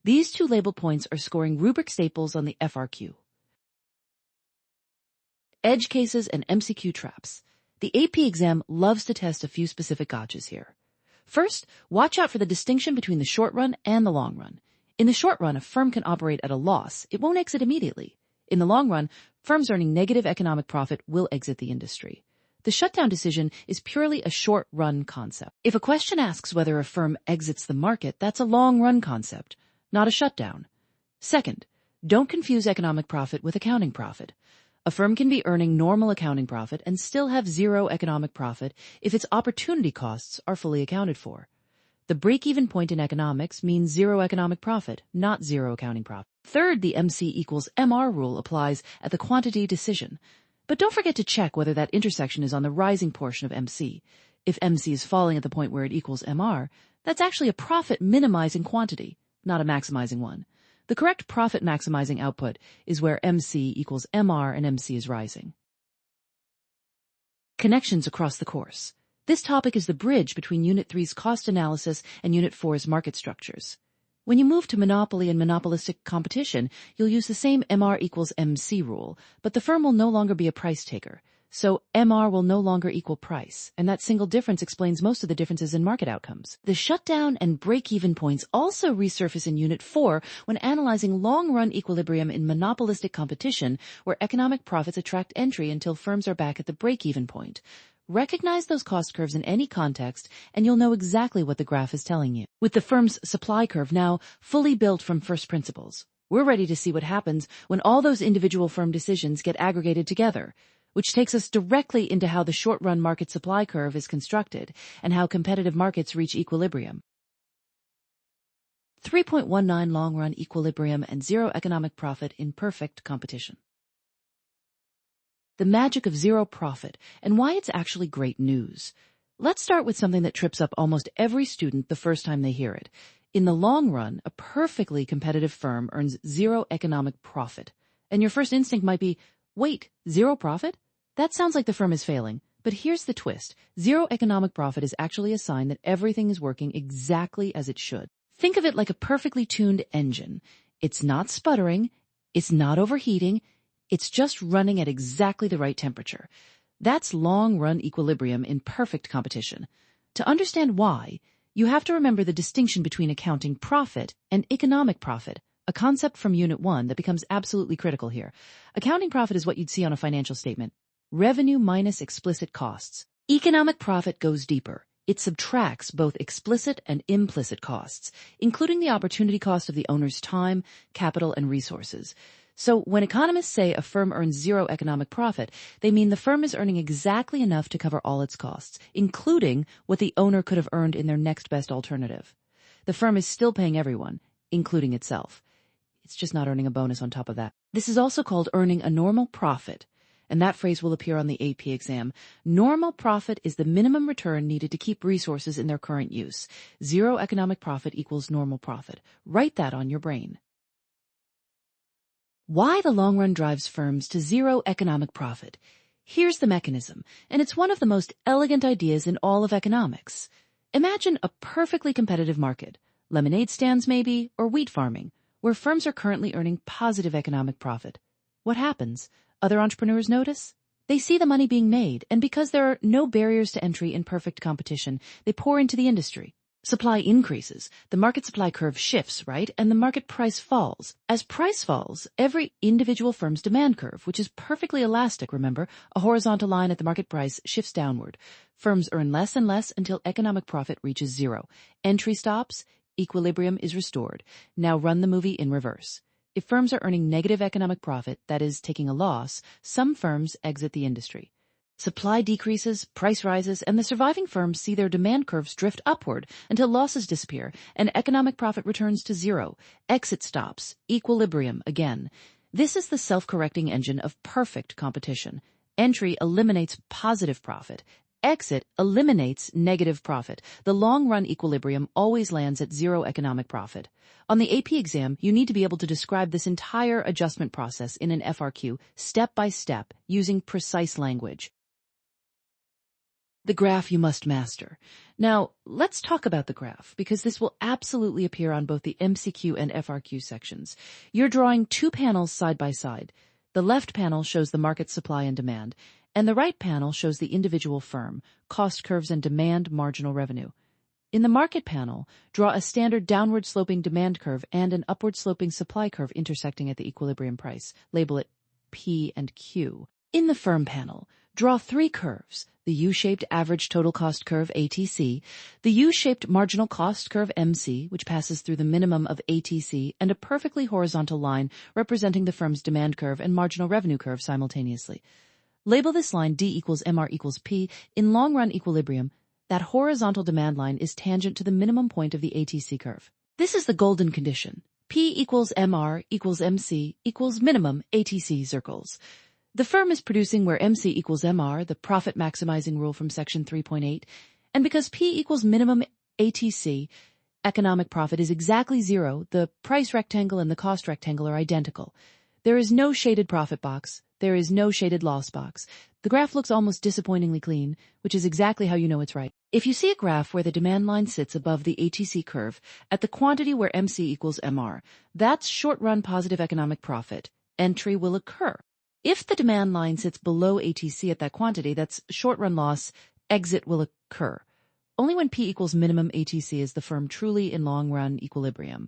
These two labeled points are scoring rubric staples on the FRQ. Edge cases and MCQ traps. The AP exam loves to test a few specific gotchas here. First, watch out for the distinction between the short run and the long run. In the short run, a firm can operate at a loss. It won't exit immediately. In the long run, firms earning negative economic profit will exit the industry. The shutdown decision is purely a short-run concept. If a question asks whether a firm exits the market, that's a long-run concept, not a shutdown. Second, don't confuse economic profit with accounting profit. A firm can be earning normal accounting profit and still have zero economic profit if its opportunity costs are fully accounted for. The break-even point in economics means zero economic profit, not zero accounting profit. Third, the MC equals MR rule applies at the quantity decision. But don't forget to check whether that intersection is on the rising portion of MC. If MC is falling at the point where it equals MR, that's actually a profit minimizing quantity, not a maximizing one. The correct profit maximizing output is where MC equals MR and MC is rising. Connections across the course. This topic is the bridge between Unit 3's cost analysis and Unit 4's market structures. When you move to monopoly and monopolistic competition, you'll use the same MR equals MC rule, but the firm will no longer be a price taker. So MR will no longer equal price, and that single difference explains most of the differences in market outcomes. The shutdown and break-even points also resurface in Unit 4 when analyzing long-run equilibrium in monopolistic competition, where economic profits attract entry until firms are back at the break-even point. Recognize those cost curves in any context, and you'll know exactly what the graph is telling you. With the firm's supply curve now fully built from first principles, we're ready to see what happens when all those individual firm decisions get aggregated together, which takes us directly into how the short-run market supply curve is constructed and how competitive markets reach equilibrium. 3.19 long-run equilibrium and zero economic profit in perfect competition. The magic of zero profit and why it's actually great news. Let's start with something that trips up almost every student the first time they hear it. In the long run, a perfectly competitive firm earns zero economic profit. And your first instinct might be, wait, zero profit? That sounds like the firm is failing. But here's the twist. Zero economic profit is actually a sign that everything is working exactly as it should. Think of it like a perfectly tuned engine. It's not sputtering. It's not overheating. It's just running at exactly the right temperature. That's long-run equilibrium in perfect competition. To understand why, you have to remember the distinction between accounting profit and economic profit, a concept from Unit 1 that becomes absolutely critical here. Accounting profit is what you'd see on a financial statement. Revenue minus explicit costs. Economic profit goes deeper. It subtracts both explicit and implicit costs, including the opportunity cost of the owner's time, capital, and resources. So when economists say a firm earns zero economic profit, they mean the firm is earning exactly enough to cover all its costs, including what the owner could have earned in their next best alternative. The firm is still paying everyone, including itself. It's just not earning a bonus on top of that. This is also called earning a normal profit, and that phrase will appear on the AP exam. Normal profit is the minimum return needed to keep resources in their current use. Zero economic profit equals normal profit. Write that on your brain. Why the long run drives firms to zero economic profit. Here's the mechanism, and it's one of the most elegant ideas in all of economics. Imagine a perfectly competitive market, lemonade stands maybe, or wheat farming, where firms are currently earning positive economic profit. What happens? Other entrepreneurs notice? They see the money being made, and because there are no barriers to entry in perfect competition, they pour into the industry. Supply increases, the market supply curve shifts, right? And the market price falls. As price falls, every individual firm's demand curve, which is perfectly elastic, remember, a horizontal line at the market price shifts downward. Firms earn less and less until economic profit reaches zero. Entry stops, equilibrium is restored. Now run the movie in reverse. If firms are earning negative economic profit, that is, taking a loss, some firms exit the industry. Supply decreases, price rises, and the surviving firms see their demand curves drift upward until losses disappear and economic profit returns to zero. Exit stops, equilibrium again. This is the self-correcting engine of perfect competition. Entry eliminates positive profit. Exit eliminates negative profit. The long-run equilibrium always lands at zero economic profit. On the AP exam, you need to be able to describe this entire adjustment process in an FRQ, step by step, using precise language. The graph you must master. Now, let's talk about the graph, because this will absolutely appear on both the MCQ and FRQ sections. You're drawing two panels side by side. The left panel shows the market supply and demand, and the right panel shows the individual firm, cost curves and demand marginal revenue. In the market panel, draw a standard downward-sloping demand curve and an upward-sloping supply curve intersecting at the equilibrium price. Label it P and Q. In the firm panel, Draw three curves: the U-shaped average total cost curve ATC, the U-shaped marginal cost curve MC, which passes through the minimum of ATC, and a perfectly horizontal line representing the firm's demand curve and marginal revenue curve simultaneously. Label this line D equals MR equals P. In long-run equilibrium, that horizontal demand line is tangent to the minimum point of the ATC curve. This is the golden condition. P equals MR equals MC equals minimum ATC circles. The firm is producing where MC equals MR, the profit maximizing rule from section 3.8, and because P equals minimum ATC, economic profit is exactly zero, the price rectangle and the cost rectangle are identical. There is no shaded profit box. There is no shaded loss box. The graph looks almost disappointingly clean, which is exactly how you know it's right. If you see a graph where the demand line sits above the ATC curve at the quantity where MC equals MR, that's short-run positive economic profit. Entry will occur. If the demand line sits below ATC at that quantity, that's short-run loss, exit will occur. Only when P equals minimum ATC is the firm truly in long-run equilibrium.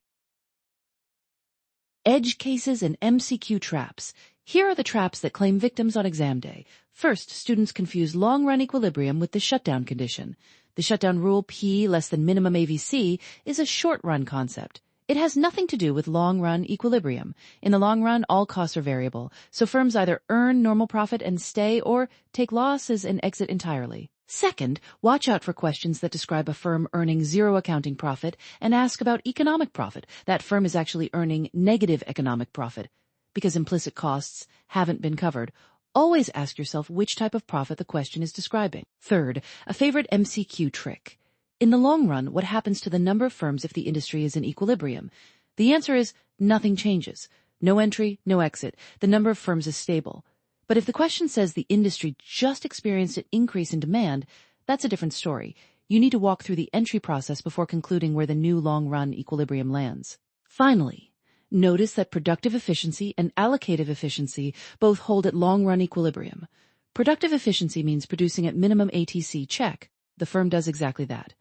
Edge cases and MCQ traps. Here are the traps that claim victims on exam day. First, students confuse long-run equilibrium with the shutdown condition. The shutdown rule P less than minimum AVC is a short-run concept. It has nothing to do with long-run equilibrium. In the long run, all costs are variable, so firms either earn normal profit and stay or take losses and exit entirely. Second, watch out for questions that describe a firm earning zero accounting profit and ask about economic profit. That firm is actually earning negative economic profit. Because implicit costs haven't been covered, always ask yourself which type of profit the question is describing. Third, a favorite MCQ trick. In the long run, what happens to the number of firms if the industry is in equilibrium? The answer is nothing changes. No entry, no exit. The number of firms is stable. But if the question says the industry just experienced an increase in demand, that's a different story. You need to walk through the entry process before concluding where the new long-run equilibrium lands. Finally, notice that productive efficiency and allocative efficiency both hold at long-run equilibrium. Productive efficiency means producing at minimum ATC, check. The firm does exactly that.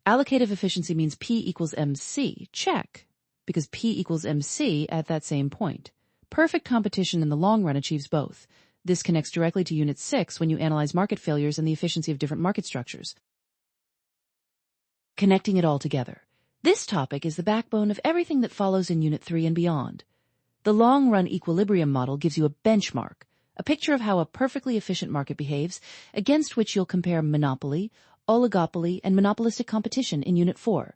Allocative efficiency means P equals MC, check, because P equals MC at that same point. Perfect competition in the long run achieves both. This connects directly to Unit 6 when you analyze market failures and the efficiency of different market structures. Connecting it all together. This topic is the backbone of everything that follows in Unit 3 and beyond. The long-run equilibrium model gives you a benchmark, a picture of how a perfectly efficient market behaves, against which you'll compare monopoly, oligopoly, and monopolistic competition in Unit 4.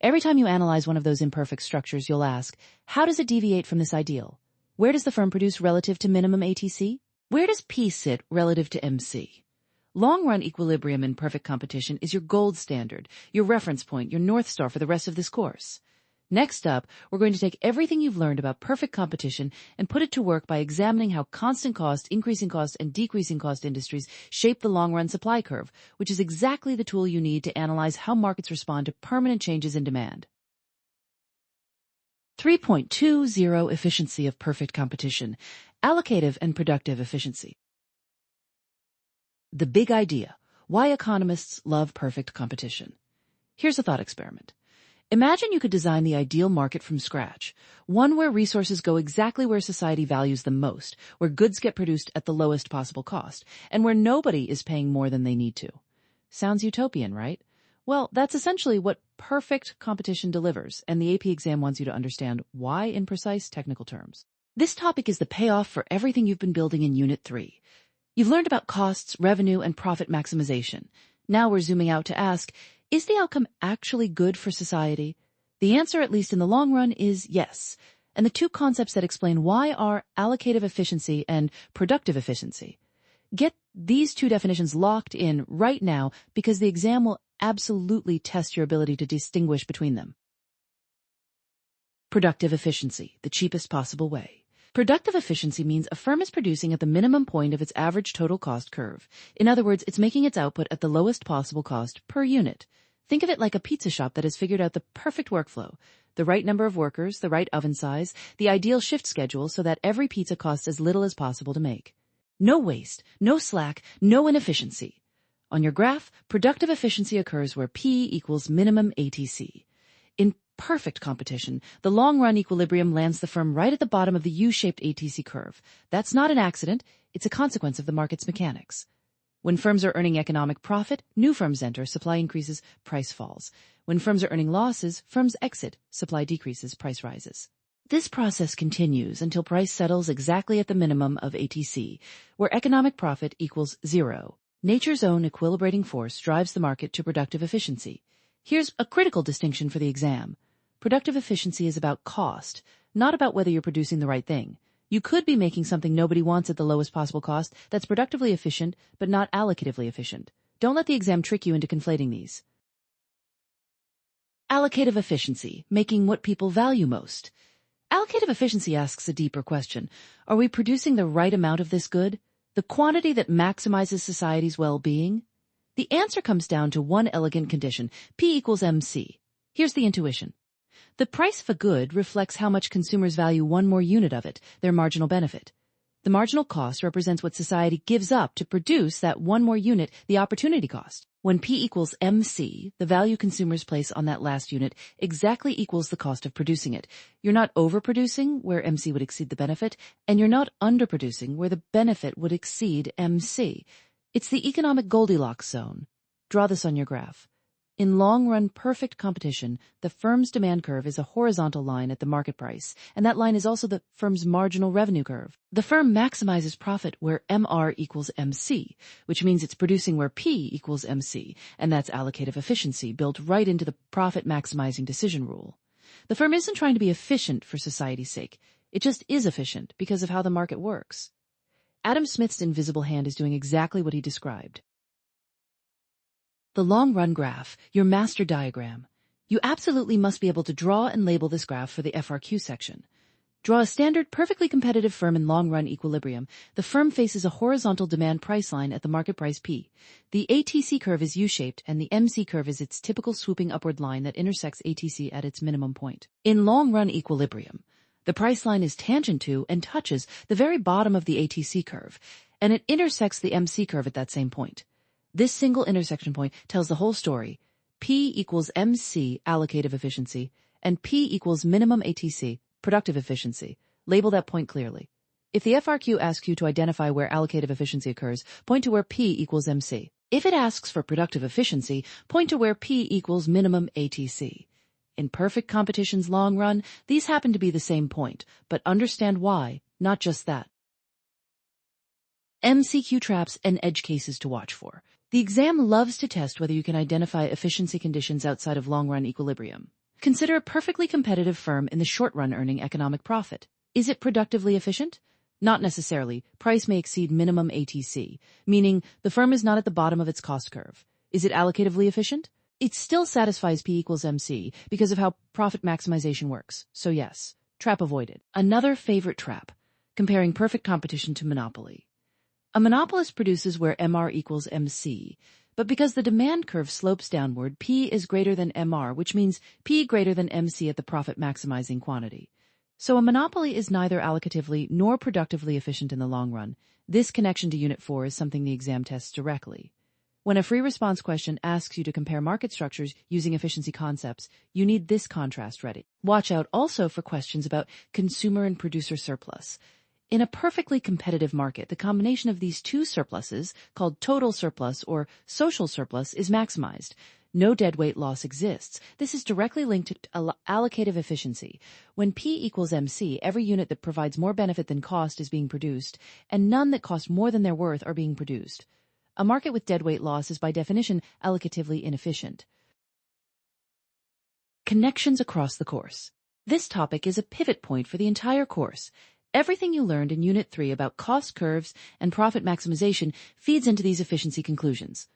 Every time you analyze one of those imperfect structures, you'll ask, how does it deviate from this ideal? Where does the firm produce relative to minimum ATC? Where does P sit relative to MC? Long-run equilibrium in perfect competition is your gold standard, your reference point, your North Star for the rest of this course. Next up, we're going to take everything you've learned about perfect competition and put it to work by examining how constant cost, increasing cost, and decreasing cost industries shape the long-run supply curve, which is exactly the tool you need to analyze how markets respond to permanent changes in demand. 3.20 Efficiency of perfect competition, allocative and productive efficiency. The big idea, why economists love perfect competition. Here's a thought experiment. Imagine you could design the ideal market from scratch, one where resources go exactly where society values them most, where goods get produced at the lowest possible cost, and where nobody is paying more than they need to. Sounds utopian, right? Well, that's essentially what perfect competition delivers, and the AP exam wants you to understand why in precise technical terms. This topic is the payoff for everything you've been building in Unit 3. You've learned about costs, revenue, and profit maximization. Now we're zooming out to ask, is the outcome actually good for society? The answer, at least in the long run, is yes. And the two concepts that explain why are allocative efficiency and productive efficiency. Get these two definitions locked in right now because the exam will absolutely test your ability to distinguish between them. Productive efficiency, the cheapest possible way. Productive efficiency means a firm is producing at the minimum point of its average total cost curve. In other words, it's making its output at the lowest possible cost per unit. Think of it like a pizza shop that has figured out the perfect workflow, the right number of workers, the right oven size, the ideal shift schedule so that every pizza costs as little as possible to make. No waste, no slack, no inefficiency. On your graph, productive efficiency occurs where P equals minimum ATC. In perfect competition, the long-run equilibrium lands the firm right at the bottom of the U-shaped ATC curve. That's not an accident, it's a consequence of the market's mechanics. When firms are earning economic profit, new firms enter, supply increases, price falls. When firms are earning losses, firms exit, supply decreases, price rises. This process continues until price settles exactly at the minimum of ATC, where economic profit equals zero. Nature's own equilibrating force drives the market to productive efficiency. Here's a critical distinction for the exam. Productive efficiency is about cost, not about whether you're producing the right thing. You could be making something nobody wants at the lowest possible cost that's productively efficient, but not allocatively efficient. Don't let the exam trick you into conflating these. Allocative efficiency, making what people value most. Allocative efficiency asks a deeper question. Are we producing the right amount of this good? The quantity that maximizes society's well-being? The answer comes down to one elegant condition, P equals MC. Here's the intuition. The price of a good reflects how much consumers value one more unit of it, their marginal benefit. The marginal cost represents what society gives up to produce that one more unit, the opportunity cost. When P equals MC, the value consumers place on that last unit exactly equals the cost of producing it. You're not overproducing, where MC would exceed the benefit, and you're not underproducing, where the benefit would exceed MC. It's the economic Goldilocks zone. Draw this on your graph. In long-run perfect competition, the firm's demand curve is a horizontal line at the market price, and that line is also the firm's marginal revenue curve. The firm maximizes profit where MR equals MC, which means it's producing where P equals MC, and that's allocative efficiency built right into the profit-maximizing decision rule. The firm isn't trying to be efficient for society's sake. It just is efficient because of how the market works. Adam Smith's invisible hand is doing exactly what he described. The long-run graph, your master diagram. You absolutely must be able to draw and label this graph for the FRQ section. Draw a standard, perfectly competitive firm in long-run equilibrium. The firm faces a horizontal demand price line at the market price P. The ATC curve is U-shaped, and the MC curve is its typical swooping upward line that intersects ATC at its minimum point. In long-run equilibrium, the price line is tangent to and touches the very bottom of the ATC curve, and it intersects the MC curve at that same point. This single intersection point tells the whole story. P equals MC, allocative efficiency, and P equals minimum ATC, productive efficiency. Label that point clearly. If the FRQ asks you to identify where allocative efficiency occurs, point to where P equals MC. If it asks for productive efficiency, point to where P equals minimum ATC. In perfect competition's long run, these happen to be the same point, but understand why, not just that. MCQ traps and edge cases to watch for. The exam loves to test whether you can identify efficiency conditions outside of long-run equilibrium. Consider a perfectly competitive firm in the short run earning economic profit. Is it productively efficient? Not necessarily. Price may exceed minimum ATC, meaning the firm is not at the bottom of its cost curve. Is it allocatively efficient? It still satisfies P equals MC because of how profit maximization works. So yes, trap avoided. Another favorite trap, comparing perfect competition to monopoly. A monopolist produces where MR equals MC, but because the demand curve slopes downward, P is greater than MR, which means P greater than MC at the profit-maximizing quantity. So a monopoly is neither allocatively nor productively efficient in the long run. This connection to Unit 4 is something the exam tests directly. When a free response question asks you to compare market structures using efficiency concepts, you need this contrast ready. Watch out also for questions about consumer and producer surplus. In a perfectly competitive market, the combination of these two surpluses, called total surplus or social surplus, is maximized. No deadweight loss exists. This is directly linked to allocative efficiency. When P equals MC, every unit that provides more benefit than cost is being produced, and none that cost more than their worth are being produced. A market with deadweight loss is by definition allocatively inefficient. Connections across the course. This topic is a pivot point for the entire course. Everything you learned in Unit 3 about cost curves and profit maximization feeds into these efficiency conclusions.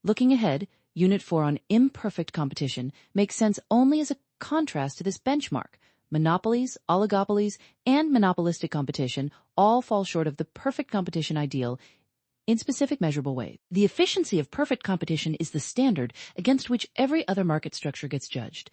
Looking ahead, Unit 4 on imperfect competition makes sense only as a contrast to this benchmark. Monopolies, oligopolies, and monopolistic competition all fall short of the perfect competition ideal in specific measurable ways. The efficiency of perfect competition is the standard against which every other market structure gets judged.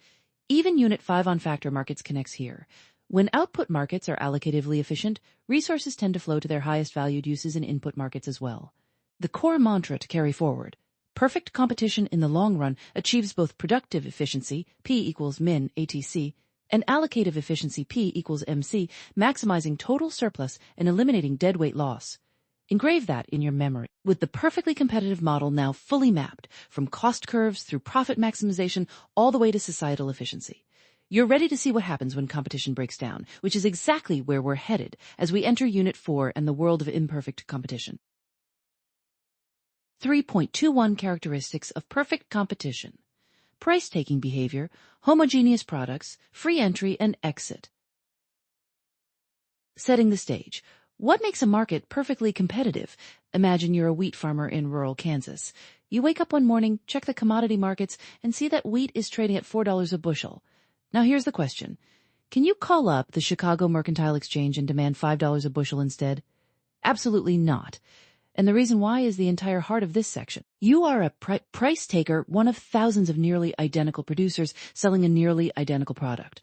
Even Unit 5 on factor markets connects here. When output markets are allocatively efficient, resources tend to flow to their highest valued uses in input markets as well. The core mantra to carry forward: Perfect competition in the long run achieves both productive efficiency, P equals min ATC, and allocative efficiency, P equals MC, maximizing total surplus and eliminating deadweight loss. Engrave that in your memory. With the perfectly competitive model now fully mapped, from cost curves through profit maximization all the way to societal efficiency. You're ready to see what happens when competition breaks down, which is exactly where we're headed as we enter Unit 4 and the world of imperfect competition. 3.21 Characteristics of Perfect Competition. Price-taking behavior, homogeneous products, free entry and exit. Setting the stage. What makes a market perfectly competitive? Imagine you're a wheat farmer in rural Kansas. You wake up one morning, check the commodity markets, and see that wheat is trading at $4 a bushel. Now here's the question. Can you call up the Chicago Mercantile Exchange and demand $5 a bushel instead? Absolutely not. And the reason why is the entire heart of this section. You are a price taker, one of thousands of nearly identical producers selling a nearly identical product.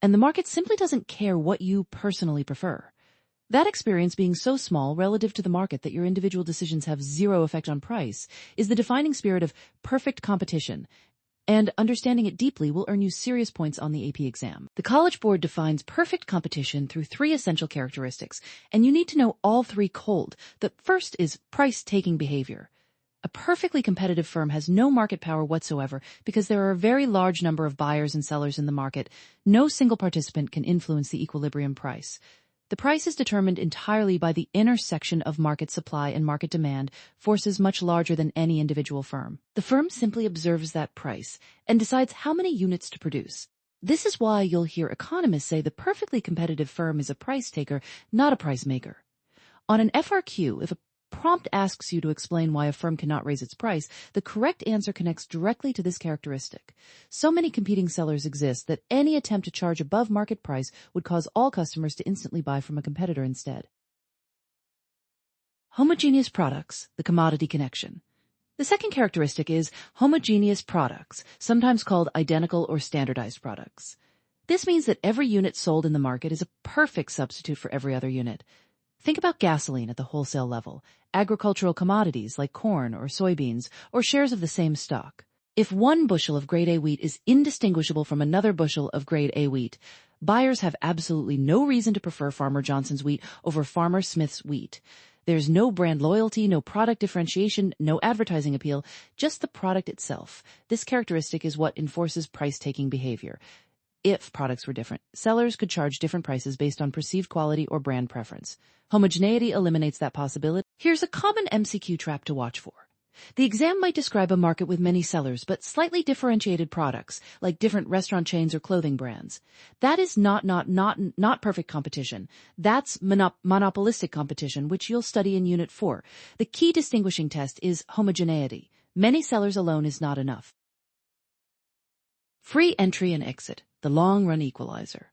And the market simply doesn't care what you personally prefer. That experience being so small relative to the market that your individual decisions have zero effect on price is the defining spirit of perfect competition, and understanding it deeply will earn you serious points on the AP exam. The College Board defines perfect competition through 3 essential characteristics, and you need to know all 3 cold. The first is price-taking behavior. A perfectly competitive firm has no market power whatsoever because there are a very large number of buyers and sellers in the market. No single participant can influence the equilibrium price. The price is determined entirely by the intersection of market supply and market demand, forces much larger than any individual firm. The firm simply observes that price and decides how many units to produce. This is why you'll hear economists say the perfectly competitive firm is a price taker, not a price maker. On an FRQ, if a prompt asks you to explain why a firm cannot raise its price, the correct answer connects directly to this characteristic. So many competing sellers exist that any attempt to charge above market price would cause all customers to instantly buy from a competitor instead. Homogeneous products, the commodity connection. The second characteristic is homogeneous products, sometimes called identical or standardized products. This means that every unit sold in the market is a perfect substitute for every other unit. Think about gasoline at the wholesale level, agricultural commodities like corn or soybeans, or shares of the same stock. If 1 bushel of grade A wheat is indistinguishable from another bushel of grade A wheat, buyers have absolutely no reason to prefer Farmer Johnson's wheat over Farmer Smith's wheat. There's no brand loyalty, no product differentiation, no advertising appeal, just the product itself. This characteristic is what enforces price-taking behavior. If products were different, sellers could charge different prices based on perceived quality or brand preference. Homogeneity eliminates that possibility. Here's a common MCQ trap to watch for. The exam might describe a market with many sellers, but slightly differentiated products, like different restaurant chains or clothing brands. That is not perfect competition. That's monopolistic competition, which you'll study in Unit 4. The key distinguishing test is homogeneity. Many sellers alone is not enough. Free entry and exit, the long-run equalizer.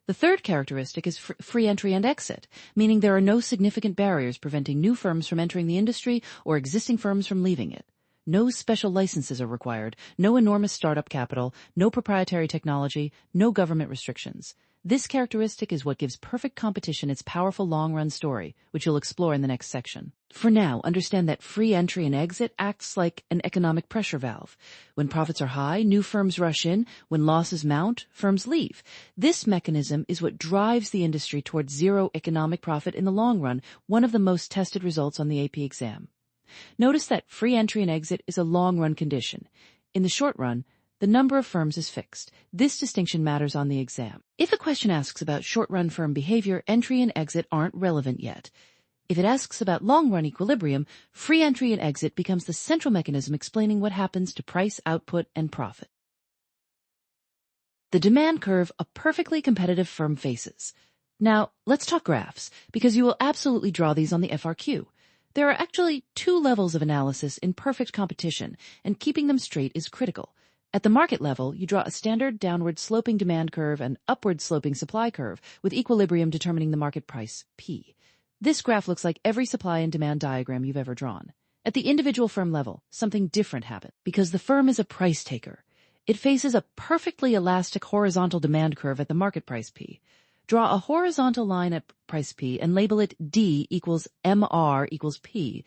The third characteristic is free entry and exit, meaning there are no significant barriers preventing new firms from entering the industry or existing firms from leaving it. No special licenses are required, no enormous startup capital, no proprietary technology, no government restrictions. This characteristic is what gives perfect competition its powerful long-run story, which you'll explore in the next section. For now, understand that free entry and exit acts like an economic pressure valve. When profits are high, new firms rush in. When losses mount, firms leave. This mechanism is what drives the industry towards zero economic profit in the long run, one of the most tested results on the AP exam. Notice that free entry and exit is a long-run condition. In the short run, the number of firms is fixed. This distinction matters on the exam. If a question asks about short-run firm behavior, entry and exit aren't relevant yet. If it asks about long-run equilibrium, free entry and exit becomes the central mechanism explaining what happens to price, output, and profit. The demand curve a perfectly competitive firm faces. Now, let's talk graphs, because you will absolutely draw these on the FRQ. There are actually 2 levels of analysis in perfect competition, and keeping them straight is critical. At the market level, you draw a standard downward sloping demand curve and upward sloping supply curve, with equilibrium determining the market price, P. This graph looks like every supply and demand diagram you've ever drawn. At the individual firm level, something different happens, because the firm is a price taker. It faces a perfectly elastic horizontal demand curve at the market price P. Draw a horizontal line at price P and label it D equals MR equals P.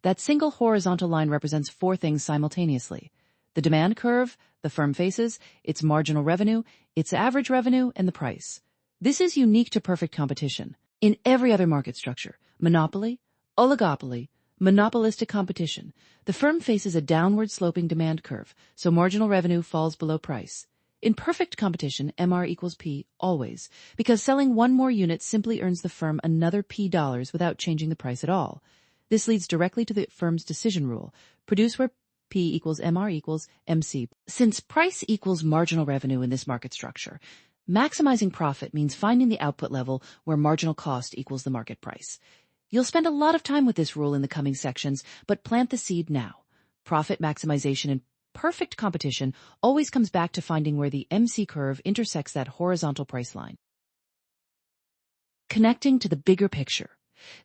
That single horizontal line represents four things simultaneously: the demand curve the firm faces, its marginal revenue, its average revenue, and the price. This is unique to perfect competition. In every other market structure, monopoly, oligopoly, monopolistic competition, the firm faces a downward sloping demand curve, so marginal revenue falls below price. In perfect competition, MR equals P always, because selling one more unit simply earns the firm another P dollars without changing the price at all. This leads directly to the firm's decision rule: produce where P equals MR equals MC. Since price equals marginal revenue in this market structure, maximizing profit means finding the output level where marginal cost equals the market price. You'll spend a lot of time with this rule in the coming sections, but plant the seed now. Profit maximization in perfect competition always comes back to finding where the MC curve intersects that horizontal price line. Connecting to the bigger picture.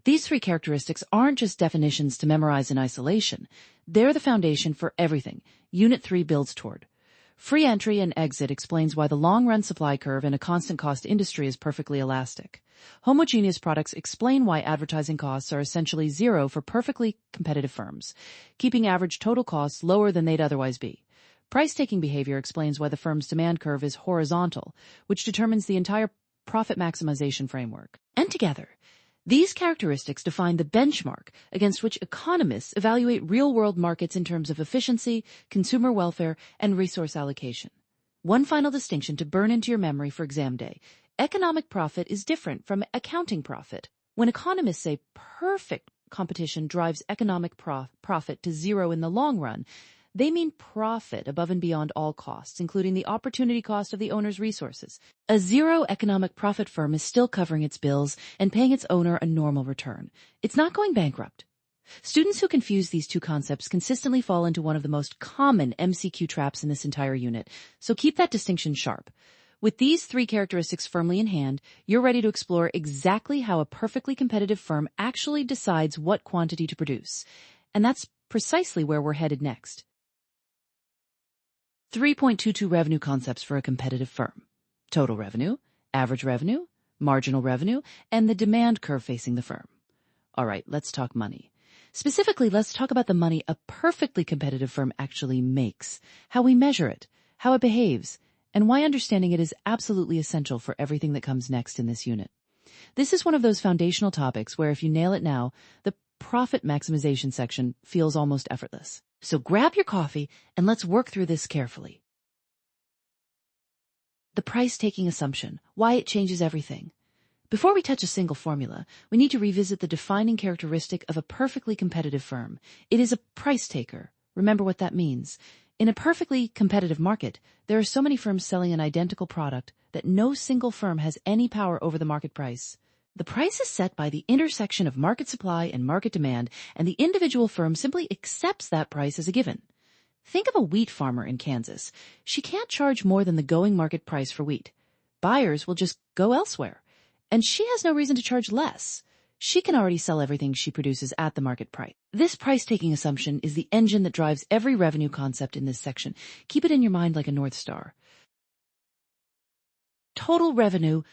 These three characteristics aren't just definitions to memorize in isolation. They're the foundation for everything Unit 3 builds toward. Free entry and exit explains why the long-run supply curve in a constant cost industry is perfectly elastic. Homogeneous products explain why advertising costs are essentially zero for perfectly competitive firms, keeping average total costs lower than they'd otherwise be. Price-taking behavior explains why the firm's demand curve is horizontal, which determines the entire profit maximization framework. And together, these characteristics define the benchmark against which economists evaluate real-world markets in terms of efficiency, consumer welfare, and resource allocation. One final distinction to burn into your memory for exam day: economic profit is different from accounting profit. When economists say perfect competition drives economic profit to zero in the long run, they mean profit above and beyond all costs, including the opportunity cost of the owner's resources. A zero economic profit firm is still covering its bills and paying its owner a normal return. It's not going bankrupt. Students who confuse these two concepts consistently fall into one of the most common MCQ traps in this entire unit, so keep that distinction sharp. With these three characteristics firmly in hand, you're ready to explore exactly how a perfectly competitive firm actually decides what quantity to produce. And that's precisely where we're headed next. 3.22 revenue concepts for a competitive firm: total revenue, average revenue, marginal revenue, and the demand curve facing the firm. All right, let's talk money. Specifically, let's talk about the money a perfectly competitive firm actually makes, how we measure it, how it behaves, and why understanding it is absolutely essential for everything that comes next in this unit. This is one of those foundational topics where if you nail it now, the profit maximization section feels almost effortless. So grab your coffee and let's work through this carefully. The price-taking assumption, why it changes everything. Before we touch a single formula, we need to revisit the defining characteristic of a perfectly competitive firm. It is a price taker. Remember what that means. In a perfectly competitive market, there are so many firms selling an identical product that no single firm has any power over the market price. The price is set by the intersection of market supply and market demand, and the individual firm simply accepts that price as a given. Think of a wheat farmer in Kansas. She can't charge more than the going market price for wheat. Buyers will just go elsewhere, and she has no reason to charge less. She can already sell everything she produces at the market price. This price-taking assumption is the engine that drives every revenue concept in this section. Keep it in your mind like a North Star. Total revenue,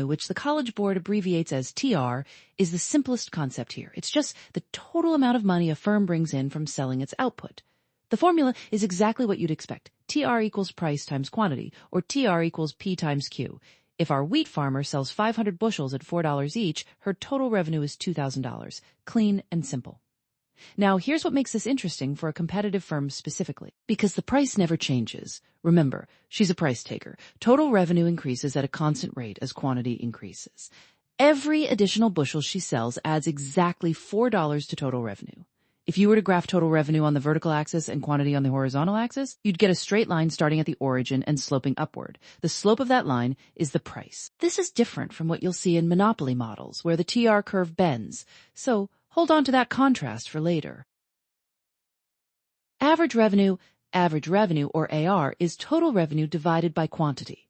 which the College Board abbreviates as TR, is the simplest concept here. It's just the total amount of money a firm brings in from selling its output. The formula is exactly what you'd expect. TR equals price times quantity, or TR equals P times Q. If our wheat farmer sells 500 bushels at $4 each, her total revenue is $2,000. Clean and simple. Now, here's what makes this interesting for a competitive firm specifically. Because the price never changes. Remember, she's a price taker. Total revenue increases at a constant rate as quantity increases. Every additional bushel she sells adds exactly $4 to total revenue. If you were to graph total revenue on the vertical axis and quantity on the horizontal axis, you'd get a straight line starting at the origin and sloping upward. The slope of that line is the price. This is different from what you'll see in monopoly models, where the TR curve bends. So hold on to that contrast for later. Average revenue, or AR, is total revenue divided by quantity.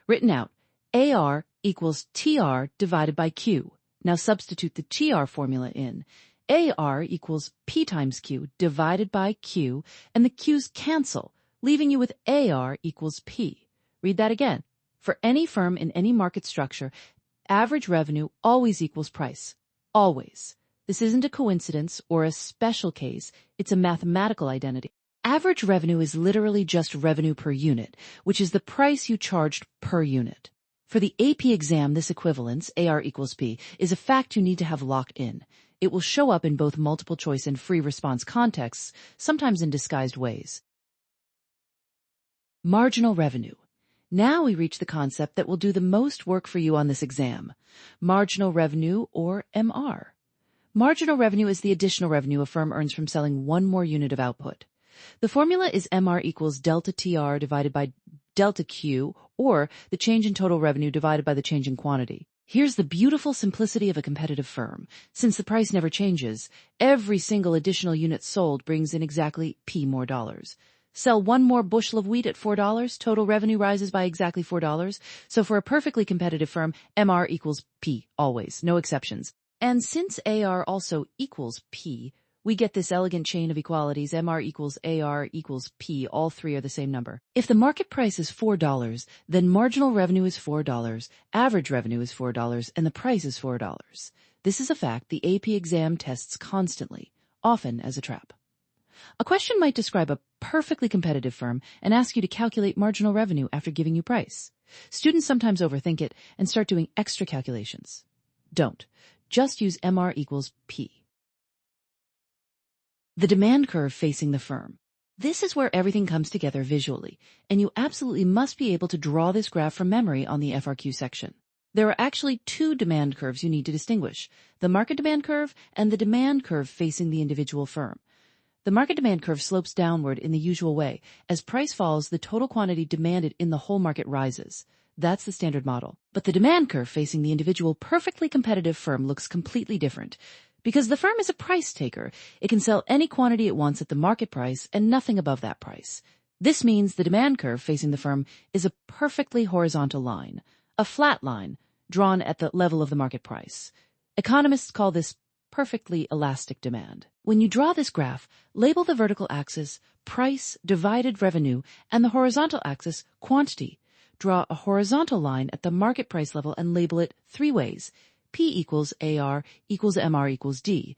Written out, AR equals TR divided by Q. Now substitute the TR formula in. AR equals P times Q divided by Q, and the Q's cancel, leaving you with AR equals P. Read that again. For any firm in any market structure, average revenue always equals price. Always. This isn't a coincidence or a special case, it's a mathematical identity. Average revenue is literally just revenue per unit, which is the price you charged per unit. For the AP exam, this equivalence, AR equals P, is a fact you need to have locked in. It will show up in both multiple choice and free response contexts, sometimes in disguised ways. Marginal revenue. Now we reach the concept that will do the most work for you on this exam. Marginal revenue, or MR. Marginal revenue is the additional revenue a firm earns from selling one more unit of output. The formula is MR equals delta TR divided by delta Q, or the change in total revenue divided by the change in quantity. Here's the beautiful simplicity of a competitive firm. Since the price never changes, every single additional unit sold brings in exactly P more dollars. Sell one more bushel of wheat at $4, total revenue rises by exactly $4. So for a perfectly competitive firm, MR equals P, always, no exceptions. And since AR also equals P, we get this elegant chain of equalities, MR equals AR equals P, all three are the same number. If the market price is $4, then marginal revenue is $4, average revenue is $4, and the price is $4. This is a fact the AP exam tests constantly, often as a trap. A question might describe a perfectly competitive firm and ask you to calculate marginal revenue after giving you price. Students sometimes overthink it and start doing extra calculations. Don't. Just use MR equals P. The demand curve facing the firm. This is where everything comes together visually, and you absolutely must be able to draw this graph from memory on the FRQ section. There are actually two demand curves you need to distinguish, the market demand curve and the demand curve facing the individual firm. The market demand curve slopes downward in the usual way. As price falls, the total quantity demanded in the whole market rises. That's the standard model. But the demand curve facing the individual perfectly competitive firm looks completely different. Because the firm is a price taker, it can sell any quantity it wants at the market price and nothing above that price. This means the demand curve facing the firm is a perfectly horizontal line, a flat line drawn at the level of the market price. Economists call this perfectly elastic demand. When you draw this graph, label the vertical axis price divided revenue and the horizontal axis quantity. Draw a horizontal line at the market price level and label it three ways. P equals AR equals MR equals D.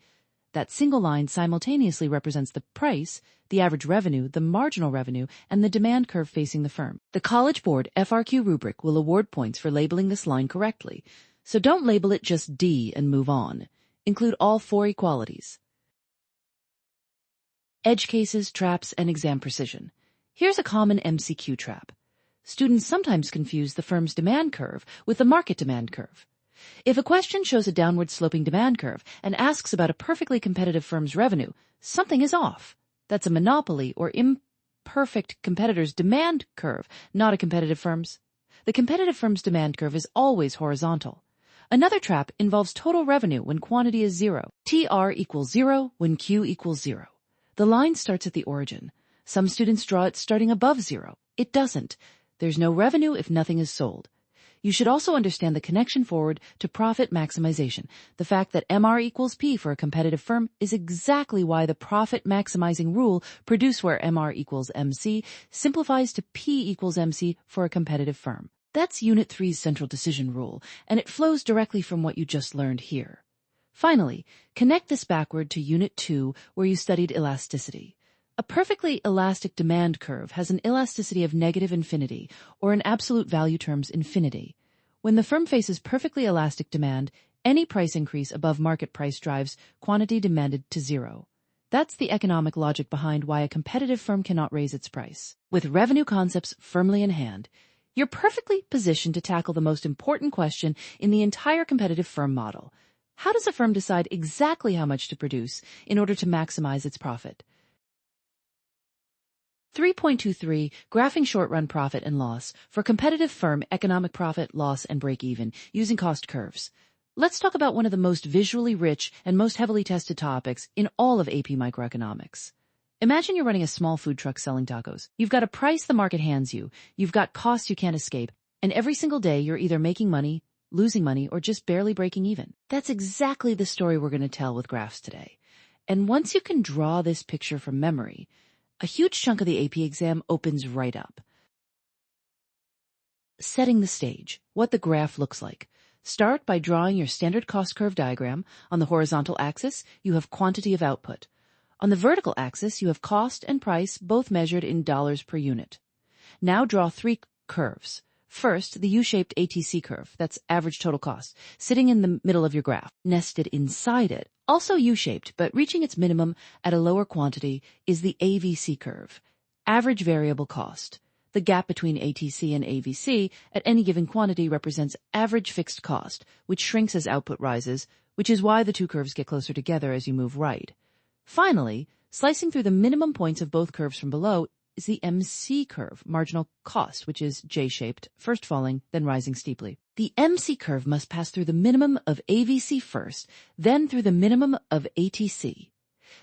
That single line simultaneously represents the price, the average revenue, the marginal revenue, and the demand curve facing the firm. The College Board FRQ rubric will award points for labeling this line correctly, so don't label it just D and move on. Include all four equalities. Edge cases, traps, and exam precision. Here's a common MCQ trap. Students sometimes confuse the firm's demand curve with the market demand curve. If a question shows a downward sloping demand curve and asks about a perfectly competitive firm's revenue, something is off. That's a monopoly or imperfect competitor's demand curve, not a competitive firm's. The competitive firm's demand curve is always horizontal. Another trap involves total revenue when quantity is 0. TR equals 0 when Q equals 0. The line starts at the origin. Some students draw it starting above 0. It doesn't. There's no revenue if nothing is sold. You should also understand the connection forward to profit maximization. The fact that MR equals P for a competitive firm is exactly why the profit maximizing rule, produced where MR equals MC, simplifies to P equals MC for a competitive firm. That's Unit 3's central decision rule, and it flows directly from what you just learned here. Finally, connect this backward to Unit 2, where you studied elasticity. A perfectly elastic demand curve has an elasticity of negative infinity, or in absolute value terms, infinity. When the firm faces perfectly elastic demand, any price increase above market price drives quantity demanded to 0. That's the economic logic behind why a competitive firm cannot raise its price. With revenue concepts firmly in hand, you're perfectly positioned to tackle the most important question in the entire competitive firm model. How does a firm decide exactly how much to produce in order to maximize its profit? 3.23 Graphing Short-Run Profit and Loss for Competitive Firm Economic Profit, Loss, and Break-Even using Cost Curves. Let's talk about one of the most visually rich and most heavily tested topics in all of AP Microeconomics. Imagine you're running a small food truck selling tacos. You've got a price the market hands you, you've got costs you can't escape, and every single day you're either making money, losing money, or just barely breaking even. That's exactly the story we're going to tell with graphs today. And once you can draw this picture from memory, a huge chunk of the AP exam opens right up. Setting the stage, what the graph looks like. Start by drawing your standard cost curve diagram. On the horizontal axis, you have quantity of output. On the vertical axis, you have cost and price, both measured in dollars per unit. Now draw three curves. First, the U-shaped ATC curve, that's average total cost, sitting in the middle of your graph. Nested inside it, also U-shaped, but reaching its minimum at a lower quantity, is the AVC curve, average variable cost. The gap between ATC and AVC at any given quantity represents average fixed cost, which shrinks as output rises, which is why the two curves get closer together as you move right. Finally, slicing through the minimum points of both curves from below is the MC curve, marginal cost, which is J-shaped, first falling, then rising steeply. The MC curve must pass through the minimum of AVC first, then through the minimum of ATC.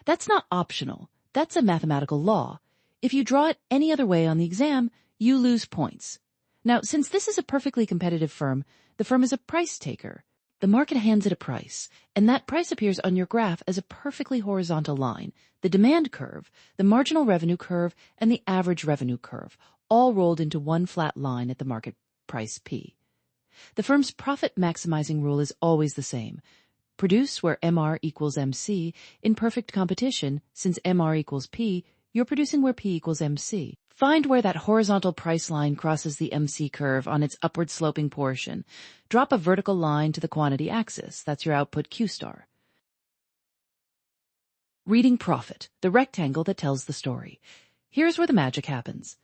That's not optional. That's a mathematical law. If you draw it any other way on the exam, you lose points. Now, since this is a perfectly competitive firm, the firm is a price taker. The market hands it a price, and that price appears on your graph as a perfectly horizontal line. The demand curve, the marginal revenue curve, and the average revenue curve, all rolled into one flat line at the market price P. The firm's profit maximizing rule is always the same. Produce where MR equals MC. In perfect competition, since MR equals P, you're producing where P equals MC. Find where that horizontal price line crosses the MC curve on its upward sloping portion. Drop a vertical line to the quantity axis. That's your output Q star. Reading profit, the rectangle that tells the story. Here's where the magic happens.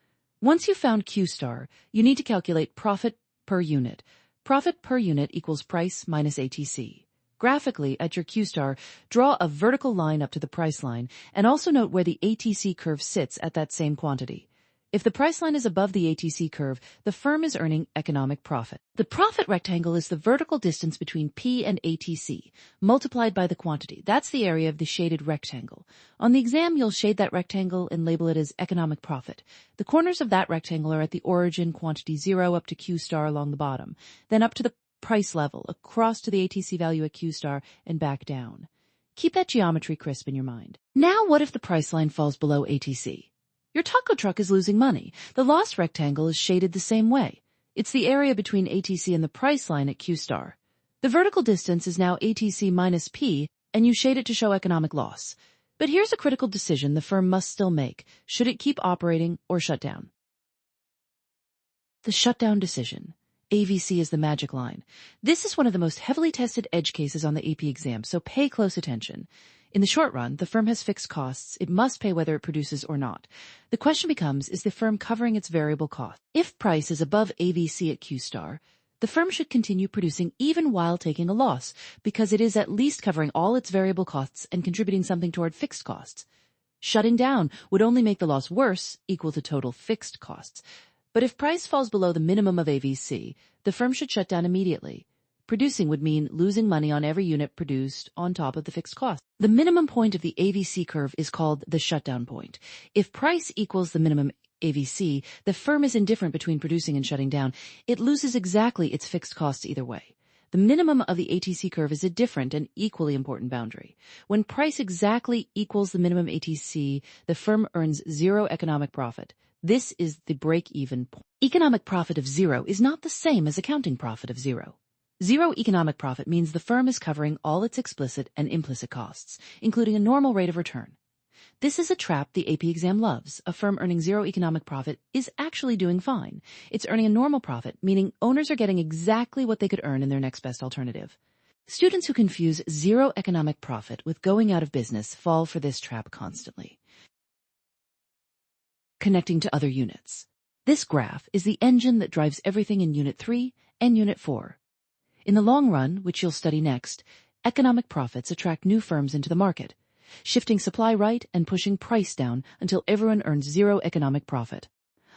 Once you've found Q star, you need to calculate profit per unit. Profit per unit equals price minus ATC. Graphically, at your Q star, draw a vertical line up to the price line, and also note where the ATC curve sits at that same quantity. If the price line is above the ATC curve, the firm is earning economic profit. The profit rectangle is the vertical distance between P and ATC, multiplied by the quantity. That's the area of the shaded rectangle. On the exam, you'll shade that rectangle and label it as economic profit. The corners of that rectangle are at the origin quantity 0 up to Q star along the bottom, then up to the price level, across to the ATC value at Q star, and back down. Keep that geometry crisp in your mind. Now, what if the price line falls below ATC? Your taco truck is losing money. The loss rectangle is shaded the same way. It's the area between ATC and the price line at Q star. The vertical distance is now ATC minus P, and you shade it to show economic loss. But here's a critical decision the firm must still make. Should it keep operating or shut down? The shutdown decision. AVC is the magic line. This is one of the most heavily tested edge cases on the AP exam, so pay close attention. In the short run, the firm has fixed costs. It must pay whether it produces or not. The question becomes, is the firm covering its variable cost? If price is above AVC at Q star, the firm should continue producing even while taking a loss, because it is at least covering all its variable costs and contributing something toward fixed costs. Shutting down would only make the loss worse, equal to total fixed costs. But if price falls below the minimum of AVC, the firm should shut down immediately. Producing would mean losing money on every unit produced on top of the fixed cost. The minimum point of the AVC curve is called the shutdown point. If price equals the minimum AVC, the firm is indifferent between producing and shutting down. It loses exactly its fixed costs either way. The minimum of the ATC curve is a different and equally important boundary. When price exactly equals the minimum ATC, the firm earns zero economic profit. This is the break-even point. Economic profit of zero is not the same as accounting profit of zero. Zero economic profit means the firm is covering all its explicit and implicit costs, including a normal rate of return. This is a trap the AP exam loves. A firm earning zero economic profit is actually doing fine. It's earning a normal profit, meaning owners are getting exactly what they could earn in their next best alternative. Students who confuse zero economic profit with going out of business fall for this trap constantly. Connecting to other units. This graph is the engine that drives everything in Unit 3 and Unit 4. In the long run, which you'll study next, economic profits attract new firms into the market, shifting supply right and pushing price down until everyone earns zero economic profit.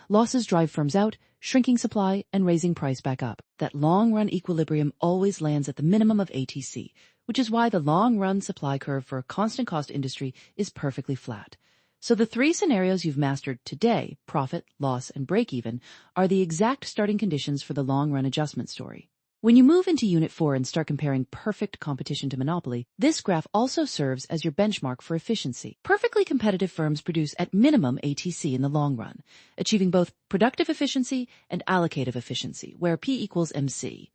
Losses drive firms out, shrinking supply and raising price back up. That long-run equilibrium always lands at the minimum of ATC, which is why the long-run supply curve for a constant cost industry is perfectly flat. So the three scenarios you've mastered today, profit, loss, and break-even, are the exact starting conditions for the long-run adjustment story. When you move into Unit 4 and start comparing perfect competition to monopoly, this graph also serves as your benchmark for efficiency. Perfectly competitive firms produce at minimum ATC in the long run, achieving both productive efficiency and allocative efficiency, where P equals MC.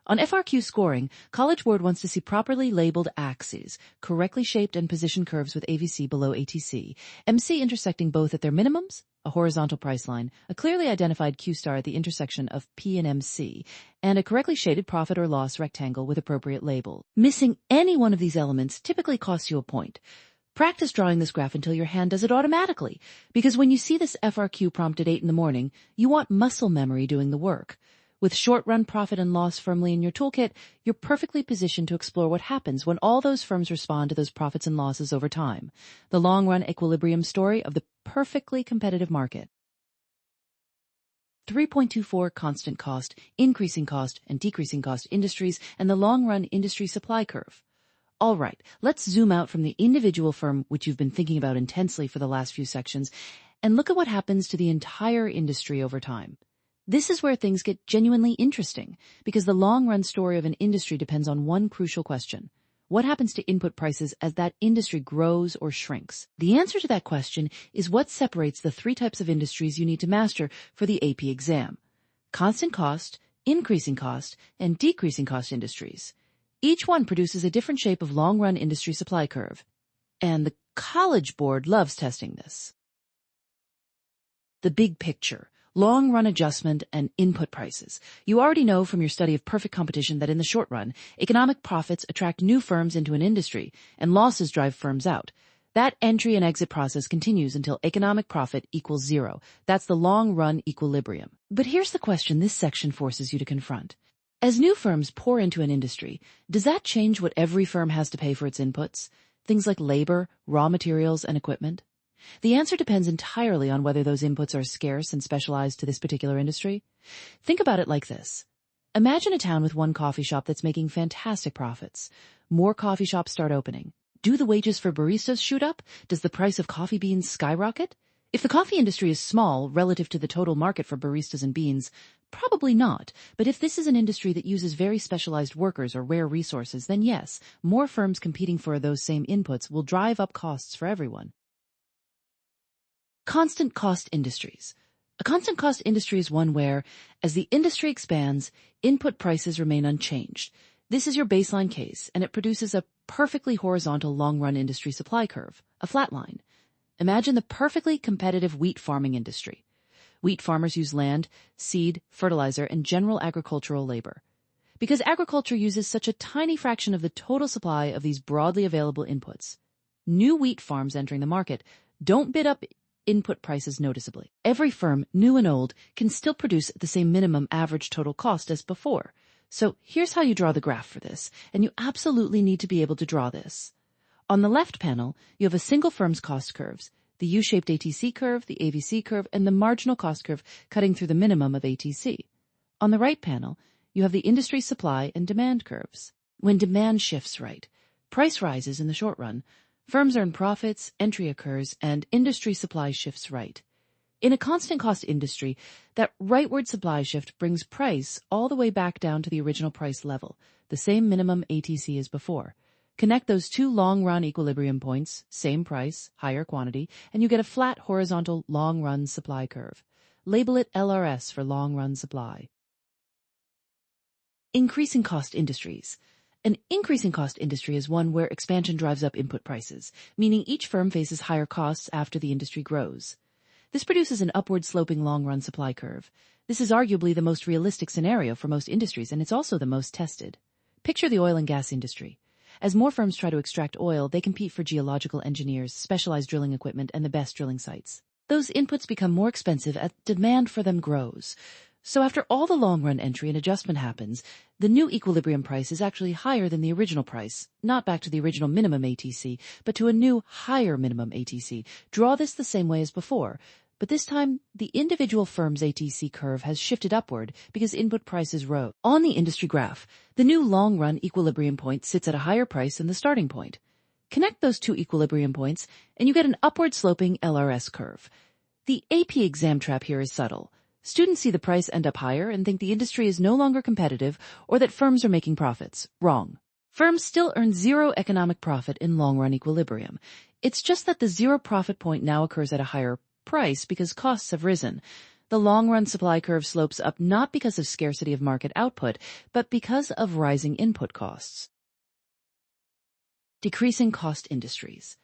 On FRQ scoring, College Board wants to see properly labeled axes, correctly shaped and positioned curves with AVC below ATC, MC intersecting both at their minimums, a horizontal price line, a clearly identified Q star at the intersection of P and MC, and a correctly shaded profit or loss rectangle with appropriate label. Missing any one of these elements typically costs you a point. Practice drawing this graph until your hand does it automatically, because when you see this FRQ prompt at 8 in the morning, you want muscle memory doing the work. With short-run profit and loss firmly in your toolkit, you're perfectly positioned to explore what happens when all those firms respond to those profits and losses over time. The long-run equilibrium story of the perfectly competitive market. 3.24 constant cost, increasing cost, and decreasing cost industries, and the long-run industry supply curve. All right, let's zoom out from the individual firm, which you've been thinking about intensely for the last few sections, and look at what happens to the entire industry over time. This is where things get genuinely interesting, because the long-run story of an industry depends on one crucial question. What happens to input prices as that industry grows or shrinks? The answer to that question is what separates the three types of industries you need to master for the AP exam: constant cost, increasing cost, and decreasing cost industries. Each one produces a different shape of long-run industry supply curve, and the College Board loves testing this. The big picture. Long-run adjustment and input prices. You already know from your study of perfect competition that in the short run, economic profits attract new firms into an industry, and losses drive firms out. That entry and exit process continues until economic profit equals zero. That's the long-run equilibrium. But here's the question this section forces you to confront. As new firms pour into an industry, does that change what every firm has to pay for its inputs? Things like labor, raw materials, and equipment? The answer depends entirely on whether those inputs are scarce and specialized to this particular industry. Think about it like this. Imagine a town with one coffee shop that's making fantastic profits. More coffee shops start opening. Do the wages for baristas shoot up? Does the price of coffee beans skyrocket? If the coffee industry is small relative to the total market for baristas and beans, probably not. But if this is an industry that uses very specialized workers or rare resources, then yes, more firms competing for those same inputs will drive up costs for everyone. Constant cost industries. A constant cost industry is one where, as the industry expands, input prices remain unchanged. This is your baseline case, and it produces a perfectly horizontal long-run industry supply curve, a flat line. Imagine the perfectly competitive wheat farming industry. Wheat farmers use land, seed, fertilizer, and general agricultural labor. Because agriculture uses such a tiny fraction of the total supply of these broadly available inputs, new wheat farms entering the market don't bid up input prices noticeably. Every firm, new and old, can still produce the same minimum average total cost as before. So here's how you draw the graph for this, and you absolutely need to be able to draw this. On the left panel, you have a single firm's cost curves, the U-shaped ATC curve, the AVC curve, and the marginal cost curve cutting through the minimum of ATC. On the right panel, you have the industry supply and demand curves. When demand shifts right, price rises in the short run, firms earn profits, entry occurs, and industry supply shifts right. In a constant cost industry, that rightward supply shift brings price all the way back down to the original price level, the same minimum ATC as before. Connect those two long-run equilibrium points, same price, higher quantity, and you get a flat horizontal long-run supply curve. Label it LRS for long-run supply. Increasing cost industries. An increasing cost industry is one where expansion drives up input prices, meaning each firm faces higher costs after the industry grows. This produces an upward-sloping long-run supply curve. This is arguably the most realistic scenario for most industries, and it's also the most tested. Picture the oil and gas industry. As more firms try to extract oil, they compete for geological engineers, specialized drilling equipment, and the best drilling sites. Those inputs become more expensive as demand for them grows. So after all the long-run entry and adjustment happens, the new equilibrium price is actually higher than the original price, not back to the original minimum ATC, but to a new higher minimum ATC. Draw this the same way as before, but this time the individual firm's ATC curve has shifted upward because input prices rose. On the industry graph, the new long-run equilibrium point sits at a higher price than the starting point. Connect those two equilibrium points, and you get an upward-sloping LRS curve. The AP exam trap here is subtle. Students see the price end up higher and think the industry is no longer competitive or that firms are making profits. Wrong. Firms still earn zero economic profit in long-run equilibrium. It's just that the zero profit point now occurs at a higher price because costs have risen. The long-run supply curve slopes up not because of scarcity of market output, but because of rising input costs. Decreasing cost industries.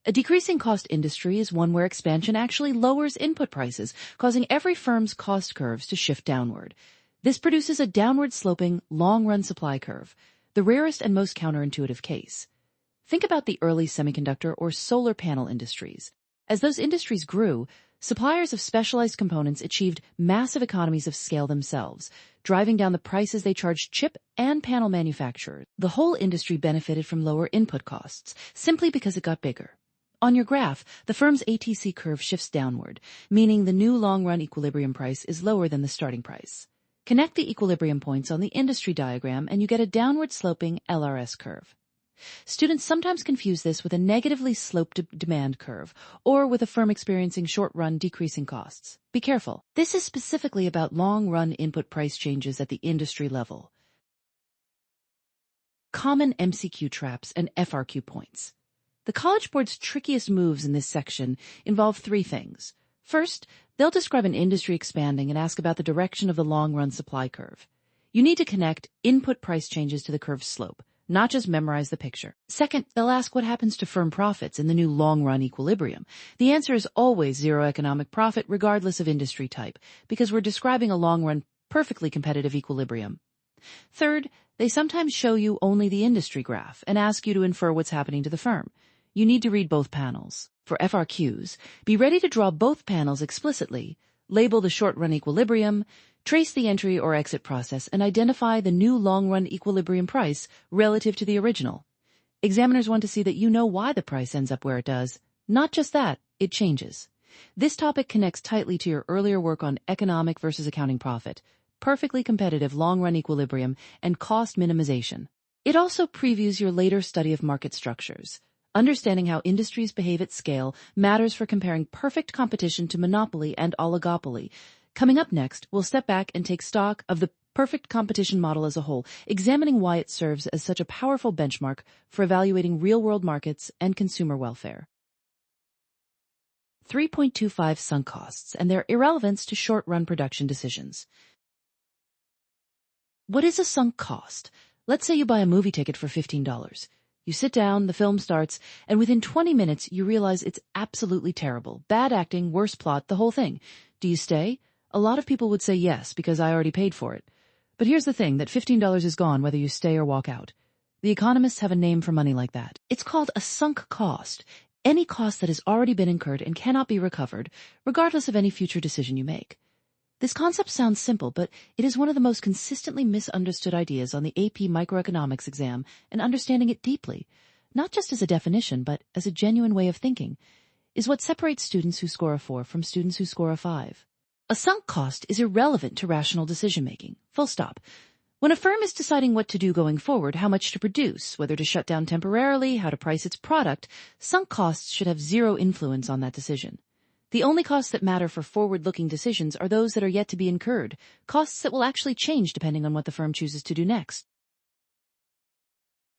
A decreasing cost industry is one where expansion actually lowers input prices, causing every firm's cost curves to shift downward. This produces a downward-sloping, long-run supply curve, the rarest and most counterintuitive case. Think about the early semiconductor or solar panel industries. As those industries grew, suppliers of specialized components achieved massive economies of scale themselves, driving down the prices they charged chip and panel manufacturers. The whole industry benefited from lower input costs, simply because it got bigger. On your graph, the firm's ATC curve shifts downward, meaning the new long-run equilibrium price is lower than the starting price. Connect the equilibrium points on the industry diagram and you get a downward-sloping LRS curve. Students sometimes confuse this with a negatively sloped demand curve or with a firm experiencing short-run decreasing costs. Be careful. This is specifically about long-run input price changes at the industry level. Common MCQ traps and FRQ points. The College Board's trickiest moves in this section involve three things. First, they'll describe an industry expanding and ask about the direction of the long-run supply curve. You need to connect input price changes to the curve's slope, not just memorize the picture. Second, they'll ask what happens to firm profits in the new long-run equilibrium. The answer is always zero economic profit regardless of industry type, because we're describing a long-run, perfectly competitive equilibrium. Third, they sometimes show you only the industry graph and ask you to infer what's happening to the firm. You need to read both panels. For FRQs, be ready to draw both panels explicitly, label the short-run equilibrium, trace the entry or exit process, and identify the new long-run equilibrium price relative to the original. Examiners want to see that you know why the price ends up where it does. Not just that, it changes. This topic connects tightly to your earlier work on economic versus accounting profit, perfectly competitive long-run equilibrium, and cost minimization. It also previews your later study of market structures. Understanding how industries behave at scale matters for comparing perfect competition to monopoly and oligopoly. Coming up next, we'll step back and take stock of the perfect competition model as a whole, examining why it serves as such a powerful benchmark for evaluating real-world markets and consumer welfare. 3.25 Sunk costs and their irrelevance to short-run production decisions. What is a sunk cost? Let's say you buy a movie ticket for $15. You sit down, the film starts, and within 20 minutes you realize it's absolutely terrible. Bad acting, worse plot, the whole thing. Do you stay? A lot of people would say yes, because I already paid for it. But here's the thing, that $15 is gone whether you stay or walk out. The economists have a name for money like that. It's called a sunk cost. Any cost that has already been incurred and cannot be recovered, regardless of any future decision you make. This concept sounds simple, but it is one of the most consistently misunderstood ideas on the AP Microeconomics exam, and understanding it deeply, not just as a definition, but as a genuine way of thinking, is what separates students who score a 4 from students who score a 5. A sunk cost is irrelevant to rational decision-making. Full stop. When a firm is deciding what to do going forward, how much to produce, whether to shut down temporarily, how to price its product, sunk costs should have zero influence on that decision. The only costs that matter for forward-looking decisions are those that are yet to be incurred, costs that will actually change depending on what the firm chooses to do next.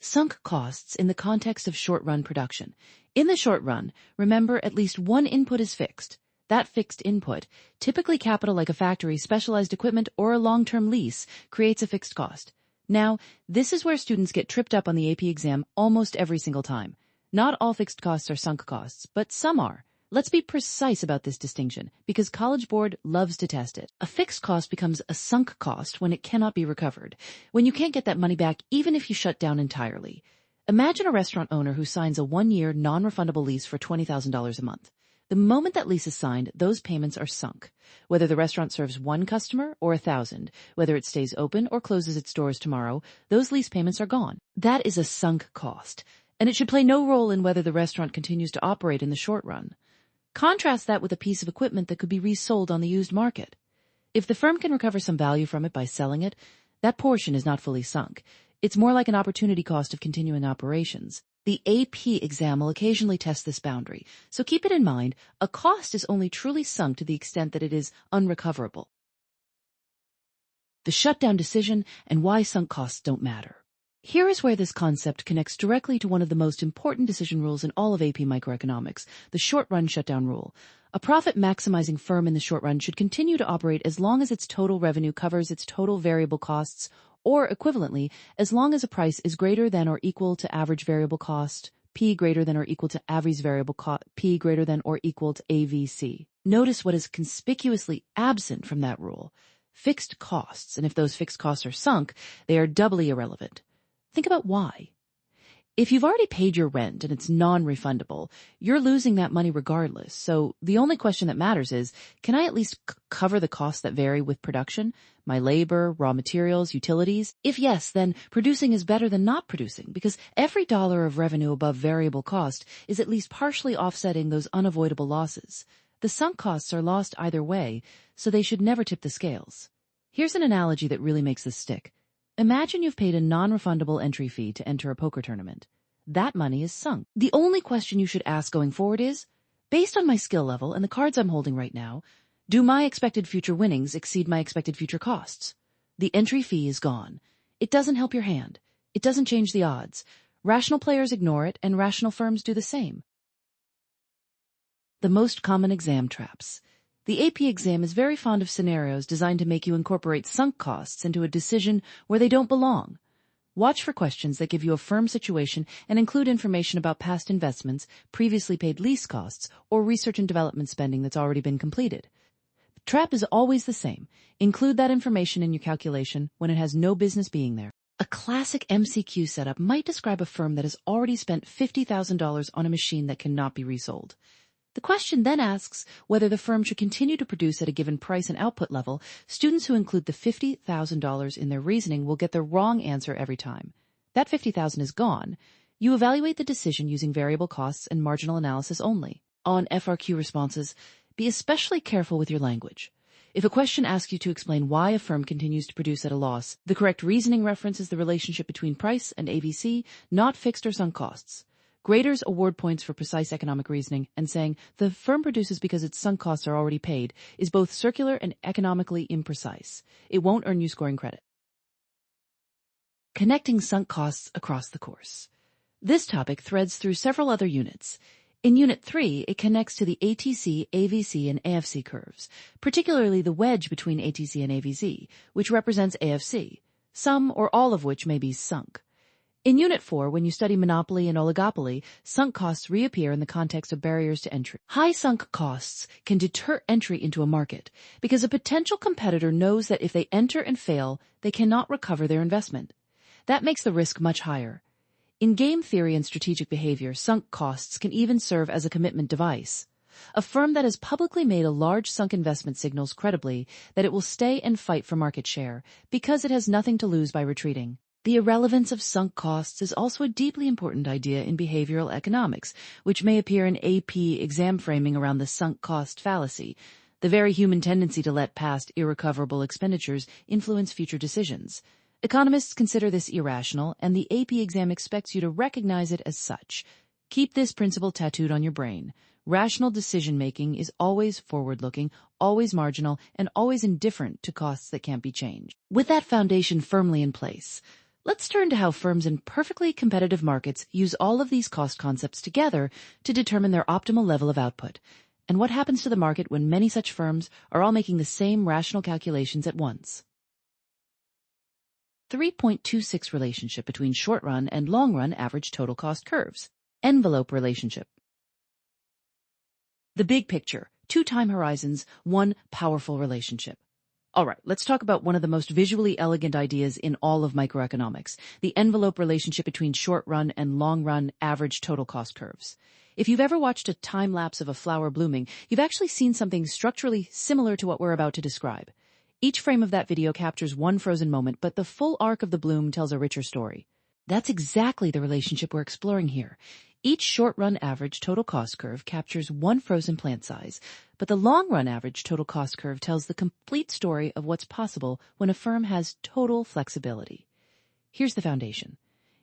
Sunk costs in the context of short-run production. In the short run, remember, at least one input is fixed. That fixed input, typically capital like a factory, specialized equipment, or a long-term lease, creates a fixed cost. Now, this is where students get tripped up on the AP exam almost every single time. Not all fixed costs are sunk costs, but some are. Let's be precise about this distinction, because College Board loves to test it. A fixed cost becomes a sunk cost when it cannot be recovered, when you can't get that money back even if you shut down entirely. Imagine a restaurant owner who signs a 1-year non-refundable lease for $20,000 a month. The moment that lease is signed, those payments are sunk. Whether the restaurant serves 1 customer or 1,000, whether it stays open or closes its doors tomorrow, those lease payments are gone. That is a sunk cost, and it should play no role in whether the restaurant continues to operate in the short run. Contrast that with a piece of equipment that could be resold on the used market. If the firm can recover some value from it by selling it, that portion is not fully sunk. It's more like an opportunity cost of continuing operations. The AP exam will occasionally test this boundary, so keep it in mind. A cost is only truly sunk to the extent that it is unrecoverable. The shutdown decision and why sunk costs don't matter. Here is where this concept connects directly to one of the most important decision rules in all of AP Microeconomics, the short-run shutdown rule. A profit-maximizing firm in the short run should continue to operate as long as its total revenue covers its total variable costs, or equivalently, as long as a price is greater than or equal to average variable cost, P greater than or equal to average variable cost, P greater than or equal to AVC. Notice what is conspicuously absent from that rule: fixed costs, and if those fixed costs are sunk, they are doubly irrelevant. Think about why. If you've already paid your rent and it's non-refundable, you're losing that money regardless. So the only question that matters is, can I at least cover the costs that vary with production? My labor, raw materials, utilities? If yes, then producing is better than not producing, because every dollar of revenue above variable cost is at least partially offsetting those unavoidable losses. The sunk costs are lost either way, so they should never tip the scales. Here's an analogy that really makes this stick. Imagine you've paid a non-refundable entry fee to enter a poker tournament. That money is sunk. The only question you should ask going forward is, based on my skill level and the cards I'm holding right now, do my expected future winnings exceed my expected future costs? The entry fee is gone. It doesn't help your hand. It doesn't change the odds. Rational players ignore it, and rational firms do the same. The most common exam traps. The AP exam is very fond of scenarios designed to make you incorporate sunk costs into a decision where they don't belong. Watch for questions that give you a firm situation and include information about past investments, previously paid lease costs, or research and development spending that's already been completed. The trap is always the same. Include that information in your calculation when it has no business being there. A classic MCQ setup might describe a firm that has already spent $50,000 on a machine that cannot be resold. The question then asks whether the firm should continue to produce at a given price and output level. Students who include the $50,000 in their reasoning will get the wrong answer every time. That $50,000 is gone. You evaluate the decision using variable costs and marginal analysis only. On FRQ responses, be especially careful with your language. If a question asks you to explain why a firm continues to produce at a loss, the correct reasoning references the relationship between price and AVC, not fixed or sunk costs. Graders award points for precise economic reasoning, and saying the firm produces because its sunk costs are already paid is both circular and economically imprecise. It won't earn you scoring credit. Connecting sunk costs across the course. This topic threads through several other units. In Unit 3, it connects to the ATC, AVC, and AFC curves, particularly the wedge between ATC and AVC, which represents AFC, some or all of which may be sunk. In Unit 4, when you study monopoly and oligopoly, sunk costs reappear in the context of barriers to entry. High sunk costs can deter entry into a market because a potential competitor knows that if they enter and fail, they cannot recover their investment. That makes the risk much higher. In game theory and strategic behavior, sunk costs can even serve as a commitment device. A firm that has publicly made a large sunk investment signals credibly that it will stay and fight for market share because it has nothing to lose by retreating. The irrelevance of sunk costs is also a deeply important idea in behavioral economics, which may appear in AP exam framing around the sunk cost fallacy, the very human tendency to let past irrecoverable expenditures influence future decisions. Economists consider this irrational, and the AP exam expects you to recognize it as such. Keep this principle tattooed on your brain. Rational decision-making is always forward-looking, always marginal, and always indifferent to costs that can't be changed. With that foundation firmly in place, let's turn to how firms in perfectly competitive markets use all of these cost concepts together to determine their optimal level of output, and what happens to the market when many such firms are all making the same rational calculations at once. 3.26 relationship between short-run and long-run average total cost curves. Envelope relationship. The big picture, 2 time horizons, 1 powerful relationship. All right, let's talk about one of the most visually elegant ideas in all of microeconomics, the envelope relationship between short-run and long-run average total cost curves. If you've ever watched a time-lapse of a flower blooming, you've actually seen something structurally similar to what we're about to describe. Each frame of that video captures one frozen moment, but the full arc of the bloom tells a richer story. That's exactly the relationship we're exploring here. Each short-run average total cost curve captures one frozen plant size, but the long-run average total cost curve tells the complete story of what's possible when a firm has total flexibility. Here's the foundation.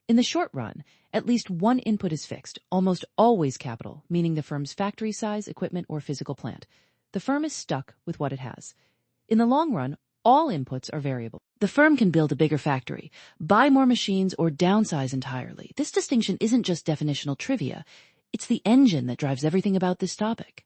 In the short run, at least one input is fixed, almost always capital, meaning the firm's factory size, equipment, or physical plant. The firm is stuck with what it has. In the long run, all inputs are variable. The firm can build a bigger factory, buy more machines, or downsize entirely. This distinction isn't just definitional trivia. It's the engine that drives everything about this topic.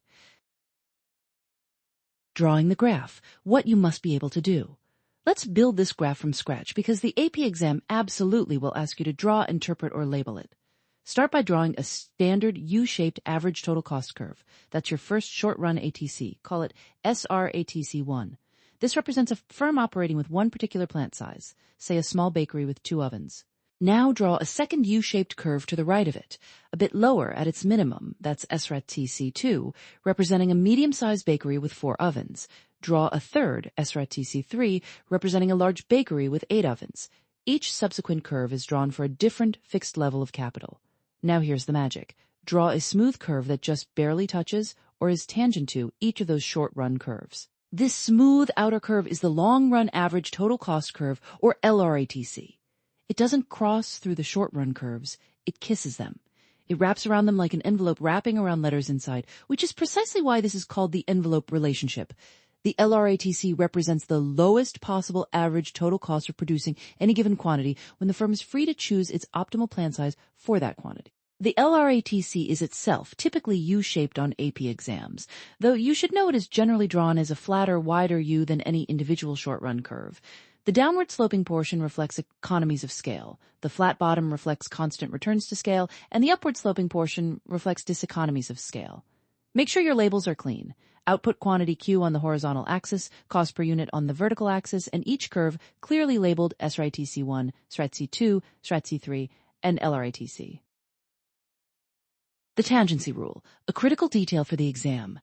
Drawing the graph, what you must be able to do. Let's build this graph from scratch because the AP exam absolutely will ask you to draw, interpret, or label it. Start by drawing a standard U-shaped average total cost curve. That's your first short-run ATC. Call it SRATC1. This represents a firm operating with one particular plant size, say a small bakery with 2 ovens. Now draw a second U-shaped curve to the right of it, a bit lower at its minimum, that's SRATC2, representing a medium-sized bakery with 4 ovens. Draw a third, SRATC3, representing a large bakery with 8 ovens. Each subsequent curve is drawn for a different fixed level of capital. Now here's the magic. Draw a smooth curve that just barely touches or is tangent to each of those short-run curves. This smooth outer curve is the long-run average total cost curve, or LRATC. It doesn't cross through the short-run curves, it kisses them. It wraps around them like an envelope wrapping around letters inside, which is precisely why this is called the envelope relationship. The LRATC represents the lowest possible average total cost of producing any given quantity when the firm is free to choose its optimal plant size for that quantity. The LRATC is itself typically U-shaped on AP exams, though you should know it is generally drawn as a flatter, wider U than any individual short-run curve. The downward sloping portion reflects economies of scale, the flat bottom reflects constant returns to scale, and the upward sloping portion reflects diseconomies of scale. Make sure your labels are clean. Output quantity Q on the horizontal axis, cost per unit on the vertical axis, and each curve clearly labeled SRATC1, SRATC2, SRATC3, and LRATC. The tangency rule, a critical detail for the exam.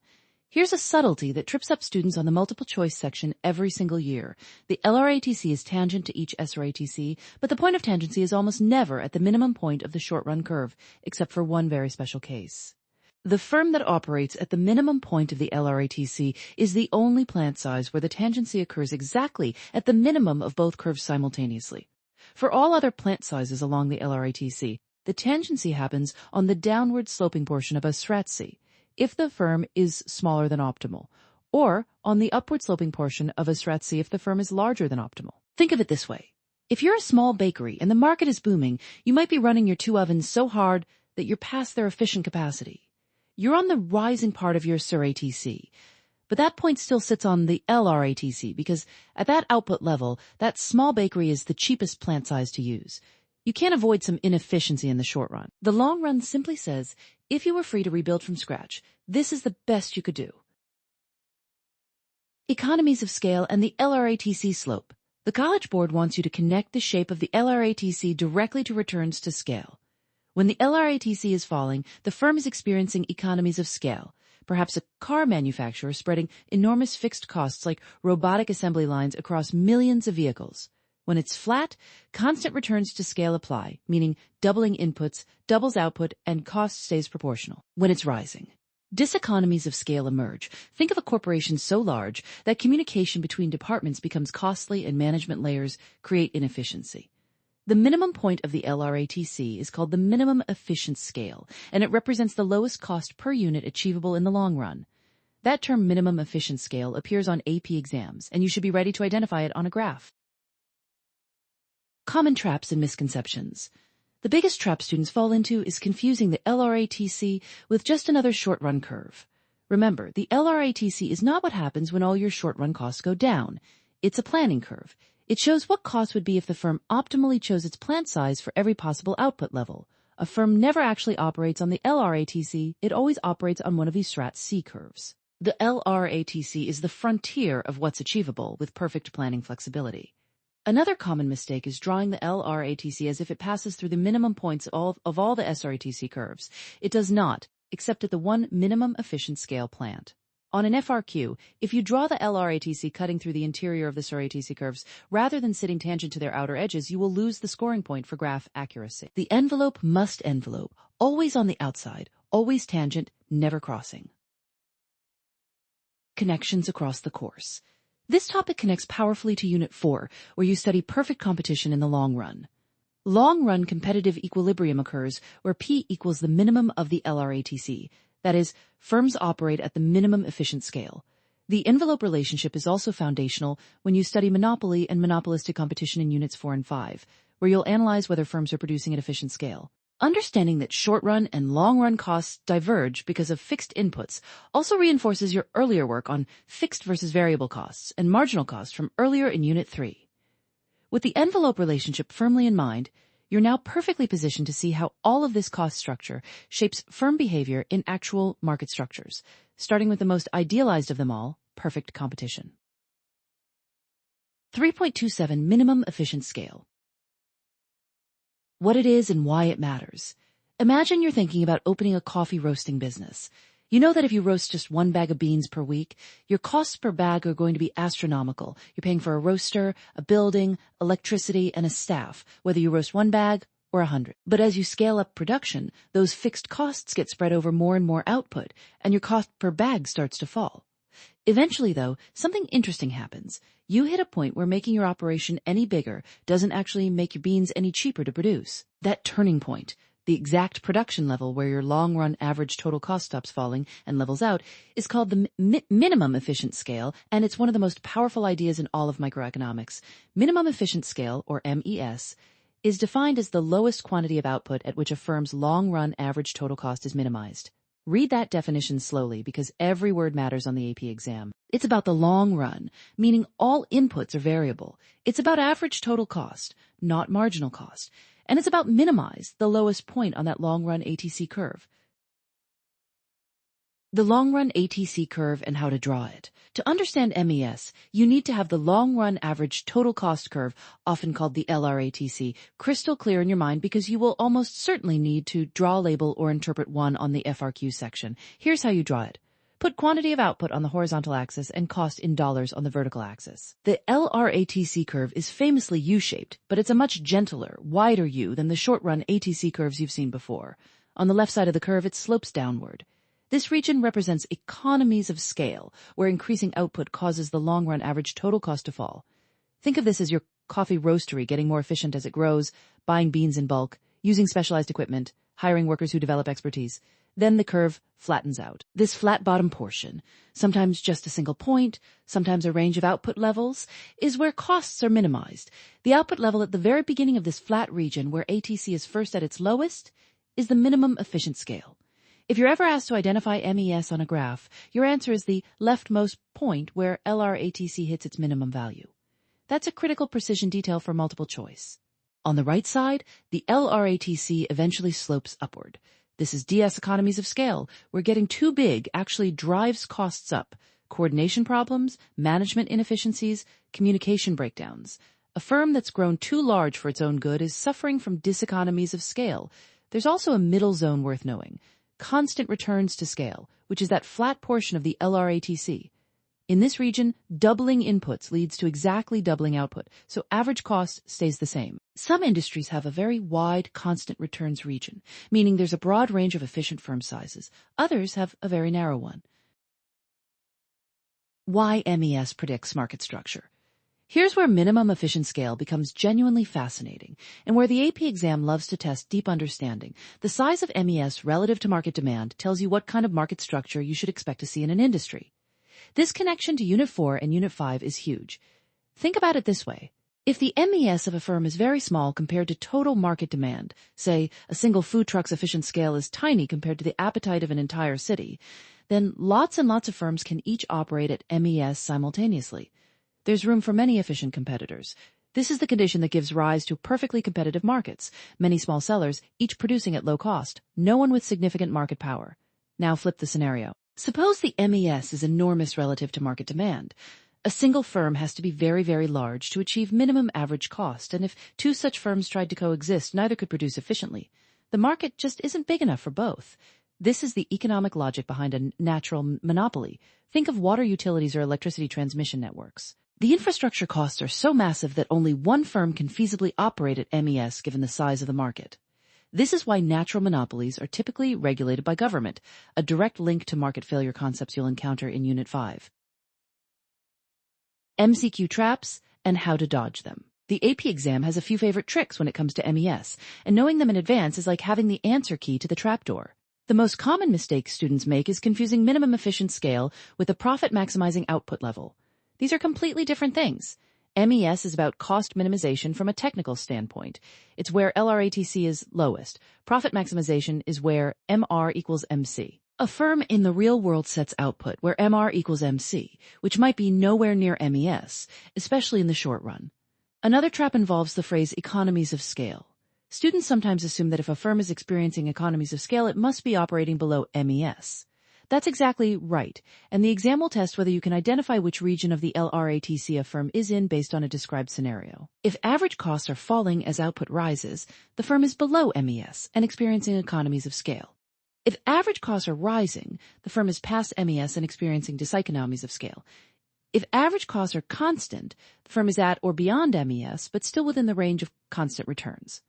Here's a subtlety that trips up students on the multiple choice section every single year. The LRATC is tangent to each SRATC, but the point of tangency is almost never at the minimum point of the short-run curve, except for one very special case. The firm that operates at the minimum point of the LRATC is the only plant size where the tangency occurs exactly at the minimum of both curves simultaneously. For all other plant sizes along the LRATC, the tangency happens on the downward sloping portion of a SRATC, if the firm is smaller than optimal, or on the upward sloping portion of a SRATC if the firm is larger than optimal. Think of it this way. If you're a small bakery and the market is booming, you might be running your 2 ovens so hard that you're past their efficient capacity. You're on the rising part of your SRATC, but that point still sits on the LRATC because at that output level, that small bakery is the cheapest plant size to use. You can't avoid some inefficiency in the short run. The long run simply says, if you were free to rebuild from scratch, this is the best you could do. Economies of scale and the LRATC slope. The College Board wants you to connect the shape of the LRATC directly to returns to scale. When the LRATC is falling, the firm is experiencing economies of scale. Perhaps a car manufacturer spreading enormous fixed costs like robotic assembly lines across millions of vehicles. When it's flat, constant returns to scale apply, meaning doubling inputs, doubles output, and cost stays proportional. When it's rising, diseconomies of scale emerge. Think of a corporation so large that communication between departments becomes costly and management layers create inefficiency. The minimum point of the LRATC is called the minimum efficient scale, and it represents the lowest cost per unit achievable in the long run. That term minimum efficient scale appears on AP exams, and you should be ready to identify it on a graph. Common traps and misconceptions. The biggest trap students fall into is confusing the LRATC with just another short-run curve. Remember, the LRATC is not what happens when all your short-run costs go down. It's a planning curve. It shows what costs would be if the firm optimally chose its plant size for every possible output level. A firm never actually operates on the LRATC, it always operates on one of these SRATC curves. The LRATC is the frontier of what's achievable with perfect planning flexibility. Another common mistake is drawing the LRATC as if it passes through the minimum points of all the SRATC curves. It does not, except at the one minimum efficient scale plant. On an FRQ, if you draw the LRATC cutting through the interior of the SRATC curves, rather than sitting tangent to their outer edges, you will lose the scoring point for graph accuracy. The envelope must envelope, always on the outside, always tangent, never crossing. Connections across the course. This topic connects powerfully to Unit 4, where you study perfect competition in the long run. Long-run competitive equilibrium occurs where P equals the minimum of the LRATC. That is, firms operate at the minimum efficient scale. The envelope relationship is also foundational when you study monopoly and monopolistic competition in Units 4 and 5, where you'll analyze whether firms are producing at efficient scale. Understanding that short-run and long-run costs diverge because of fixed inputs also reinforces your earlier work on fixed versus variable costs and marginal costs from earlier in Unit 3. With the envelope relationship firmly in mind, you're now perfectly positioned to see how all of this cost structure shapes firm behavior in actual market structures, starting with the most idealized of them all, perfect competition. 3.27 Minimum Efficient Scale. What it is and why it matters. Imagine you're thinking about opening a coffee roasting business. You know that if you roast just one bag of beans per week, your costs per bag are going to be astronomical. You're paying for a roaster, a building, electricity, and a staff, whether you roast one bag or 100. But as you scale up production, those fixed costs get spread over more and more output, and your cost per bag starts to fall. Eventually, though, something interesting happens. You hit a point where making your operation any bigger doesn't actually make your beans any cheaper to produce. That turning point, the exact production level where your long-run average total cost stops falling and levels out, is called the minimum efficient scale, and it's one of the most powerful ideas in all of microeconomics. Minimum efficient scale, or MES, is defined as the lowest quantity of output at which a firm's long-run average total cost is minimized. Read that definition slowly because every word matters on the AP exam. It's about the long run, meaning all inputs are variable. It's about average total cost, not marginal cost. And it's about minimize, the lowest point on that long-run ATC curve. The long-run ATC curve and how to draw it. To understand MES, you need to have the long-run average total cost curve, often called the LRATC, crystal clear in your mind because you will almost certainly need to draw, label, or interpret one on the FRQ section. Here's how you draw it. Put quantity of output on the horizontal axis and cost in dollars on the vertical axis. The LRATC curve is famously U-shaped, but it's a much gentler, wider U than the short-run ATC curves you've seen before. On the left side of the curve, it slopes downward. This region represents economies of scale, where increasing output causes the long-run average total cost to fall. Think of this as your coffee roastery getting more efficient as it grows, buying beans in bulk, using specialized equipment, hiring workers who develop expertise. Then the curve flattens out. This flat bottom portion, sometimes just a single point, sometimes a range of output levels, is where costs are minimized. The output level at the very beginning of this flat region, where ATC is first at its lowest, is the minimum efficient scale. If you're ever asked to identify MES on a graph, your answer is the leftmost point where LRATC hits its minimum value. That's a critical precision detail for multiple choice. On the right side, the LRATC eventually slopes upward. This is DS economies of scale, where getting too big actually drives costs up. Coordination problems, management inefficiencies, communication breakdowns. A firm that's grown too large for its own good is suffering from diseconomies of scale. There's also a middle zone worth knowing. Constant returns to scale, which is that flat portion of the LRATC. In this region, doubling inputs leads to exactly doubling output, so average cost stays the same. Some industries have a very wide constant returns region, meaning there's a broad range of efficient firm sizes. Others have a very narrow one. Why MES predicts market structure. Here's where minimum efficient scale becomes genuinely fascinating, and where the AP exam loves to test deep understanding. The size of MES relative to market demand tells you what kind of market structure you should expect to see in an industry. This connection to Unit 4 and Unit 5 is huge. Think about it this way. If the MES of a firm is very small compared to total market demand, say a single food truck's efficient scale is tiny compared to the appetite of an entire city, then lots and lots of firms can each operate at MES simultaneously. There's room for many efficient competitors. This is the condition that gives rise to perfectly competitive markets, many small sellers, each producing at low cost, no one with significant market power. Now flip the scenario. Suppose the MES is enormous relative to market demand. A single firm has to be very, very large to achieve minimum average cost, and if two such firms tried to coexist, neither could produce efficiently. The market just isn't big enough for both. This is the economic logic behind a natural monopoly. Think of water utilities or electricity transmission networks. The infrastructure costs are so massive that only one firm can feasibly operate at MES given the size of the market. This is why natural monopolies are typically regulated by government, a direct link to market failure concepts you'll encounter in Unit 5. MCQ traps and how to dodge them. The AP exam has a few favorite tricks when it comes to MES, and knowing them in advance is like having the answer key to the trapdoor. The most common mistake students make is confusing minimum efficient scale with the profit-maximizing output level. These are completely different things. MES is about cost minimization from a technical standpoint. It's where LRATC is lowest. Profit maximization is where MR equals MC. A firm in the real world sets output where MR equals MC, which might be nowhere near MES, especially in the short run. Another trap involves the phrase economies of scale. Students sometimes assume that if a firm is experiencing economies of scale, it must be operating below MES. That's exactly right, and the exam will test whether you can identify which region of the LRATC a firm is in based on a described scenario. If average costs are falling as output rises, the firm is below MES and experiencing economies of scale. If average costs are rising, the firm is past MES and experiencing diseconomies of scale. If average costs are constant, the firm is at or beyond MES, but still within the range of constant returns.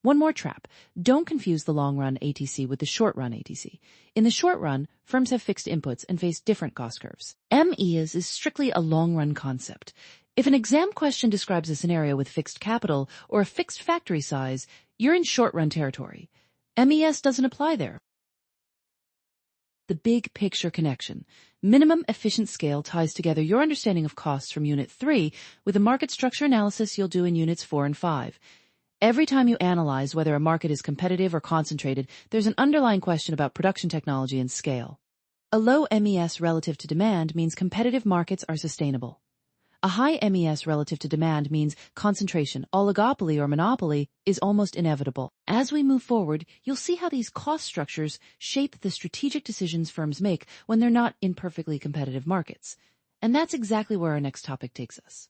One more trap. Don't confuse the long-run ATC with the short-run ATC. In the short run, firms have fixed inputs and face different cost curves. MES is strictly a long-run concept. If an exam question describes a scenario with fixed capital or a fixed factory size, you're in short-run territory. MES doesn't apply there. The big picture connection. Minimum efficient scale ties together your understanding of costs from Unit 3 with the market structure analysis you'll do in Units 4 and 5. Every time you analyze whether a market is competitive or concentrated, there's an underlying question about production technology and scale. A low MES relative to demand means competitive markets are sustainable. A high MES relative to demand means concentration, oligopoly, or monopoly is almost inevitable. As we move forward, you'll see how these cost structures shape the strategic decisions firms make when they're not in perfectly competitive markets. And that's exactly where our next topic takes us.